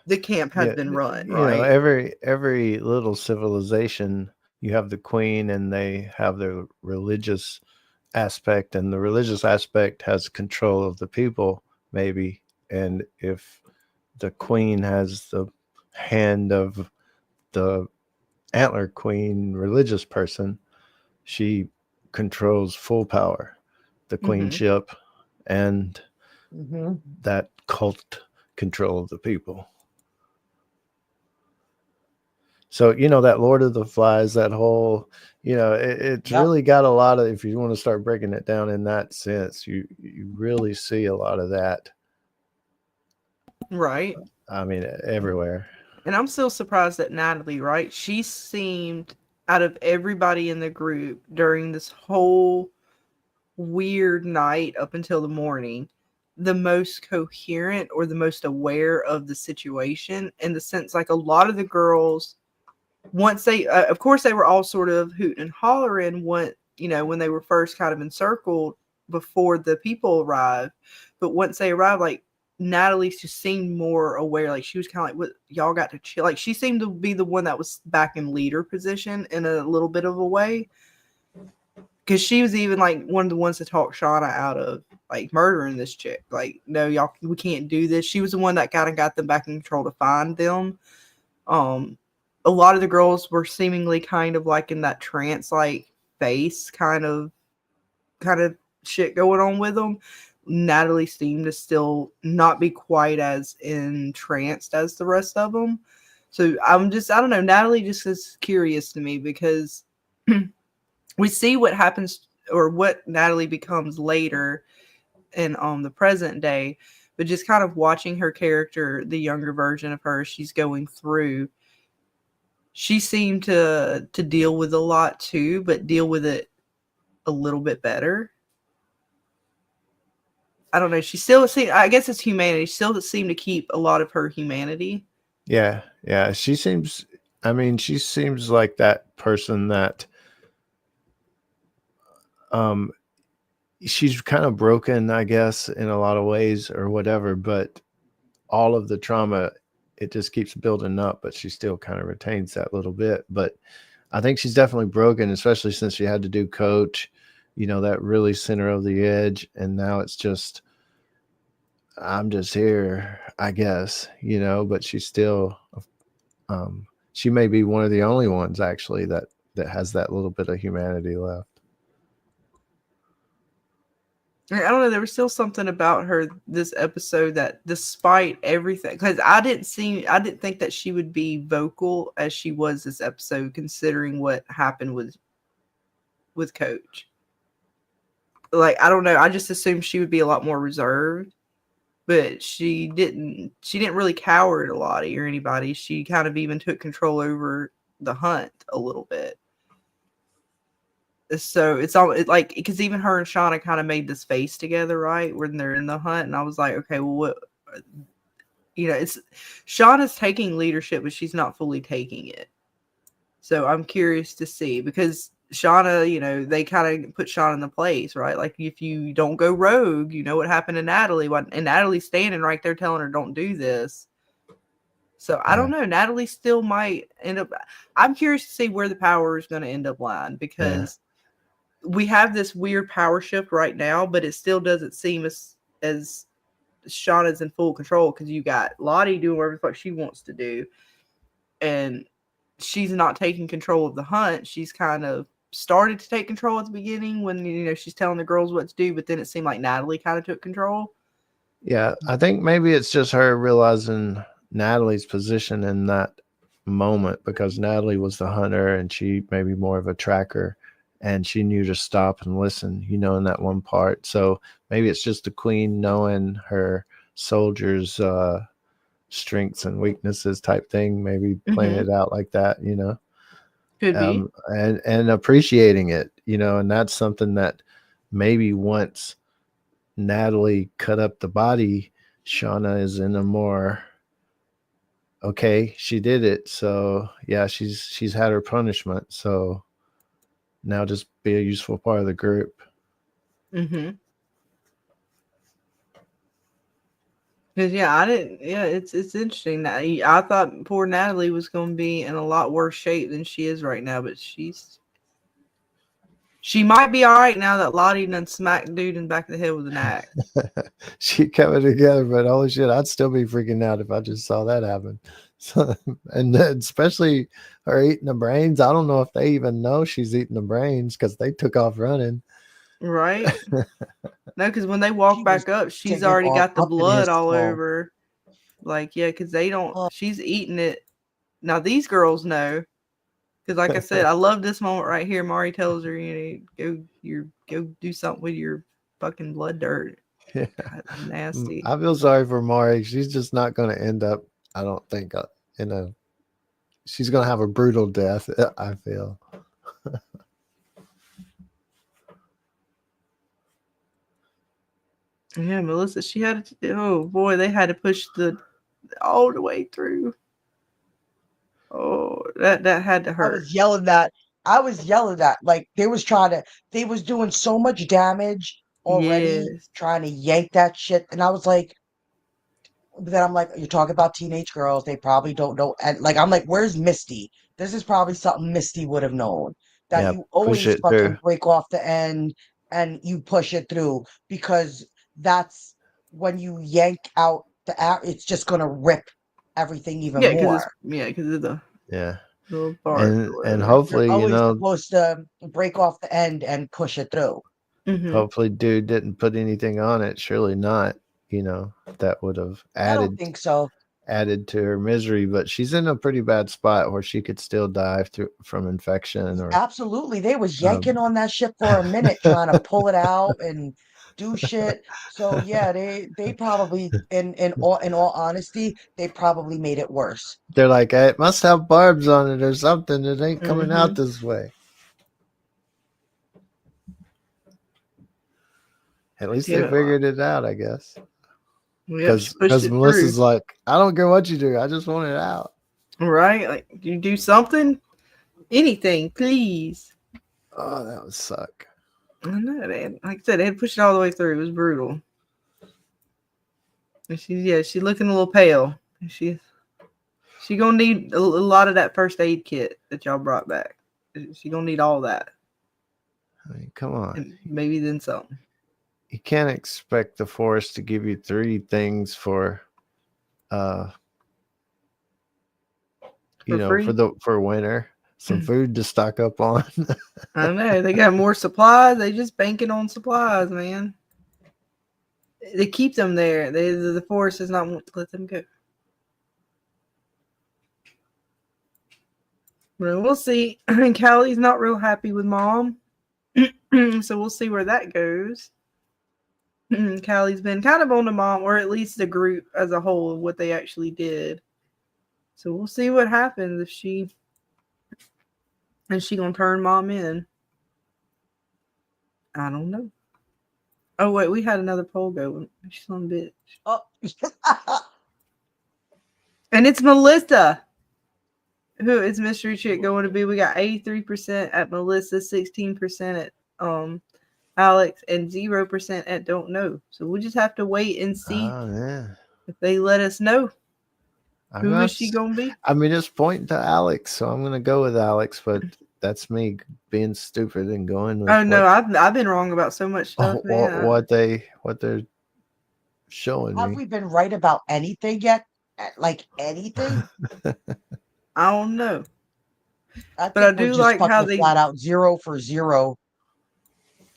the camp has been run. Right? You know, every little civilization, you have the queen, and they have their religious aspect, and the religious aspect has control of the people, maybe. And if the queen has the hand of the antler queen religious person, she controls full power, the queenship, and that cult control of the people. So, you know, that Lord of the Flies, that whole, you know, it's really got a lot of, if you want to start breaking it down in that sense, you really see a lot of that. Right. I mean, everywhere. And I'm still surprised that Natalie, right? She seemed, out of everybody in the group during this whole weird night up until the morning, the most coherent or the most aware of the situation, in the sense like a lot of the girls, once they of course they were all sort of hooting and hollering when they were first kind of encircled before the people arrived, but once they arrived, like Natalie just seemed more aware. Like she was kind of like, what, y'all got to chill. Like she seemed to be the one that was back in leader position in a little bit of a way, because she was even like one of the ones to talk Shauna out of like murdering this chick. Like, no, y'all, we can't do this. She was the one that kind of got them back in control to find them. A lot of the girls were seemingly kind of like in that trance like face kind of shit going on with them. Natalie seemed to still not be quite as entranced as the rest of them. So I don't know. Natalie just is curious to me, because we see what happens or what Natalie becomes later in the present day, but just kind of watching her character, the younger version of her, she's going through. She seemed to deal with a lot too, but deal with it a little bit better. I don't know. She still seemed, I guess it's humanity. She still seemed to keep a lot of her humanity. Yeah. She seems like that person that she's kind of broken, I guess, in a lot of ways or whatever, but all of the trauma, it just keeps building up, but she still kind of retains that little bit. But I think she's definitely broken, especially since she had to do coach, you know, that really center of the edge. And now it's just, I'm just here, I guess, you know, but she's still, she may be one of the only ones actually that has that little bit of humanity left. I don't know. There was still something about her this episode that, despite everything, because I didn't think that she would be vocal as she was this episode, considering what happened with Coach. Like, I don't know. I just assumed she would be a lot more reserved, but she didn't really cower to Lottie or anybody. She kind of even took control over the hunt a little bit. So it's all like, because even her and Shauna kind of made this face together, right, when they're in the hunt, and I was like, okay, well, what, you know, it's Shauna's taking leadership, but she's not fully taking it. So I'm curious to see, because Shauna, you know, they kind of put Shauna in the place, right? Like, if you don't go rogue, you know what happened to Natalie, and Natalie's standing right there telling her, don't do this. So I don't know. Natalie still might end up. I'm curious to see where the power is going to end up lying, because we have this weird power shift right now, but it still doesn't seem as Shauna's in full control, because you got Lottie doing whatever the fuck she wants to do, and she's not taking control of the hunt. She's kind of started to take control at the beginning when, you know, she's telling the girls what to do, but then it seemed like Natalie kind of took control. Yeah, I think maybe it's just her realizing Natalie's position in that moment, because Natalie was the hunter and she maybe more of a tracker, and she knew to stop and listen, you know, in that one part. So maybe it's just the queen knowing her soldiers' strengths and weaknesses type thing, maybe playing it out like that, you know. Could be. And appreciating it, you know, and that's something that maybe once Natalie cut up the body, Shauna is in a more, okay, she did it, so yeah, she's had her punishment, so now just be a useful part of the group. Because it's interesting that I thought poor Natalie was going to be in a lot worse shape than she is right now, but she might be all right now that Lottie done smacked dude in the back of the head with an axe. She kept it together, but holy shit, I'd still be freaking out if I just saw that happen. So, and especially her eating the brains. I don't know if they even know she's eating the brains because they took off running. Right? No, because when they walk back up, she's already got the blood all over. Like, yeah, because they don't. She's eating it. Now these girls know. Because, like I said, I love this moment right here. Mari tells her, go do something with your fucking blood dirt. Yeah. God, nasty. I feel sorry for Mari. She's just not going to end up, I don't think, she's going to have a brutal death, I feel. Yeah, Melissa, she had to, oh boy, they had to push all the way through. Oh, that had to hurt. I was yelling that. Like, they was doing so much damage already, trying to yank that shit. And I was like, then I'm like, you're talking about teenage girls. They probably don't know. And like, I'm like, where's Misty? This is probably something Misty would have known. That you always fucking break off the end and you push it through, because that's when you yank out the air, it's just going to rip everything even more. Because of the little part. And hopefully, you're always supposed to break off the end and push it through. Hopefully dude didn't put anything on it. Surely not. You know, that would have added. I don't think so. Added to her misery, but she's in a pretty bad spot where she could still die from infection. Or absolutely, they was yanking on that shit for a minute, trying to pull it out and do shit. So yeah, they probably, in all honesty, they probably made it worse. They're like, it must have barbs on it or something. It ain't coming out this way. At least they figured it out, I guess. Because Melissa's like, I don't care what you do, I just want it out. Right? Like, you do something, anything, please. Oh, that would suck. I know. Like I said, they had pushed it all the way through. It was brutal. And she's looking a little pale. And she gonna need a lot of that first aid kit that y'all brought back. She gonna need all that. I mean, come on. And maybe then something. You can't expect the forest to give you 3 things for winter. Some food to stock up on. I know. They got more supplies. They just banking on supplies, man. They keep them there. The forest does not want to let them go. Well, we'll see. Callie's not real happy with Mom. So we'll see where that goes. Callie's been kind of on to Mom, or at least the group as a whole, of what they actually did. So we'll see what happens if she gonna turn Mom in. I don't know. Oh wait, we had another poll going. She's on bitch. Oh, and it's Melissa. Who is Mystery Chick going to be? We got 83% at Melissa, 16% at Alex, and 0% at Don't Know. So we'll just have to wait and see if they let us know. Who is she going to be? I mean, it's pointing to Alex, so I'm going to go with Alex, but that's me being stupid and going with I've been wrong about so much stuff, man. What they're showing Have me. we been right about anything yet? Like anything? I don't know. But I do like how they flat out 0 for 0.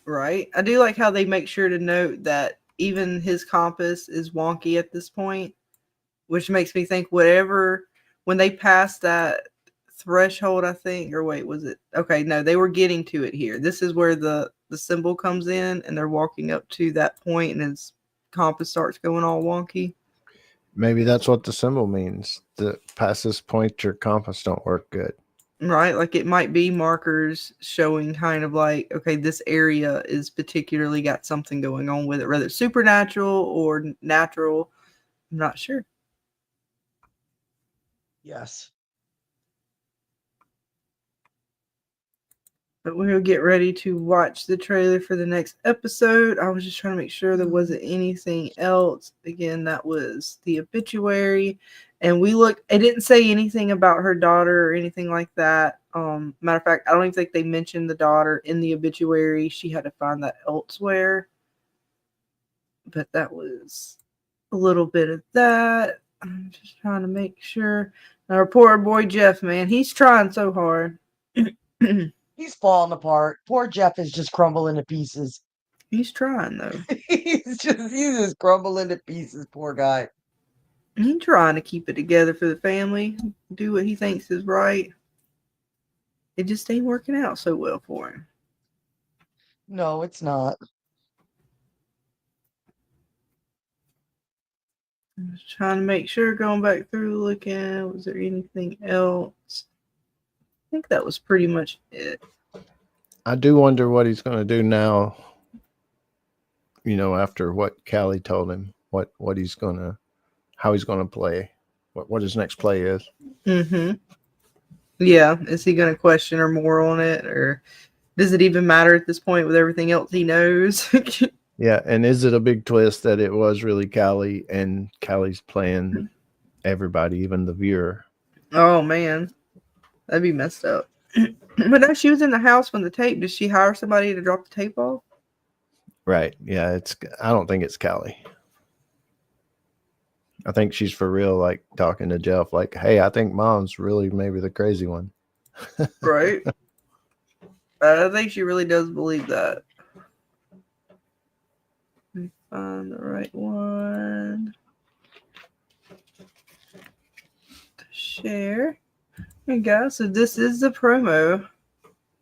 Right. I do like how they make sure to note that even his compass is wonky at this point. which makes me think whatever when they passed that threshold, I think, or wait, was it? Okay, no, they were getting to it here. This is where the symbol comes in, and they're walking up to that point, and his compass starts going all wonky. Maybe that's what the symbol means. The past this point, your compass don't work good. Right, like it might be markers showing kind of like, okay, this area is particularly got something going on with it, whether it's supernatural or natural. I'm not sure. Yes. But we'll get ready to watch the trailer for the next episode. I was just trying to make sure there wasn't anything else. Again, that was the obituary. And we looked, it didn't say anything about her daughter or anything like that. Matter of fact, I don't even think they mentioned the daughter in the obituary. She had to find that elsewhere. But that was a little bit of that. I'm just trying to make sure. Our poor boy Jeff, man, he's trying so hard. He's falling apart. Poor Jeff is just crumbling to pieces. He's trying though. he's just crumbling to pieces, poor guy. He's trying to keep it together for the family, do what he thinks is right. It just ain't working out so well for him. No, it's not. I'm just trying to make sure, going back through looking, was there anything else? I think that was pretty much it. I do wonder what he's going to do now, you know, after what Callie told him, what he's going to, how he's going to play, what his next play is. Mm-hmm. Yeah. Is he going to question her more on it, or does it even matter at this point with everything else he knows? Yeah. And is it a big twist that it was really Callie and Callie's playing everybody, even the viewer? Oh, man. That'd be messed up. But no, she was in the house when the tape. Did she hire somebody to drop the tape off? Right. Yeah. I don't think it's Callie. I think she's for real, like talking to Jeff, like, hey, I think mom's really maybe the crazy one. Right. I think she really does believe that. Let me find the right one. To share. There you go. So this is the promo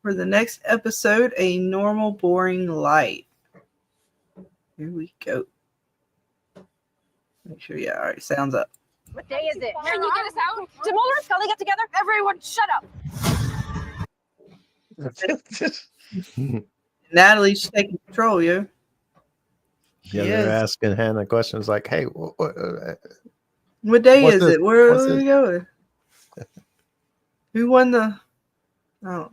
for the next episode, A Normal Boring Life. Here we go. Make sure, yeah, all right, sounds up. What day is it? Can you get us out? Did Mulder and Scully get together? Everyone, shut up. Natalie's taking control, yo. Yeah, they're asking Hannah questions like, hey, what day is it? Where are we going? Who won the, I don't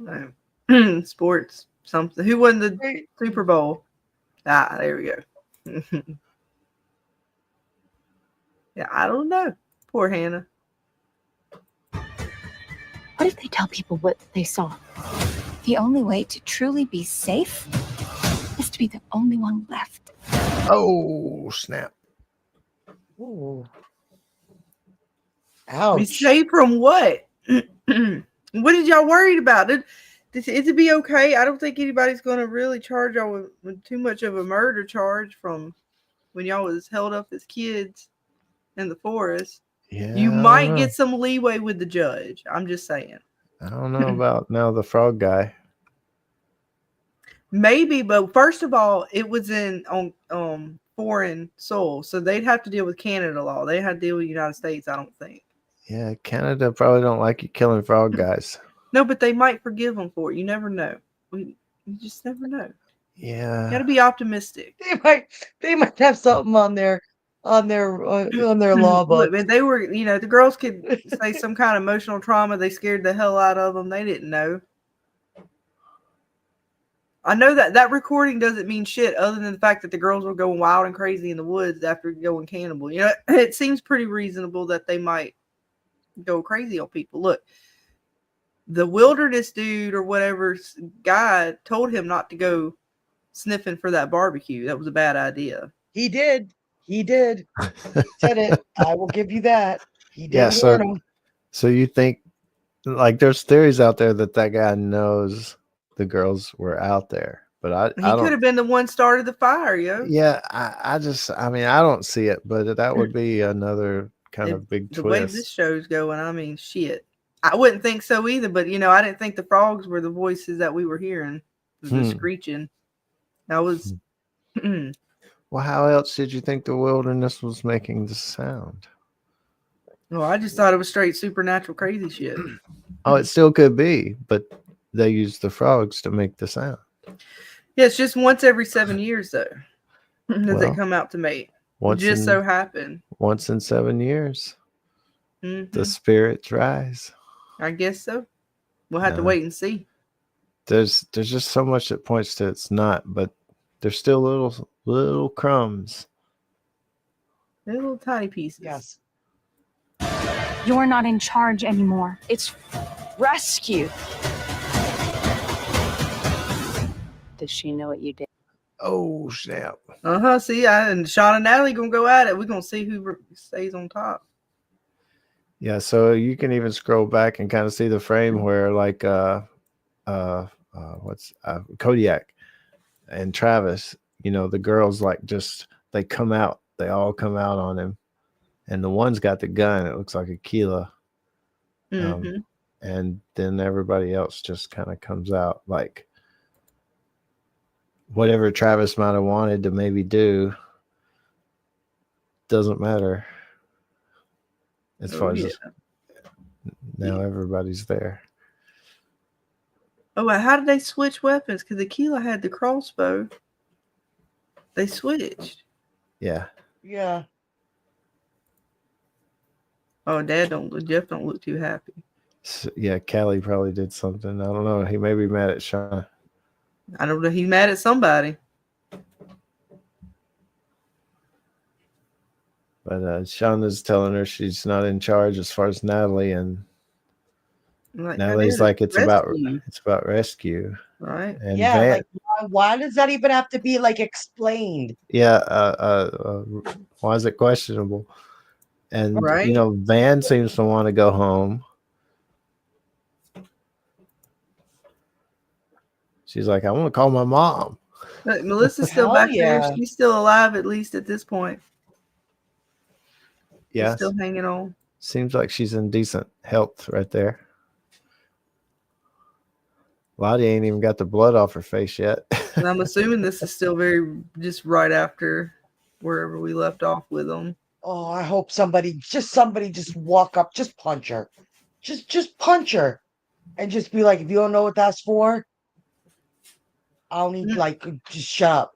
know, sports something? Who won the Super Bowl? Ah, there we go. Yeah, I don't know. Poor Hannah. What if they tell people what they saw? The only way to truly be safe is to be the only one left. Oh, snap. Ooh. Ouch. Be safe from what? What did y'all worried about? Is it be okay? I don't think anybody's going to really charge y'all with too much of a murder charge from when y'all was held up as kids in the forest. Yeah, you might get some leeway with the judge. I'm just saying. I don't know about now the frog guy. Maybe, but first of all, it was on foreign soil, so they'd have to deal with Canada law. They had to deal with the United States, I don't think. Yeah, Canada probably don't like you killing frog guys. No, but they might forgive them for it. You never know. You just never know. Yeah, you gotta be optimistic. They might have something on their law book. But they were, the girls could say some kind of emotional trauma. They scared the hell out of them. They didn't know. I know that recording doesn't mean shit other than the fact that the girls were going wild and crazy in the woods after going cannibal. It seems pretty reasonable that they might go crazy on people. Look, the wilderness dude or whatever guy told him not to go sniffing for that barbecue. That was a bad idea. He did. He said it. I will give you that. He did. Yeah. So you think, like, there's theories out there that guy knows the girls were out there, but he could have been the one started the fire, yo. Yeah, I don't see it, but that would be another kind of big The way this twist. show's going, I mean, shit. I wouldn't think so either, but I didn't think the frogs were the voices that we were hearing. The screeching. That was. Well, how else did you think the wilderness was making the sound? Well, I just thought it was straight supernatural crazy shit. Oh, it still could be, but they used the frogs to make the sound. Yeah, it's just once every 7 years, though, does it Well, come out to mate. Once Just in, so happened. Once in 7 years, Mhm. the spirits rise. I guess so. We'll have to wait and see. There's just so much that points to it's not, but there's still little crumbs. They're little tiny pieces. Yes. You're not in charge anymore. It's rescue. Does she know what you did? Oh, snap. See, and Sean and Natalie gonna go at it. We're gonna see who stays on top. Yeah, so you can even scroll back and kind of see the frame where like Kodiak and Travis, the girls like just they all come out on him, and the one's got the gun. It looks like Aquila, and then everybody else just kind of comes out like whatever Travis might have wanted to maybe do doesn't matter as far as now everybody's there. Oh, how did they switch weapons? Because Aquila had the crossbow. They switched. Yeah. Yeah. Oh, Jeff don't look too happy. So, yeah, Callie probably did something. I don't know. He may be mad at Sean. I don't know. He's mad at somebody. But Shauna's telling her she's not in charge as far as Natalie, and Natalie's like it's about rescue, right? And yeah, like why does that even have to be like explained? Yeah, why is it questionable? And Van seems to want to go home. She's like, I want to call my mom. Melissa's still back there. She's still alive, at least at this point. Yeah, she's still hanging on. Seems like she's in decent health right there. Lottie ain't even got the blood off her face yet. And I'm assuming this is still just right after wherever we left off with them. Oh, I hope somebody just walk up, just punch her. Just punch her. And just be like, if you don't know what that's for, I don't need just shut up.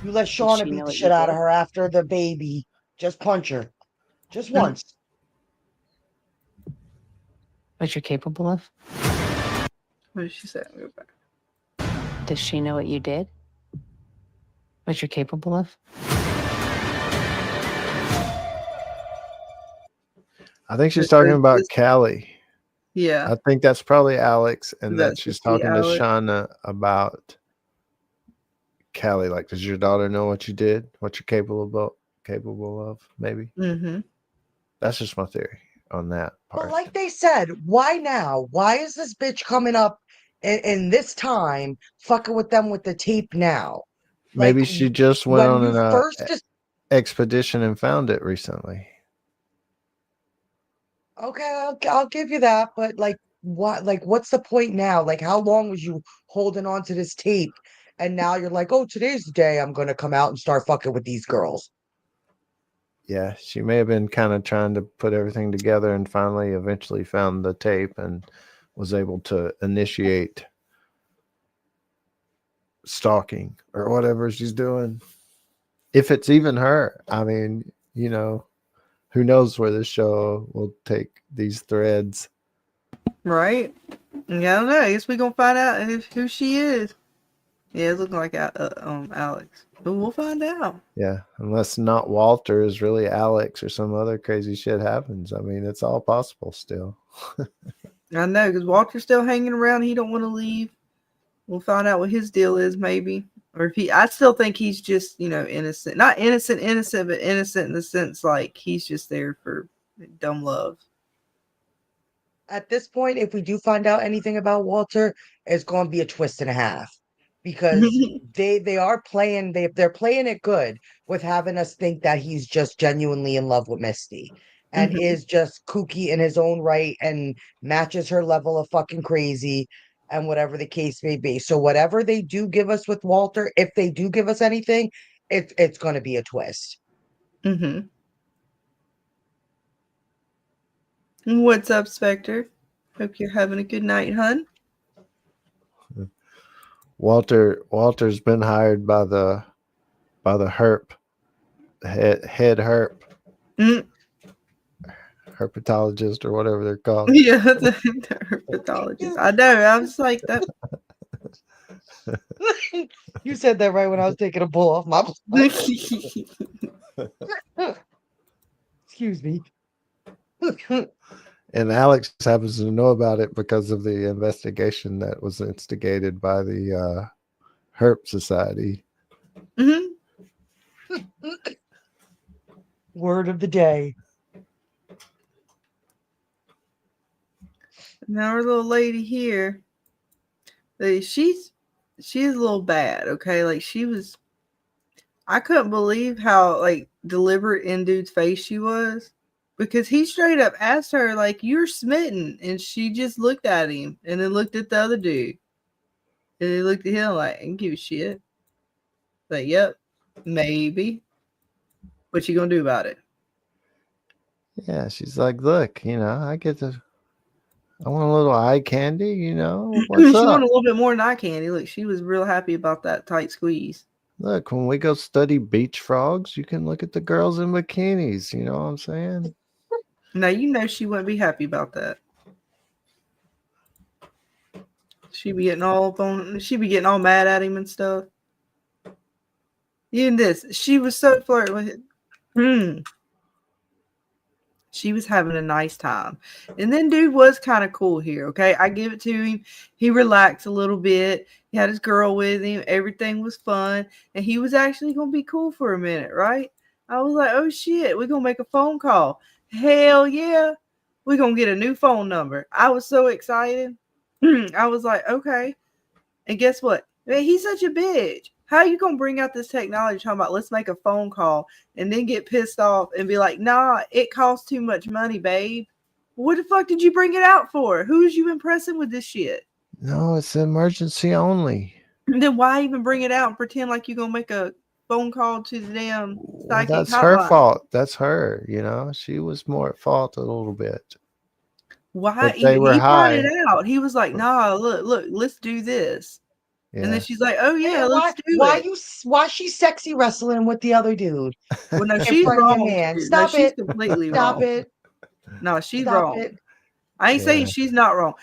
You let Shauna beat the shit out of her after the baby. Just punch her. Just once. What you're capable of? What did she say? Go back. Does she know what you did? What you're capable of? I think she's talking about Callie. Yeah. I think that's probably Alex, and that she's talking to Alex. Shauna about Callie. Like, does your daughter know what you did? What you're capable of? Maybe. Mm-hmm. That's just my theory on that part. But like they said, why now? Why is this bitch coming up in this time, fucking with them with the tape now? Maybe she just went on an expedition and found it recently. Okay, I'll give you that, but what? What's the point now? How long was you holding on to this tape, and now you're like, oh, today's the day I'm gonna come out and start fucking with these girls? Yeah, she may have been kind of trying to put everything together, and finally, eventually found the tape and was able to initiate stalking or whatever she's doing. If it's even her, I mean, who knows where this show will take these threads. Right? Yeah, I don't know. I guess we're going to find out who she is. Yeah, it's looking like Alex. But we'll find out. Yeah, unless not Walter is really Alex or some other crazy shit happens. I mean, it's all possible still. I know, because Walter's still hanging around. He don't want to leave. We'll find out what his deal is, maybe. Or I still think he's just, innocent. Not innocent, but innocent in the sense like he's just there for dumb love. At this point, if we do find out anything about Walter, it's going to be a twist and a half. because they are playing they're playing it good with having us think that he's just genuinely in love with Misty and is just kooky in his own right and matches her level of fucking crazy and whatever the case may be. So whatever they do give us with Walter, if they do give us anything, it's going to be a twist. What's up, Spectre? Hope you're having a good night, hun. Walter's been hired by the herp head herp herpetologist or whatever they're called. Yeah, the herpetologist. I know. I was like that. You said that right when I was taking a bull off my excuse me. And Alex happens to know about it because of the investigation that was instigated by the Herp Society. Word of the day. Now our little lady here, she's a little bad, okay? Like I couldn't believe how like deliberate in dude's face she was. Because he straight up asked her, like, you're smitten. And she just looked at him and then looked at the other dude. And he looked at him like, I don't give a shit. Like, yep, maybe. What you gonna do about it? Yeah, she's like, look, I want a little eye candy, What's She up? wanted a little bit more than eye candy. Look, she was real happy about that tight squeeze. Look, when we go study beach frogs, you can look at the girls in bikinis. You know what I'm saying? Now, she wouldn't be happy about that. She'd be getting all mad at him and stuff. Even this, she was so flirty with him. She was having a nice time. And then dude was kind of cool here, okay? I give it to him. He relaxed a little bit. He had his girl with him. Everything was fun. And he was actually going to be cool for a minute, right? I was like, oh, shit, we're going to make a phone call. Hell yeah. We're going to get a new phone number. I was so excited. I was like, okay. And guess what? Man, he's such a bitch. How are you going to bring out this technology talking about let's make a phone call and then get pissed off and be like, nah, it costs too much money, babe. What the fuck did you bring it out for? Who's you impressing with this shit? No, it's emergency only. And then why even bring it out and pretend like you're going to make a phone call to the damn psychic that's hotline? her fault. That's her, She was more at fault a little bit. Why? But they were he high. brought it out. He was like, nah, look, let's do this. Yeah. And then she's like, oh, yeah, let's do it. Why she's sexy wrestling with the other dude? Well, no, in she's front of your wrong. man. No, Stop she's it. completely Stop wrong. it. No, she's Stop wrong. it. I ain't saying she's not wrong.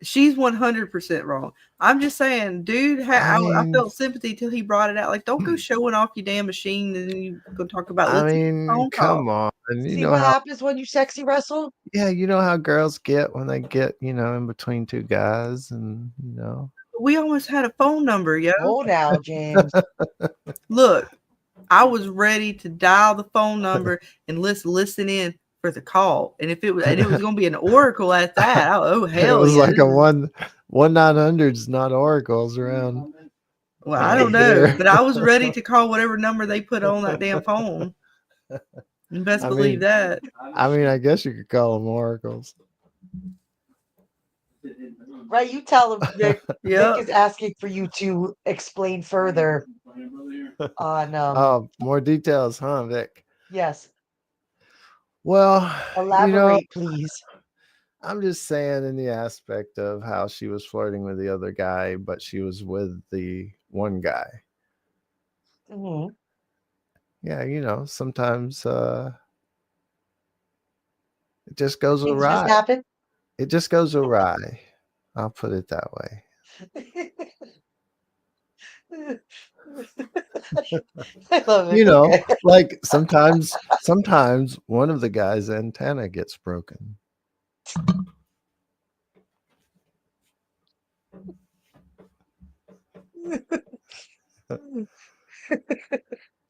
She's 100% wrong. I'm just saying, dude, I felt sympathy till he brought it out. Like, don't go showing off your damn machine and then you go talk about let's make a phone call. Come on. See what happens when you sexy wrestle? Yeah, you know how girls get when they get, in between two guys and, We almost had a phone number, yo. Oh, now, James. Look, I was ready to dial the phone number and listen in for the call. And if it was going to be an oracle at that, hell it was yeah. like a 1-900's not oracles around. Well, I don't know, but I was ready to call whatever number they put on that damn phone. You best believe that. I guess you could call them oracles. Right, you tell him Rick Yep. is asking for you to explain further on more details, huh, Vic? Yes. Well, elaborate, please. I'm just saying in the aspect of how she was flirting with the other guy, but she was with the one guy. Mm-hmm. Yeah, sometimes it just goes Things awry. just happen? It just goes awry. I'll put it that way. I love it. Okay. Like sometimes one of the guy's antenna gets broken.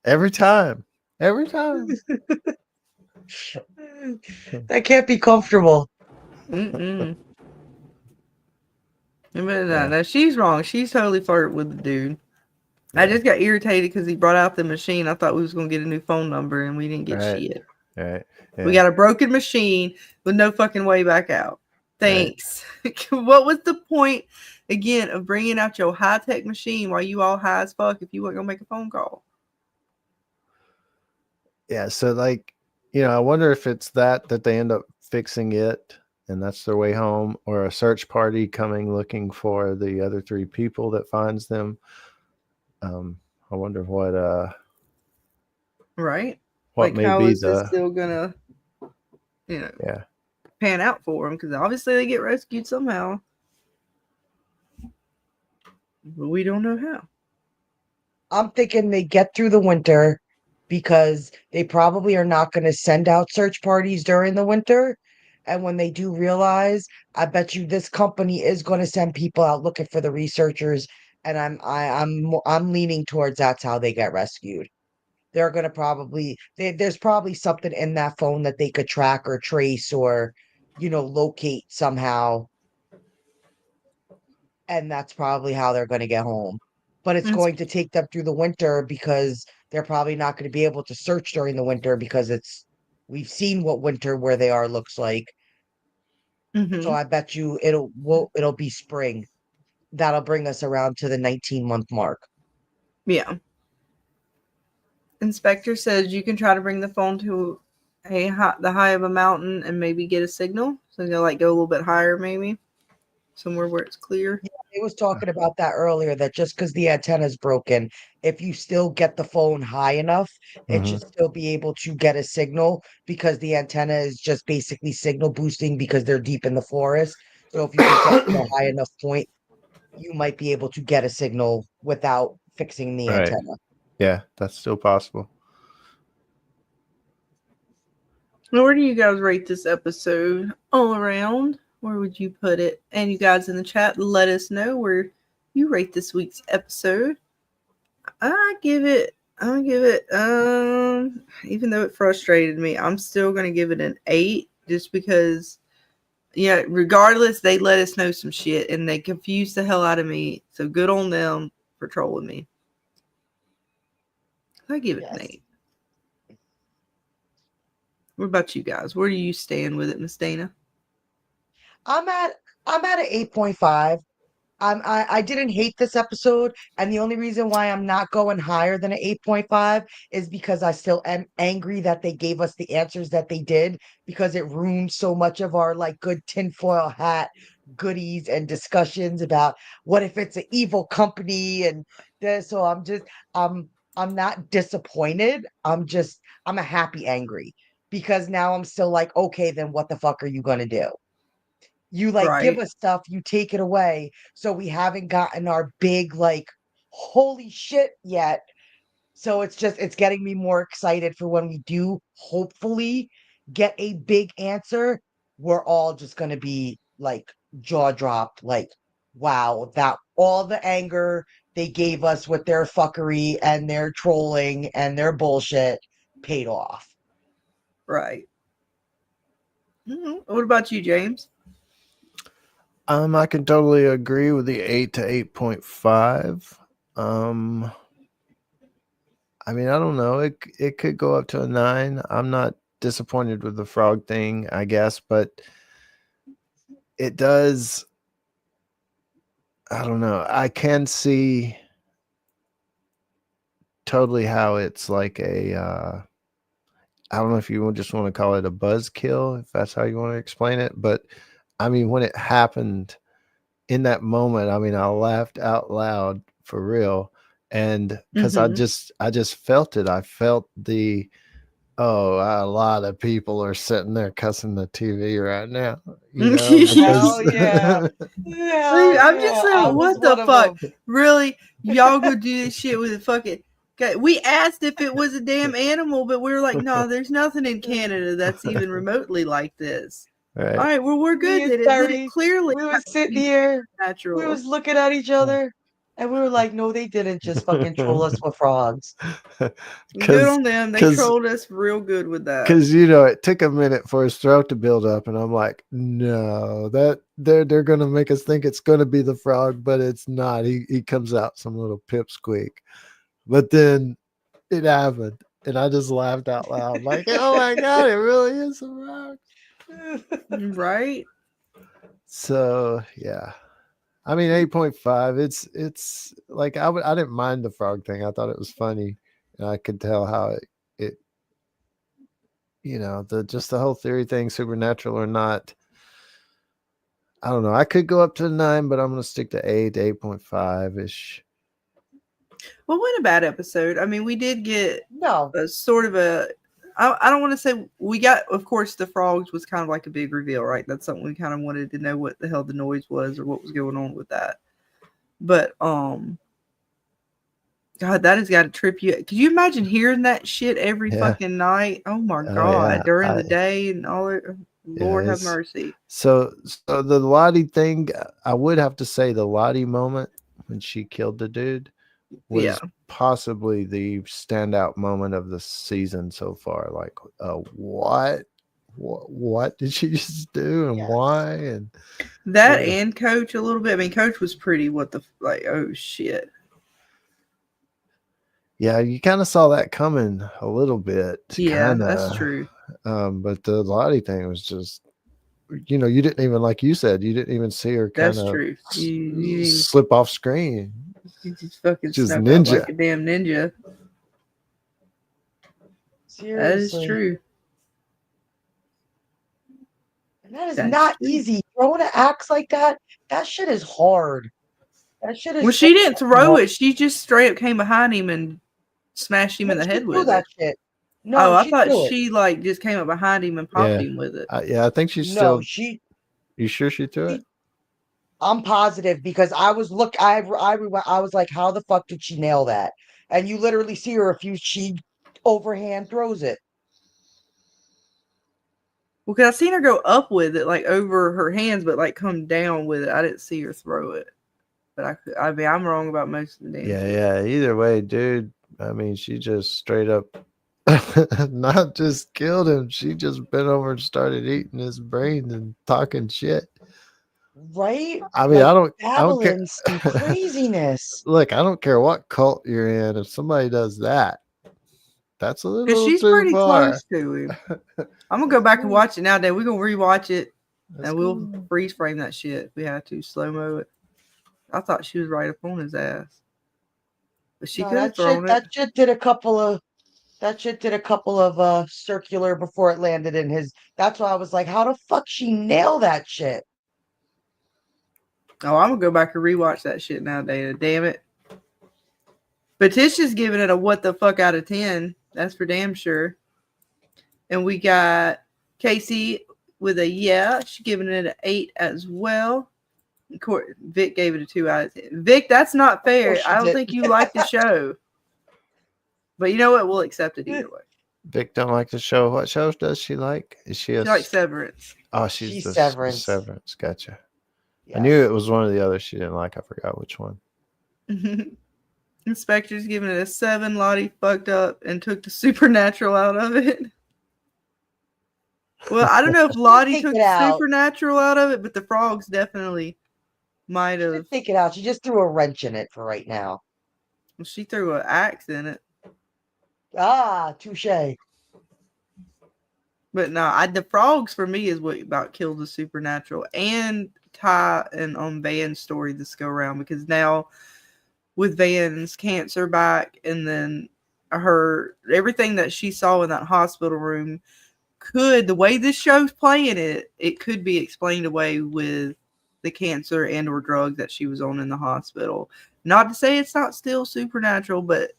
Every time. That can't be comfortable. Mm-mm. But no, she's wrong. She's totally flirting with the dude. I just got irritated because he brought out the machine. I thought we was going to get a new phone number, and we didn't get shit. Right. Yeah. We got a broken machine with no fucking way back out. Thanks. Right. What was the point, again, of bringing out your high-tech machine while you all high as fuck if you weren't going to make a phone call? Yeah, so, like, you know, I wonder if it's that they end up fixing it, and that's their way home, or a search party coming looking for the other 3 people that finds them. I wonder what right, what like may how be is this still gonna, you know, pan out for them, because obviously they get rescued somehow, but we don't know how. I'm thinking they get through the winter because they probably are not going to send out search parties during the winter. And when they do realize, I bet you this company is going to send people out looking for the researchers. And I'm leaning towards that's how they get rescued. They're going to probably there's probably something in that phone that they could track or trace or, you know, locate somehow. And that's probably how they're going to get home. But it's going to take them through the winter because they're probably not going to be able to search during the winter because we've seen what winter where they are looks like. So I bet you it'll be spring. That'll bring us around to the 19-month mark. Yeah. Inspector says you can try to bring the phone to the high of a mountain and maybe get a signal. So they'll like go a little bit higher, maybe somewhere where it's clear. Yeah, he was talking about that earlier, that just because the antenna is broken, if you still get the phone high enough, it should still be able to get a signal because the antenna is just basically signal boosting because they're deep in the forest. So if you can get to a high enough point, you might be able to get a signal without fixing the antenna. Yeah, that's still possible. Where do you guys rate this episode all around? Where would you put it? And you guys in the chat, let us know where you rate this week's episode. I give it, even though it frustrated me, I'm still going to give it an 8 just because, yeah, regardless, they let us know some shit and they confused the hell out of me. So good on them for trolling me. I give it an 8. What about you guys? Where do you stand with it, Miss Dana? I'm at an 8.5. I didn't hate this episode, and the only reason why I'm not going higher than an 8.5 is because I still am angry that they gave us the answers that they did, because it ruined so much of our like good tinfoil hat goodies and discussions about what if it's an evil company and this. So I'm not disappointed. I'm a happy angry, because now I'm still like, okay, then what the fuck are you gonna do? You like give us stuff, you take it away. So we haven't gotten our big like holy shit yet. So it's getting me more excited for when we do hopefully get a big answer. We're all just gonna be like jaw dropped, like, wow, that all the anger they gave us with their fuckery and their trolling and their bullshit paid off. Right. What about you, James? I can totally agree with the 8 to 8.5. I mean, I don't know. It could go up to a 9. I'm not disappointed with the frog thing, I guess, but it does. I don't know. I can see totally how it's like a. I don't know if you just want to call it a buzzkill, if that's how you want to explain it, but I mean, when it happened in that moment, I mean, I laughed out loud for real. And because I just felt it. I felt a lot of people are sitting there cussing the TV right now. You know, Hell yeah. I'm just saying, what the fuck? Really? Y'all go do this shit with a fucking. We asked if it was a damn animal, but we were like, no, there's nothing in Canada that's even remotely like this. Right. All right, well, we're good. We was sitting here. Natural. We was looking at each other. And we were like, no, they didn't just fucking troll us with frogs. Good on them. They trolled us real good with that. Because it took a minute for his throat to build up, and I'm like, no, that they're gonna make us think it's gonna be the frog, but it's not. He comes out some little pipsqueak, but then it happened, and I just laughed out loud, like, oh my god, it really is a frog, right? So yeah. I mean, 8.5. It's like I didn't mind the frog thing. I thought it was funny, and I could tell how it the whole theory thing, supernatural or not. I don't know. I could go up to 9, but I'm gonna stick to 8.5 ish. Well, what a bad episode. I mean, we did get a sort of a. I don't want to say we got. Of course, the frogs was kind of like a big reveal, right? That's something we kind of wanted to know what the hell the noise was or what was going on with that. But God, that has got to trip you. Could you imagine hearing that shit every fucking night? Oh my God, yeah. during the day and all it. Lord have mercy. So the Lottie thing, I would have to say the Lottie moment when she killed the dude was possibly the standout moment of the season so far. Like, what did she just do, and why? And that and Coach a little bit. I mean, Coach was pretty. Oh shit. Yeah, you kind of saw that coming a little bit. Yeah, that's true. But the Lottie thing was just, you didn't even, like you said, you didn't even see her kind of true. You slip off screen. You just fucking just ninja like a damn ninja. Seriously. That is true. And that is not easy. Throwing an axe like that shit is hard. That shit is. Well, she didn't throw it. She just straight up came behind him and smashed him in the head with that it. Shit. No, I thought she like just came up behind him and popped him with it. I think she's still. You sure she threw it? I'm positive because I was I was like, how the fuck did she nail that? And you literally see her she overhand throws it. Well, because I seen her go up with it, like over her hands, but like come down with it. I didn't see her throw it. But I'm wrong about most of the damn. Yeah. Either way, dude. I mean, she just straight up not just killed him. She just bent over and started eating his brains and talking shit. Right? I mean, I don't care. Some craziness. Look, I don't care what cult you're in. If somebody does that, that's a little she's too pretty far. close to him. I'm gonna go back and watch it now. We're gonna rewatch it, and we'll freeze frame that shit. We have to slow mo it. I thought she was right up on his ass, but she could have thrown it. That shit did a couple of circular before it landed in his. That's why I was like, how the fuck she nail that shit? Oh, I'm gonna go back and rewatch that shit now, Dana. Damn it. But Tisha's giving it a what the fuck out of 10. That's for damn sure. And we got Casey with a she's giving it an 8 as well. Vic gave it a 2 out of 10. Vic, that's not fair. I don't think you like the show. But you know what? We'll accept it either way. Vic don't like the show. What shows does she like? She likes Severance. Oh, she's the Severance. Severance. Gotcha. Yes. I knew it was one of the others she didn't like. I forgot which one. Inspector's giving it a 7. Lottie fucked up and took the supernatural out of it. Well, I don't know if Lottie took the supernatural out of it, but the frogs definitely might have. She take it out. She just threw a wrench in it for right now. Well, she threw an axe in it. Ah, touche. But no, the frogs for me is what about killed the supernatural and Ty and Van's story this go around, because now with Van's cancer back and then everything that she saw in that hospital room the way this show's playing it could be explained away with the cancer and or drug that she was on in the hospital. Not to say it's not still supernatural, but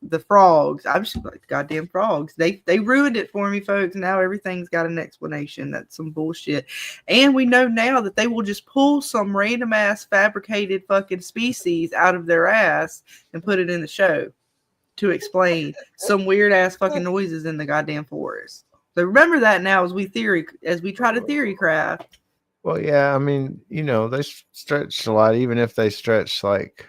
the frogs. I'm just like, goddamn frogs. They ruined it for me, folks. Now everything's got an explanation. That's some bullshit. And we know now that they will just pull some random ass fabricated fucking species out of their ass and put it in the show to explain some weird ass fucking noises in the goddamn forest. So remember that now as we try to theory craft Well, yeah, I mean, they stretch a lot, even if they stretch like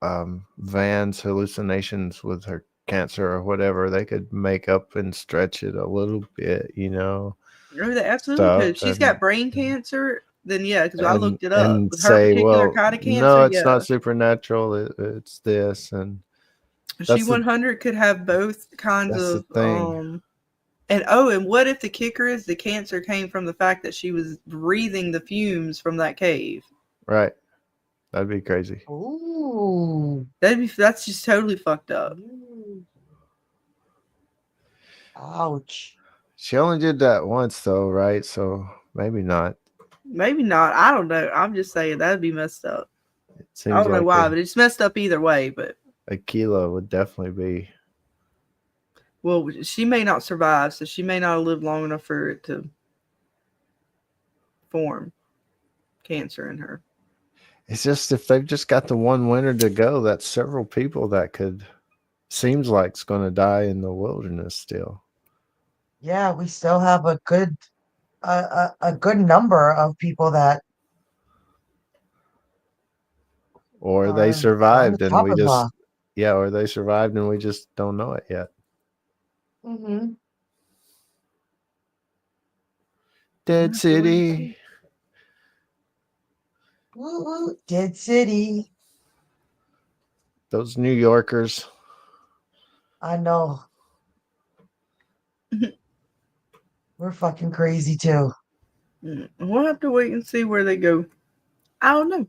Van's hallucinations with her cancer or whatever, they could make up and stretch it a little bit, Oh, they absolutely stuff could. She's got brain cancer. Then yeah, because I looked it up and with her say, particular well, kind of cancer. no, it's Yeah, not supernatural. It's this, and she that's 100 could have both kinds that's the of thing. And what if the kicker is the cancer came from the fact that she was breathing the fumes from that cave? Right. That'd be crazy. Ooh. That's just totally fucked up. Ouch. She only did that once, though, right? So maybe not. Maybe not. I don't know. I'm just saying that'd be messed up. It I seems don't know like why, but it's messed up either way. But Aquila would definitely be. well, she may not survive, so she may not live long enough for it to form cancer in her. It's just if they've just got the one winner to go, that's several people that seems like it's going to die in the wilderness still. Yeah, we still have a good number of people that Or are they on the survived and we chopping just block. or they survived and we just don't know it yet. Mm-hmm. Dead City. Woo-woo. Dead City. Those New Yorkers. I know. We're fucking crazy too. We'll have to wait and see where they go. I don't know.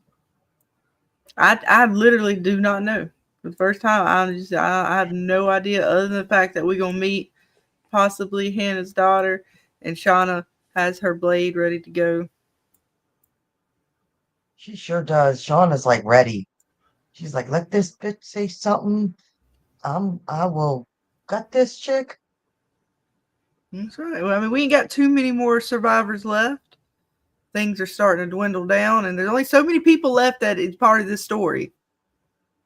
I literally do not know. For the first time, I have no idea other than the fact that we're gonna meet possibly Hannah's daughter, and Shauna has her blade ready to go. She sure does. Shauna's like ready. She's like, let this bitch say something. I will gut this chick. That's right. Well, I mean, we ain't got too many more survivors left. Things are starting to dwindle down, and there's only so many people left that it's part of this story.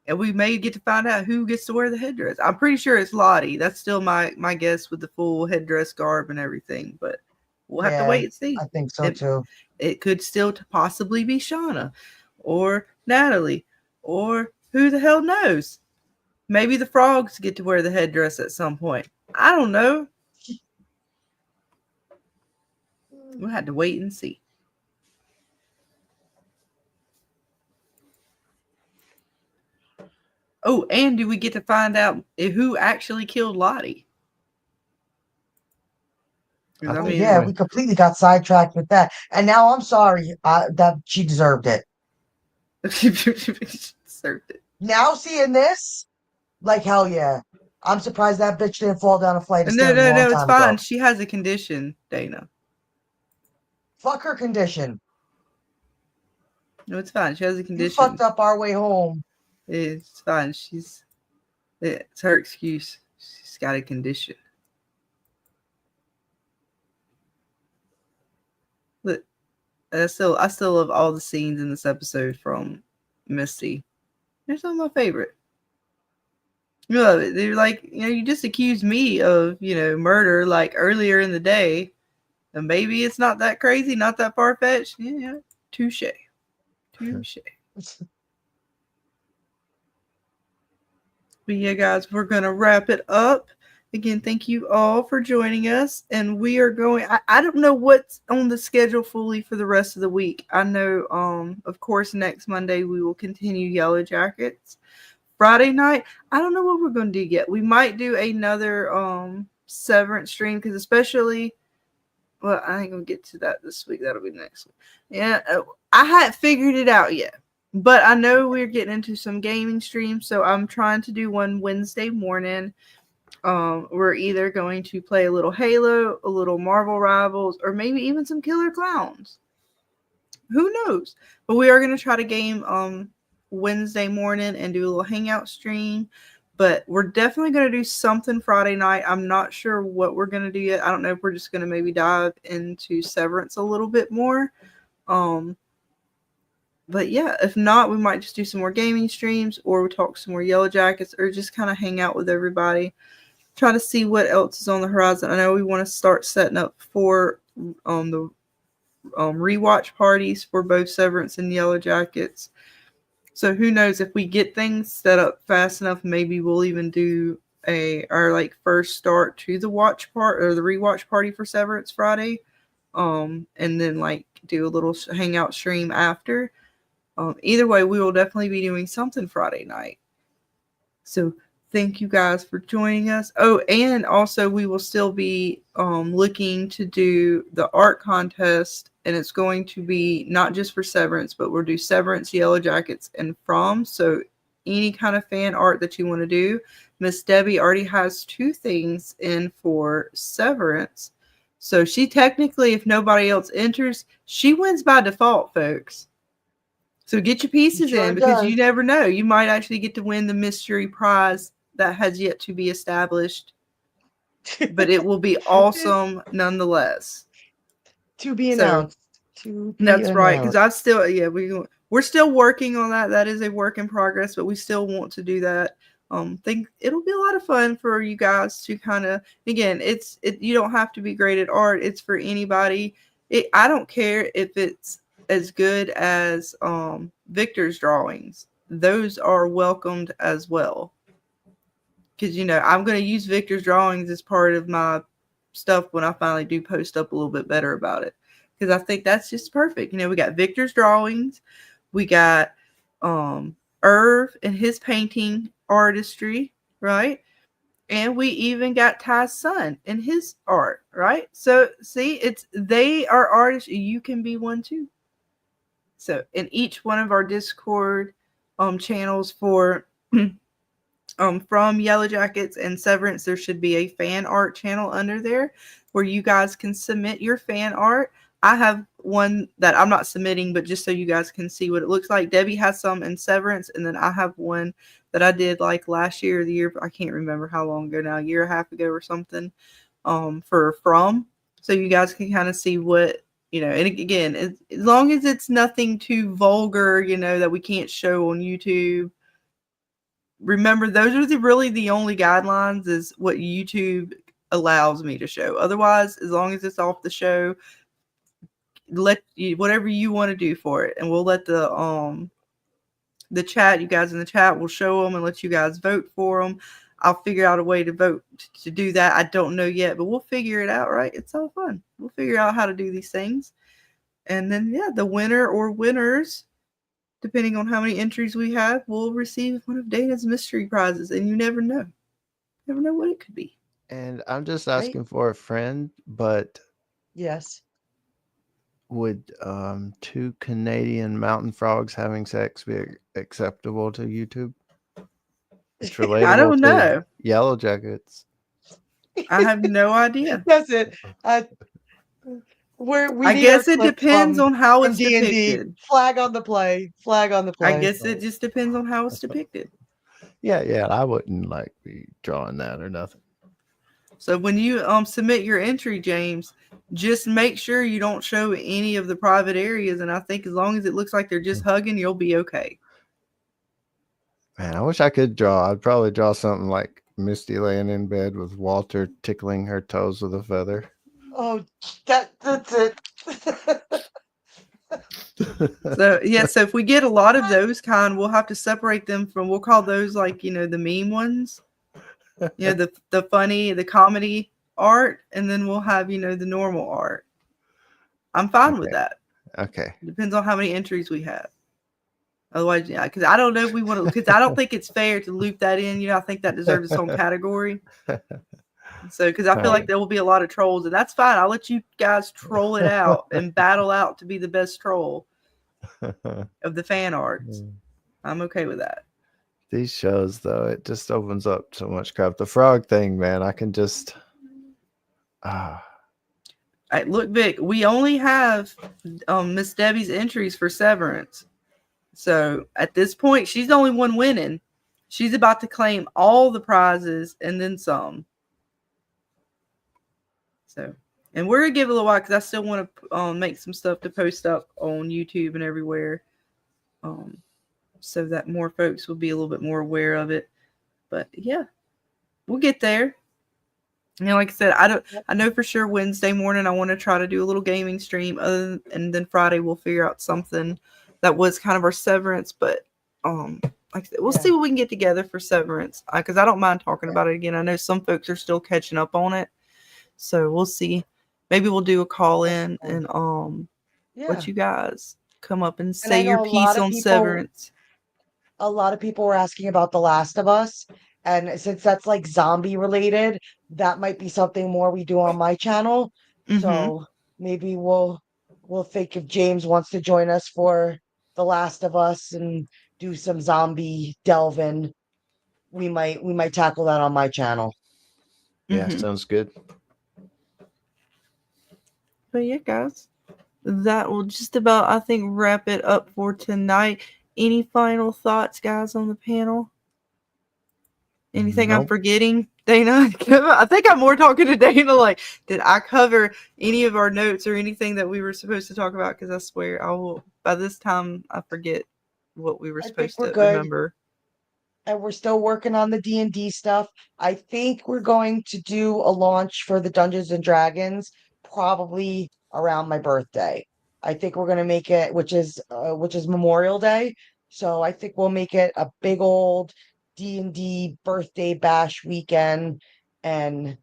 And we may get to find out who gets to wear the headdress. I'm pretty sure it's Lottie. That's still my guess with the full headdress garb and everything. But we'll have to wait and see. I think so too. It could still possibly be Shauna or Natalie or who the hell knows. Maybe the frogs get to wear the headdress at some point. I don't know. We'll have to wait and see. Oh, and do we get to find out who actually killed Lottie? Yeah, we completely got sidetracked with that. And now I'm sorry that she deserved it. She deserved it. Now seeing this, like, hell yeah. I'm surprised that bitch didn't fall down a flight of stairs. No, it's fine. She has a condition, Dana. Fuck her condition. No, it's fine. She has a condition. You fucked up our way home. It's fine. It's her excuse. She's got a condition. Look, I still love all the scenes in this episode from Misty. They're some of my favorite. You love it. They're like, you just accused me of, murder like earlier in the day. And maybe it's not that crazy, not that far-fetched. Yeah, touche. But yeah, guys, we're going to wrap it up. Again, thank you all for joining us. And we are going, I don't know what's on the schedule fully for the rest of the week. I know, of course, next Monday we will continue Yellowjackets. Friday night, I don't know what we're going to do yet. We might do another Severance stream because especially, well, I ain't going to get to that this week. That'll be next week. Yeah, I hadn't figured it out yet. But I know we're getting into some gaming streams, so I'm trying to do one Wednesday morning. We're either going to play a little Halo, a little Marvel Rivals, or maybe even some Killer Clowns. Who knows? But we are going to try to game Wednesday morning and do a little hangout stream. But we're definitely going to do something Friday night. I'm not sure what we're going to do yet. I don't know if we're just going to maybe dive into Severance a little bit more. But yeah, if not, we might just do some more gaming streams or we talk some more Yellowjackets or just kind of hang out with everybody. Try to see what else is on the horizon. I know we want to start setting up for the rewatch parties for both Severance and Yellowjackets. So who knows, if we get things set up fast enough, maybe we'll even do our like first start to the watch part or the rewatch party for Severance Friday, and then like do a little hangout stream after. Either way, we will definitely be doing something Friday night. So thank you guys for joining us. Oh, and also we will still be looking to do the art contest, and it's going to be not just for Severance, but we'll do Severance, Yellowjackets, and From. So any kind of fan art that you want to do. Miss Debbie already has 2 things in for Severance. So she technically, if nobody else enters, she wins by default, folks. So get your pieces in, because you never know. You might actually get to win the mystery prize that has yet to be established. But it will be awesome nonetheless. To be announced. That's right, because I still, we're still working on that. That is a work in progress, but we still want to do that. Think it'll be a lot of fun for you guys to kind of, again, you don't have to be great at art. It's for anybody. I don't care if it's as good as Victor's drawings. Those are welcomed as well. Because, I'm going to use Victor's drawings as part of my stuff when I finally do post up a little bit better about it. Because I think that's just perfect. We got Victor's drawings. We got Irv and his painting artistry, right? And we even got Ty's son and his art, right? So, see, they are artists. You can be one too. So in each one of our Discord channels for from Yellowjackets and Severance, there should be a fan art channel under there where you guys can submit your fan art. I have one that I'm not submitting, but just so you guys can see what it looks like. Debbie has some in Severance, and then I have one that I did like last year or the year, I can't remember how long ago now, a year and a half ago or something, for From. So you guys can kind of see what, and again, as long as it's nothing too vulgar, that we can't show on YouTube. Remember, those are really the only guidelines is what YouTube allows me to show. Otherwise, as long as it's off the show, whatever you want to do for it, and we'll let the chat, you guys in the chat, will show them and let you guys vote for them. I'll figure out a way to vote to do that. I don't know yet, but we'll figure it out, right? It's all fun. We'll figure out how to do these things. And then, the winner or winners, depending on how many entries we have, will receive one of Dana's mystery prizes. And you never know. Never know what it could be. And I'm just asking for a friend, but yes. Would 2 Canadian mountain frogs having sex be acceptable to YouTube? It's relatable. I don't know. Yellowjackets. I have no idea. That's it. I guess it depends on how it's D&D. depicted. Flag on the play. Flag on the play. I guess it just depends on how it's depicted. Yeah. I wouldn't be drawing that or nothing. So when you submit your entry, James, just make sure you don't show any of the private areas. And I think as long as it looks like they're just hugging, you'll be okay. Man, I wish I could draw. I'd probably draw something like Misty laying in bed with Walter tickling her toes with a feather. Oh, that's it. So if we get a lot of those we'll have to separate them from, we'll call those the meme ones. The funny, the comedy art, and then we'll have, the normal art. I'm fine with that. Okay. Depends on how many entries we have. Otherwise, because I don't know if we want to, because I don't think it's fair to loop that in. I think that deserves its own category. So, because I feel like there will be a lot of trolls, and that's fine. I'll let you guys troll it out and battle out to be the best troll of the fan arts. I'm okay with that. These shows, though, it just opens up so much crap. The frog thing, man, I can just... Look, Vic, we only have Miss Debbie's entries for Severance. So, at this point, she's the only one winning. She's about to claim all the prizes and then some. So, and we're going to give it a little while because I still want to make some stuff to post up on YouTube and everywhere. So that more folks will be a little bit more aware of it. But yeah, we'll get there. You know, like I said, I know for sure Wednesday morning I want to try to do a little gaming stream, and then Friday we'll figure out something that was kind of our Severance. But like I said, we'll see what we can get together for Severance, because I don't mind talking about it again. I know some folks are still catching up on it, so we'll see. Maybe we'll do a call in and let you guys come up and say your piece on Severance. A lot of people were asking about The Last of Us, and since that's like zombie related, that might be something more we do on my channel. So maybe we'll think if James wants to join us for The Last of Us and do some zombie delving, we might tackle that on my channel. Yeah, sounds good. But yeah, guys, that will just about, I think, wrap it up for tonight. Any final thoughts, guys, on the panel? Anything I'm forgetting, Dana? I think I'm more talking to Dana. Like, did I cover any of our notes or anything that we were supposed to talk about? Because I swear I will. By this time, I forget what we were supposed to remember. And we're still working on the D&D stuff. I think we're going to do a launch for the Dungeons and Dragons probably around my birthday. I think we're going to make it, which is Memorial Day. So I think we'll make it a big old D&D birthday bash weekend, and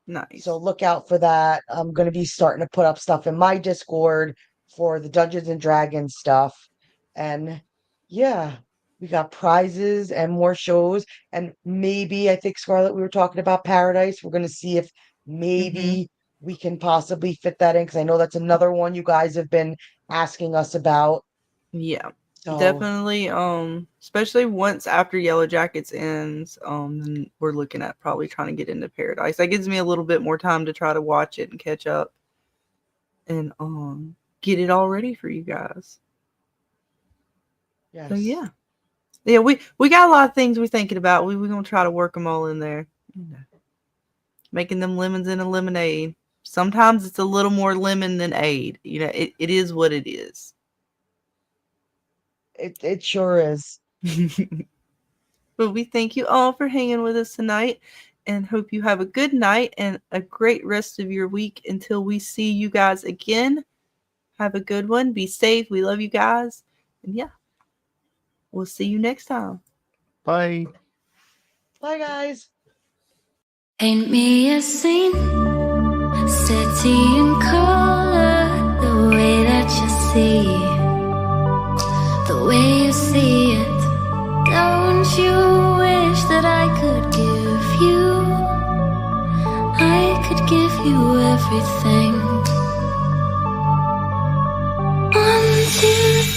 nice. So look out for that. I'm going to be starting to put up stuff in my Discord for the Dungeons and Dragons stuff. And yeah, we got prizes and more shows. And maybe, I think, Scarlett, we were talking about Paradise. We're going to see if maybe we can possibly fit that in, because I know that's another one you guys have been asking us about. Yeah. So, definitely, especially once after Yellowjackets ends, then we're looking at probably trying to get into Paradise. That gives me a little bit more time to try to watch it and catch up and get it all ready for you guys. Yes. So yeah, we got a lot of things we're thinking about. We're gonna try to work them all in there. You know, making them lemons in a lemonade. Sometimes it's a little more lemon than aid. You know, it is what it is. It sure is. But we thank you all for hanging with us tonight, and hope you have a good night and a great rest of your week until we see you guys again. Have a good one. Be safe. We love you guys. And yeah, we'll see you next time. Bye. Bye, guys. Paint me a scene, city in color, the way that you see. The way you see it, don't you wish that I could give you? I could give you everything. 1, 2,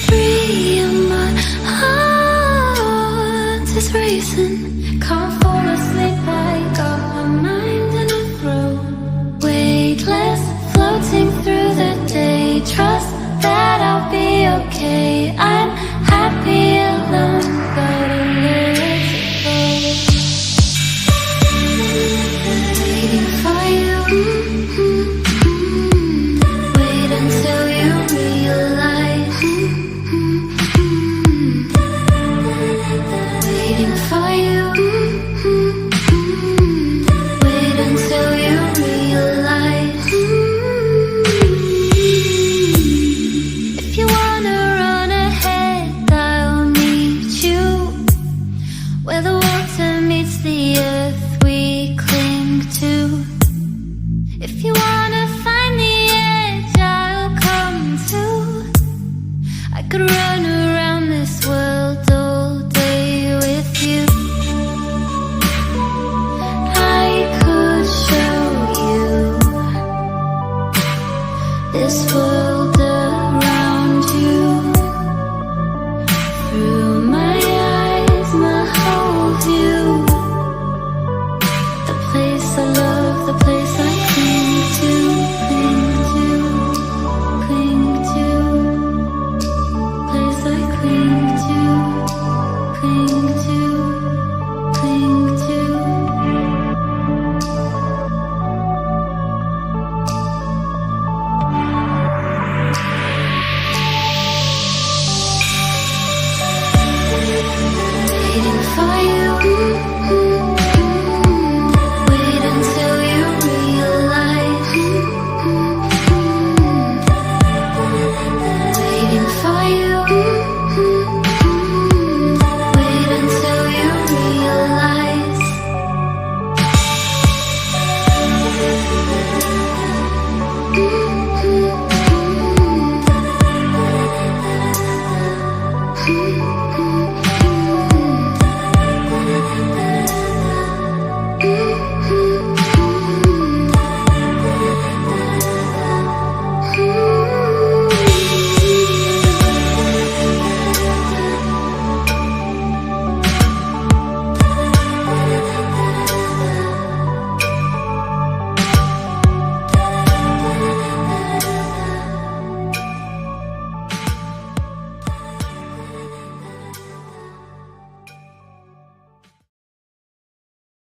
3, and my heart is racing. Can't fall asleep, I got my mind in a throw. Weightless, floating through the day. Trust that I'll be okay. I'm happy alone, but a little waiting for you. Wait until you realize. Waiting for you. Wait until you realize. If you wanna run ahead, I'll meet you where the water meets the earth.